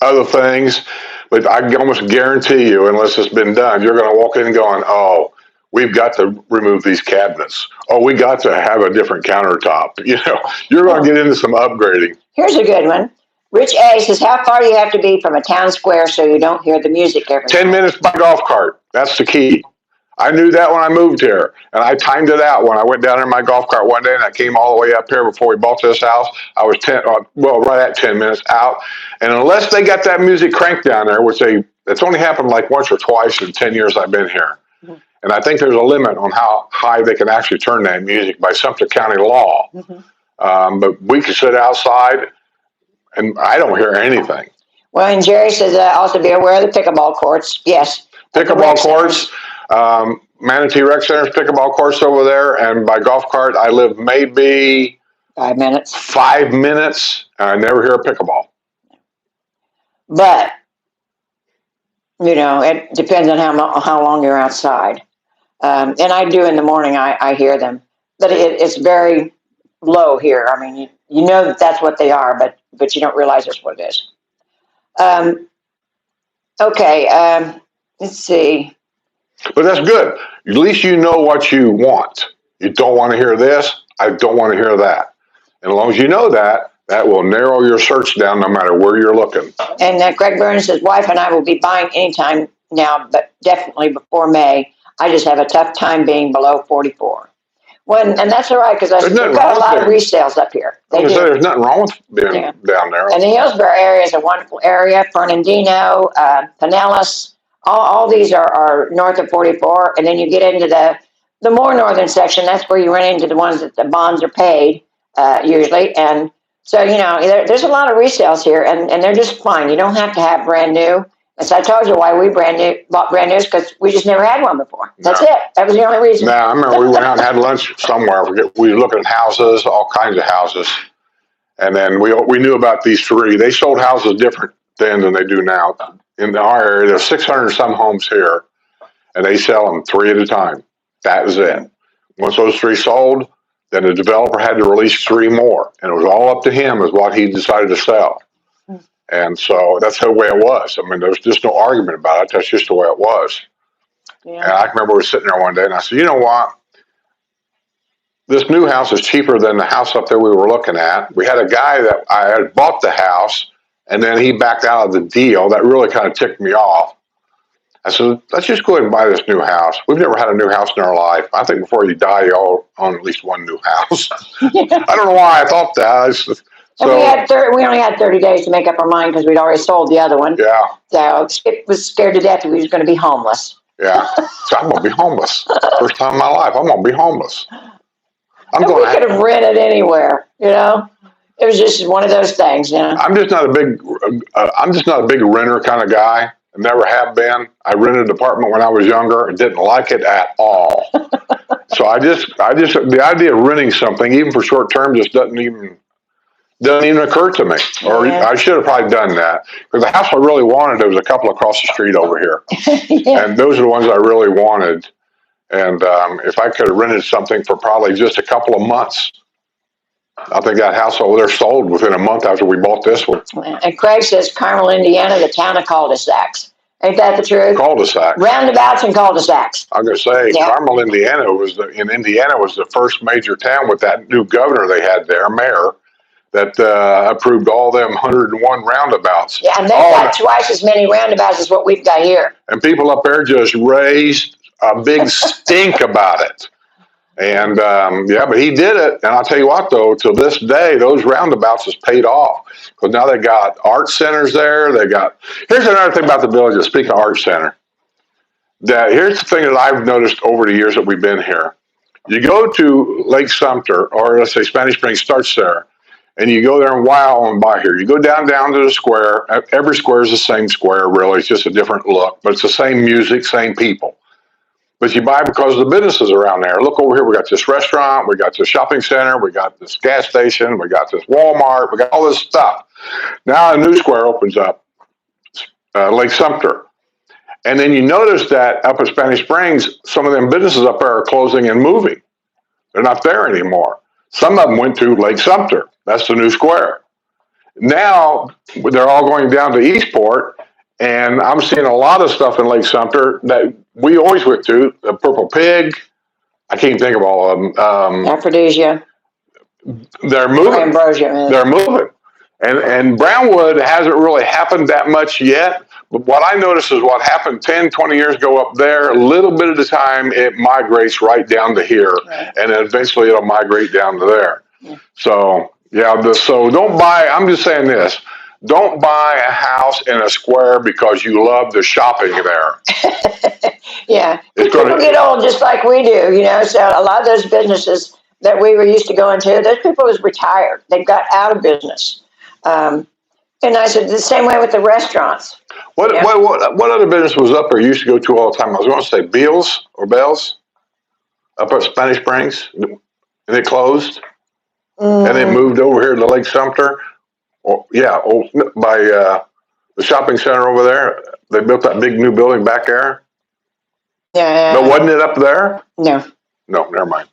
other things, but I can almost guarantee you, unless it's been done, you're going to walk in and going, oh, we've got to remove these cabinets. Oh, we got to have a different countertop. You're going to get into some upgrading. Here's a good one. Rich A says, how far do you have to be from a town square so you don't hear the music every 10 minutes by golf cart. That's the key. I knew that when I moved here, and I timed it out when I went down in my golf cart one day, and I came all the way up here before we bought this house. I was right at 10 minutes out, and unless they got that music cranked down there, which it's only happened like once or twice in 10 years I've been here, and I think there's a limit on how high they can actually turn that music by Sumter County law. But we could sit outside, and I don't hear anything. Well, and Jerry says also be aware of the pickleball courts. Yes, pickleball courts. Manatee Rec Center's pickleball course over there, and by golf cart, I live maybe 5 minutes. 5 minutes, and I never hear a pickleball. But it depends on how long you're outside. And I do in the morning. I hear them, but it's very low here. I mean, you know that's what they are, but you don't realize that's what it is. Okay. Let's see. But that's good. At least you know what you want. You don't want to hear this. I don't want to hear that. And as long as you know that will narrow your search down no matter where you're looking. And Greg Burns says, wife and I will be buying anytime now, but definitely before May. I just have a tough time being below 44. And that's all right, because I've got a lot of resales up here. There's nothing wrong with being down there. And the Hillsborough area is a wonderful area. Fernandino, Pinellas. All these are north of 44, and then you get into the more northern section. That's where you run into the ones that the bonds are paid usually. And so, there's a lot of resales here, and they're just fine. You don't have to have brand new. And so I told you why we bought brand new, because we just never had one before. That's it. That was the only reason. Now, I remember we went out and had lunch somewhere. We were looking at houses, all kinds of houses. And then we knew about these 3. They sold houses different then than they do now. In our area, there's 600 some homes here, and they sell them 3 at a time. That was it. Once those 3 sold, then the developer had to release 3 more, and it was all up to him as what he decided to sell. And so that's the way it was. I mean, there was just no argument about it. That's just the way it was. Yeah. And I remember we were sitting there one day, and I said, you know what? This new house is cheaper than the house up there we were looking at. We had a guy that I had bought the house, and then he backed out of the deal. That really kind of ticked me off. I said, let's just go ahead and buy this new house. We've never had a new house in our life. I think before you die, you all own at least one new house. I don't know why I thought that. And we only had 30 days to make up our mind because we'd already sold the other one. Yeah. So Skip was scared to death that we was going to be homeless. Yeah. So I'm going to be homeless. First time in my life, I'm going to be homeless. We could have rented anywhere, you know. It was just one of those things, you know. I'm just not a big renter kind of guy. I never have been. I rented an apartment when I was younger and didn't like it at all. So the idea of renting something, even for short term, just doesn't even occur to me. Or I should have probably done that. Because the house I really wanted, there was a couple across the street over here. Yeah. And those are the ones I really wanted. And if I could have rented something for probably just a couple of months, I think that house over there sold within a month after we bought this one. And Craig says Carmel, Indiana, the town of cul-de-sacs. Ain't that the truth? Cul-de-sacs. Roundabouts and cul-de-sacs. I'm going to say, Carmel, Indiana was the first major town with that new governor they had there, mayor, that approved all them 101 roundabouts. Yeah, and they've got twice as many roundabouts as what we've got here. And people up there just raised a big stink about it. And but he did it. And I'll tell you what, though, to this day, those roundabouts has paid off because now they got art centers there. Here's another thing about the village. Speaking of art center, here's the thing that I've noticed over the years that we've been here. You go to Lake Sumter, or let's say Spanish Springs starts there, and you go there and wow and buy here. You go down to the square. Every square is the same square, really. It's just a different look, but it's the same music, same people. But you buy because of the businesses around there. Look over here, we got this restaurant, we got this shopping center, we got this gas station, we got this Walmart, we got all this stuff. Now a new square opens up, Lake Sumter. And then you notice that up at Spanish Springs, some of them businesses up there are closing and moving. They're not there anymore. Some of them went to Lake Sumter. That's the new square. Now they're all going down to Eastport, and I'm seeing a lot of stuff in Lake Sumter that we always went to. The Purple Pig. I can't think of all of them. Aphrodisia. They're moving. Ambrosia. They're moving. And Brownwood hasn't really happened that much yet. But what I noticed is what happened 10, 20 years ago up there, a little bit at a time, it migrates right down to here. Right. And then eventually it'll migrate down to there. Yeah. So, so don't buy, I'm just saying this. Don't buy a house in a square because you love the shopping there. Yeah. People get old just like we do, you know. So a lot of those businesses that we were used to going to, those people was retired. They got out of business. And I said the same way with the restaurants. What other business was up there you used to go to all the time? I was going to say Beals or Bells up at Spanish Springs, and it closed, and it moved over here to Lake Sumter. By the shopping center over there. They built that big new building back there. Yeah. No, wasn't it up there? No. No, never mind.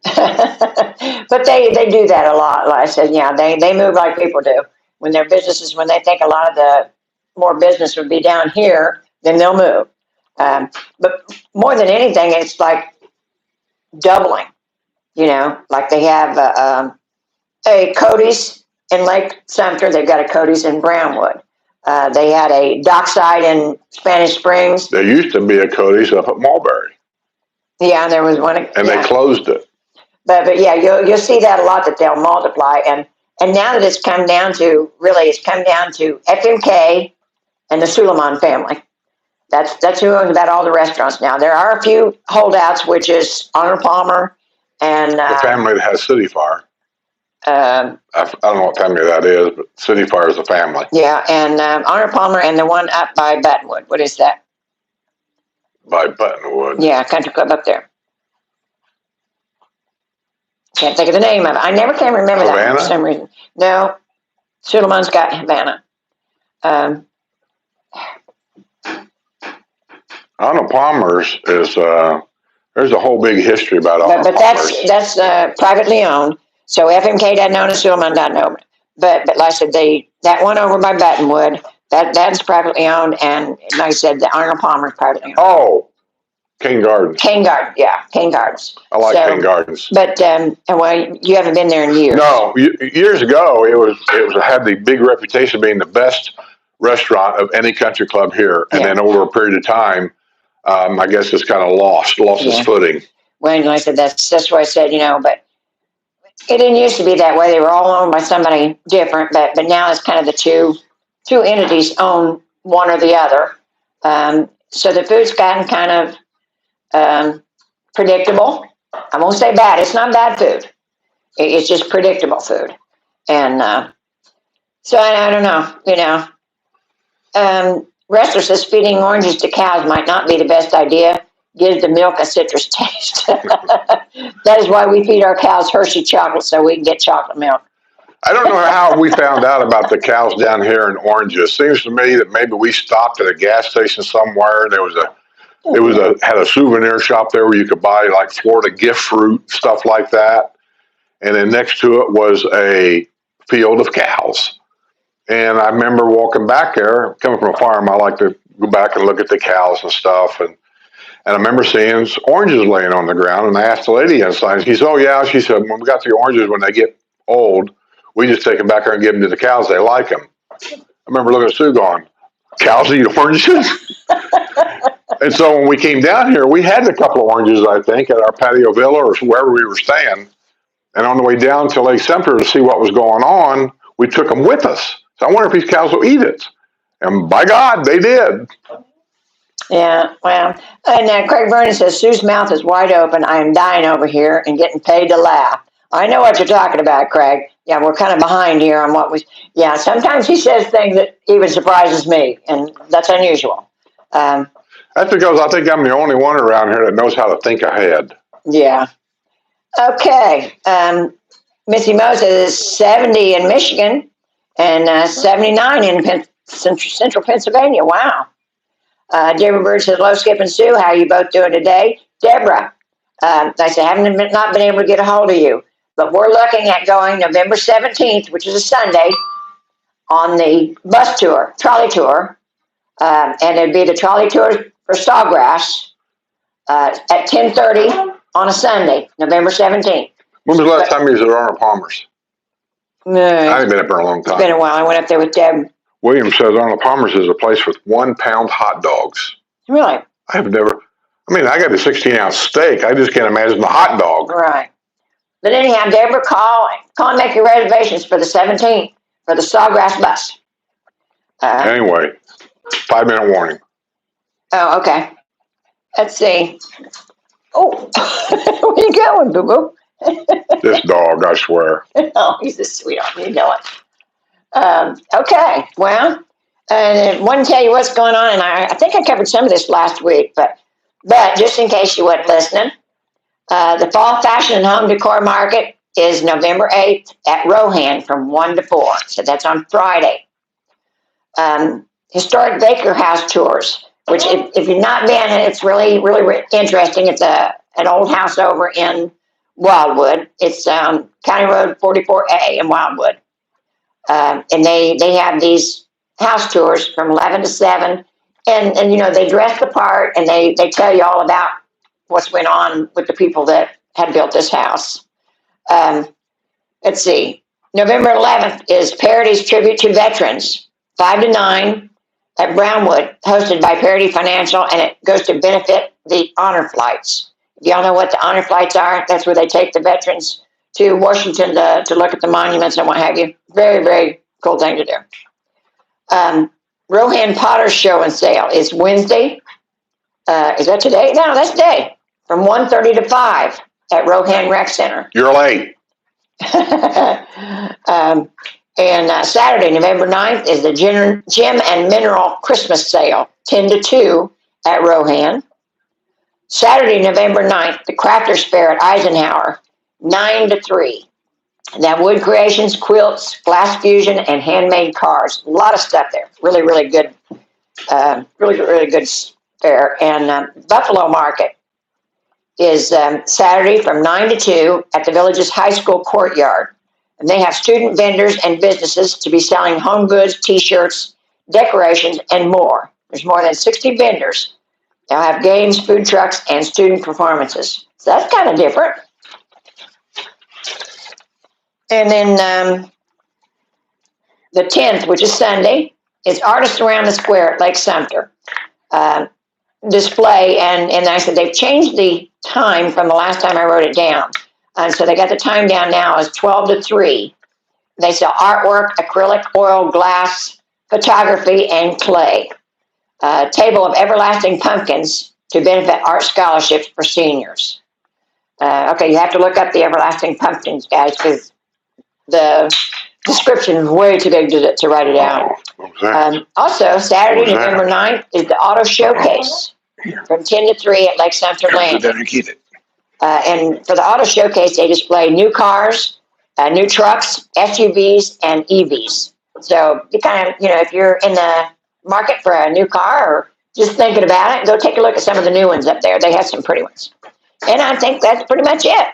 But they do that a lot. Like I said, they move like people do. When their businesses, when they think a lot of the more business would be down here, then they'll move. But more than anything, it's like doubling. You know, like they have a Cody's in Lake Sumter. They've got a Cody's in Brownwood. They had a Dockside in Spanish Springs. There used to be a Cody's up at Mulberry. Yeah, there was one. And they closed it. But you'll see that a lot, that they'll multiply. And now that it's come down to FMK and the Suleiman family. That's who owns about all the restaurants now. There are a few holdouts, which is Arnold Palmer and the family that has City Fire. I don't know what family that is, but City Fire is a family. Yeah, and Arnold Palmer and the one up by Buttonwood. What is that? By Buttonwood. Yeah, country club up there. Can't think of the name of it. I never can remember that for some reason. No, Suleiman's got Havana. Arnold Palmer's is there's a whole big history about Arnold Palmer's. But that's privately owned. So FMK doesn't own it, Suleiman doesn't own it. But like I said, that one over by Buttonwood, that's privately owned, and like I said, the Arnold Palmer is privately owned. Oh, King Gardens. King Gardens. I like King Gardens. But you haven't been there in years. No, years ago it had the big reputation of being the best restaurant of any country club here. And then over a period of time, I guess it's kind of lost its footing. Well, like I said, that's why I said, but it didn't used to be that way. They were all owned by somebody different, but now it's kind of the two entities own one or the other. So the food's gotten kind of predictable. I won't say bad. It's not bad food. It's just predictable food. And so I don't know, Wrestler says feeding oranges to cows might not be the best idea. Gives the milk a citrus taste. That is why we feed our cows Hershey chocolate, so we can get chocolate milk. I don't know how we found out about the cows down here in Orange. It seems to me that maybe we stopped at a gas station somewhere. Had a souvenir shop there where you could buy like Florida gift fruit, stuff like that. And then next to it was a field of cows. And I remember walking back there, coming from a farm. I like to go back and look at the cows and stuff. And I remember seeing oranges laying on the ground. And I asked the lady inside, she said, "Oh yeah," she said, "when we got the oranges, when they get old, we just take them back there and give them to the cows. They like them." I remember looking at Sue going, "Cows eat oranges?" And so when we came down here, we had a couple of oranges, I think, at our patio villa or wherever we were staying. And on the way down to Lake Sumter to see what was going on, we took them with us. So I wonder if these cows will eat it. And by God, they did. Yeah, well, and Craig Vernon says, Sue's mouth is wide open. I am dying over here and getting paid to laugh. I know what you're talking about, Craig. Yeah, we're kind of behind here on what we, sometimes he says things that even surprises me, and that's unusual. That's because I think I'm the only one around here that knows how to think ahead. Yeah. Okay. Missy Moses is 70 in Michigan and 79 in central Pennsylvania. Wow. Deborah Bird says, "Hello, Skip and Sue. How are you both doing today?" Deborah, I said, haven't not been able to get a hold of you, but we're looking at going November 17th, which is a Sunday, on the bus tour, trolley tour. And it'd be the trolley tour for Sawgrass at 10:30 on a Sunday, November 17th. When was the last time you was at Arnold Palmer's? I haven't been up there in a long time. It's been a while. I went up there with Deb. William says Arnold Palmer's is a place with 1 pound hot dogs. Really? I got a 16-ounce steak. I just can't imagine the hot dog. Right. But anyhow, Deborah, call and make your reservations for the 17th for the Sawgrass bus. Anyway, 5-minute warning. Oh, okay. Let's see. Oh, where you going, boo-boo? This dog, I swear. Oh, he's a sweetheart. You know it. Okay. Well, I want to tell you what's going on, and I think I covered some of this last week, but just in case you weren't listening, the Fall Fashion and Home Decor Market is November 8th at Rohan from 1 to 4. So that's on Friday. Historic Baker House tours, which if you've not been, it's really, really interesting. It's an old house over in Wildwood. It's County Road 44A in Wildwood. And they have these house tours from 11 to 7. And they dress the part and they tell you all about what's went on with the people that had built this house. Let's see. November 11th is Parity's Tribute to Veterans, 5 to 9 at Brownwood, hosted by Parity Financial, and it goes to benefit the honor flights. If y'all know what the honor flights are, that's where they take the veterans to Washington to look at the monuments and what have you. Very, very cool thing to do. Rohan Potter's show and sale is Wednesday. Is that today? No, that's today. From 1:30 to 5 at Rohan Rec Center. You're late. And Saturday, November 9th, is the Gem and Mineral Christmas Sale, 10 to 2 at Rohan. Saturday, November 9th, the Crafters Fair at Eisenhower, 9 to 3. That wood creations, quilts, glass fusion, and handmade cars. A lot of stuff there. Really, really good. Really, really good fair. And Buffalo Market is Saturday from 9 to 2 at the village's high school courtyard. And they have student vendors and businesses to be selling home goods, T-shirts, decorations, and more. There's more than 60 vendors. They'll have games, food trucks, and student performances. So that's kind of different. And then the 10th, which is Sunday, It's Artists Around the Square at Lake Sumter display, and I said they've changed the time from the last time I wrote it down. And so they got the time down now as 12 to 3. They sell artwork, acrylic, oil, glass, photography, and clay. Table of everlasting pumpkins to benefit art scholarships for seniors. Okay, you have to look up the everlasting pumpkins, guys, because the description is way too big to write it out. Also, Saturday, November 9th is the Auto Showcase from 10 to 3 at Lake Sumter Land. And for the Auto Showcase, they display new cars, new trucks, SUVs, and EVs. So you kind of, if you're in the market for a new car or just thinking about it, go take a look at some of the new ones up there. They have some pretty ones. And I think that's pretty much it.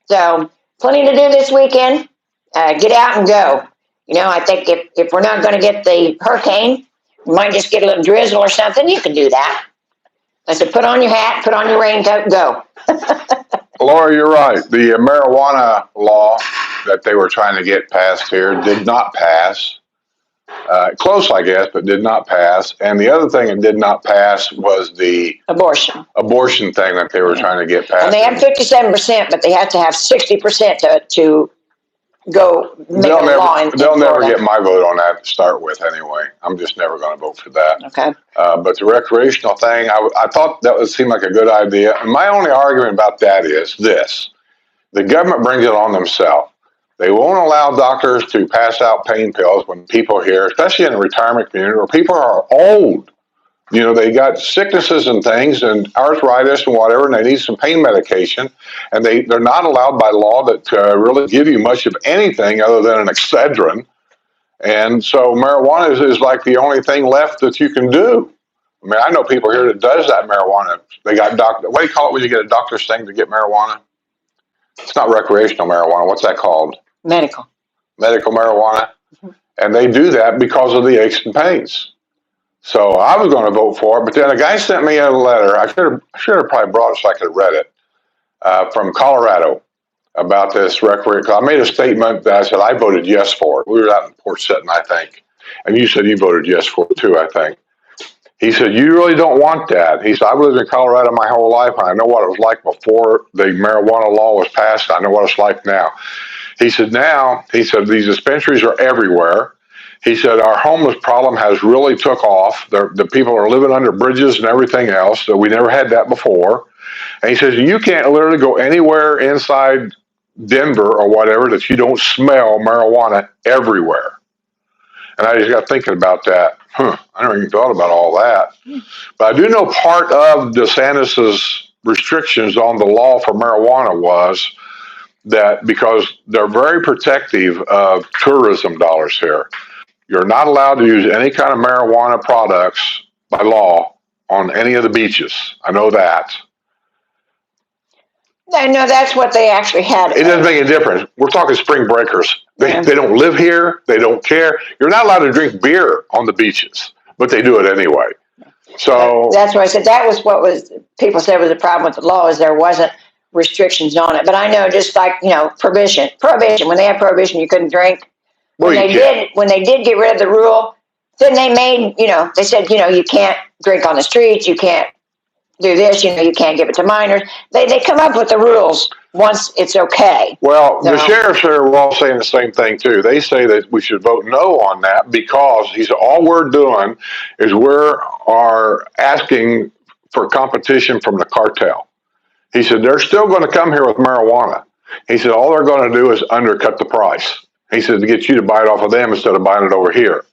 So plenty to do this weekend. Get out and go. I think if we're not going to get the hurricane, we might just get a little drizzle or something. You can do that. I said, put on your hat, put on your raincoat, go. Laura, you're right. The marijuana law that they were trying to get passed here did not pass. Close, I guess, but did not pass. And the other thing that did not pass was the abortion thing that they were trying to get passed. And they have 57%, but they have to have 60% to go make a law. They'll never get my vote on that to start with anyway. I'm just never going to vote for that. Okay. But the recreational thing, I thought that would seem like a good idea. And my only argument about that is this. The government brings it on themselves. They won't allow doctors to pass out pain pills when people here, especially in the retirement community, where people are old. They got sicknesses and things and arthritis and whatever, and they need some pain medication. And they're not allowed by law to really give you much of anything other than an Excedrin. And so marijuana is like the only thing left that you can do. I mean, I know people here that does that marijuana. They got what do you call it when you get a doctor's thing to get marijuana? It's not recreational marijuana. What's that called? Medical marijuana. Mm-hmm. And they do that because of the aches and pains. So I was going to vote for it, but then a guy sent me a letter. I should have probably brought it so I could have read it, from Colorado about this recreation. I made a statement that I said I voted yes for it. We were out in Porch Settin, I think. And you said you voted yes for it too, I think. He said, you really don't want that. He said, I've lived in Colorado my whole life, and I know what it was like before the marijuana law was passed. I know what it's like now. He said, these dispensaries are everywhere. He said, our homeless problem has really took off. The people are living under bridges and everything else. So we never had that before. And he says, you can't literally go anywhere inside Denver or whatever that you don't smell marijuana everywhere. And I just got thinking about that. I never even thought about all that. But I do know part of DeSantis's restrictions on the law for marijuana was that because they're very protective of tourism dollars here. You're not allowed to use any kind of marijuana products by law on any of the beaches. I know that. I know that's what they actually had. It doesn't make a difference. We're talking spring breakers. They don't live here. They don't care. You're not allowed to drink beer on the beaches, but they do it anyway. So that's why I said that was what people said was the problem with the law is there wasn't restrictions on it. But I know just like, prohibition. When they had prohibition, you couldn't drink. When they did get rid of the rule, then they made, they said, you can't drink on the streets, you can't do this, you can't give it to minors. They come up with the rules once it's okay. Well, the sheriffs are all saying the same thing too. They say that we should vote no on that because all we're doing is we are asking for competition from the cartel. He said, they're still going to come here with marijuana. He said, all they're going to do is undercut the price. He said, to get you to buy it off of them instead of buying it over here.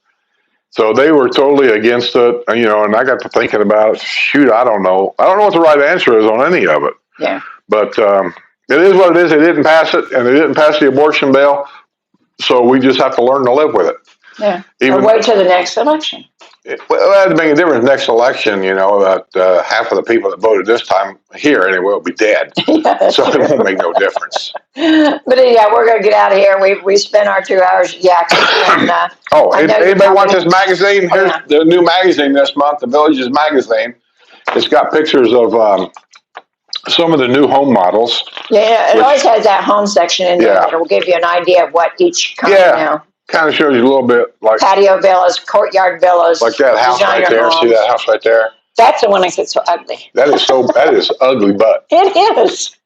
So they were totally against it, and I got to thinking about it. Shoot, I don't know. I don't know what the right answer is on any of it. Yeah. But it is what it is. They didn't pass it, and they didn't pass the abortion bill. So we just have to learn to live with it. Yeah. Or wait till the next election. Well, that'd make a difference next election, that half of the people that voted this time here anyway will be dead. Yeah, so it won't make no difference. But yeah, we're going to get out of here. We spent our 2 hours yakking. And, anybody want this magazine? Here's the new magazine this month, the Villages Magazine. It's got pictures of some of the new home models. Yeah, it always has that home section in there that will give you an idea of what each comes now. Kind of shows you a little bit like Patio villas, courtyard villas. that house right designer there. See homes. that house right there? That's the one that gets so ugly. That is ugly, but It is.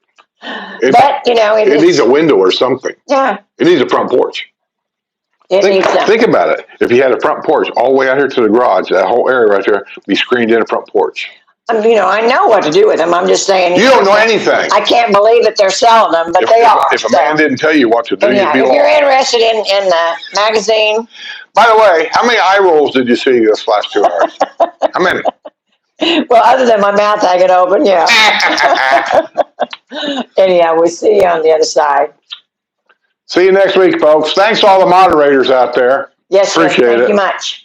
But, you know, it needs a window or something. Yeah. It needs a front porch. Think Think about it. If you had a front porch all the way out here to the garage, that whole area right there be screened in a front porch. You know, I know what to do with them. I'm just saying. You don't know anything. I can't believe that they're selling them, but they are. If a man didn't tell you what to do, yeah, you'd be if lost. you're interested in the magazine. By the way, how many eye rolls did you see this last 2 hours? How many? Well, other than my mouth hanging open, yeah. Anyhow, we'll see you on the other side. See you next week, folks. Thanks to all the moderators out there. Yes, sir. Appreciate it. Thank you much.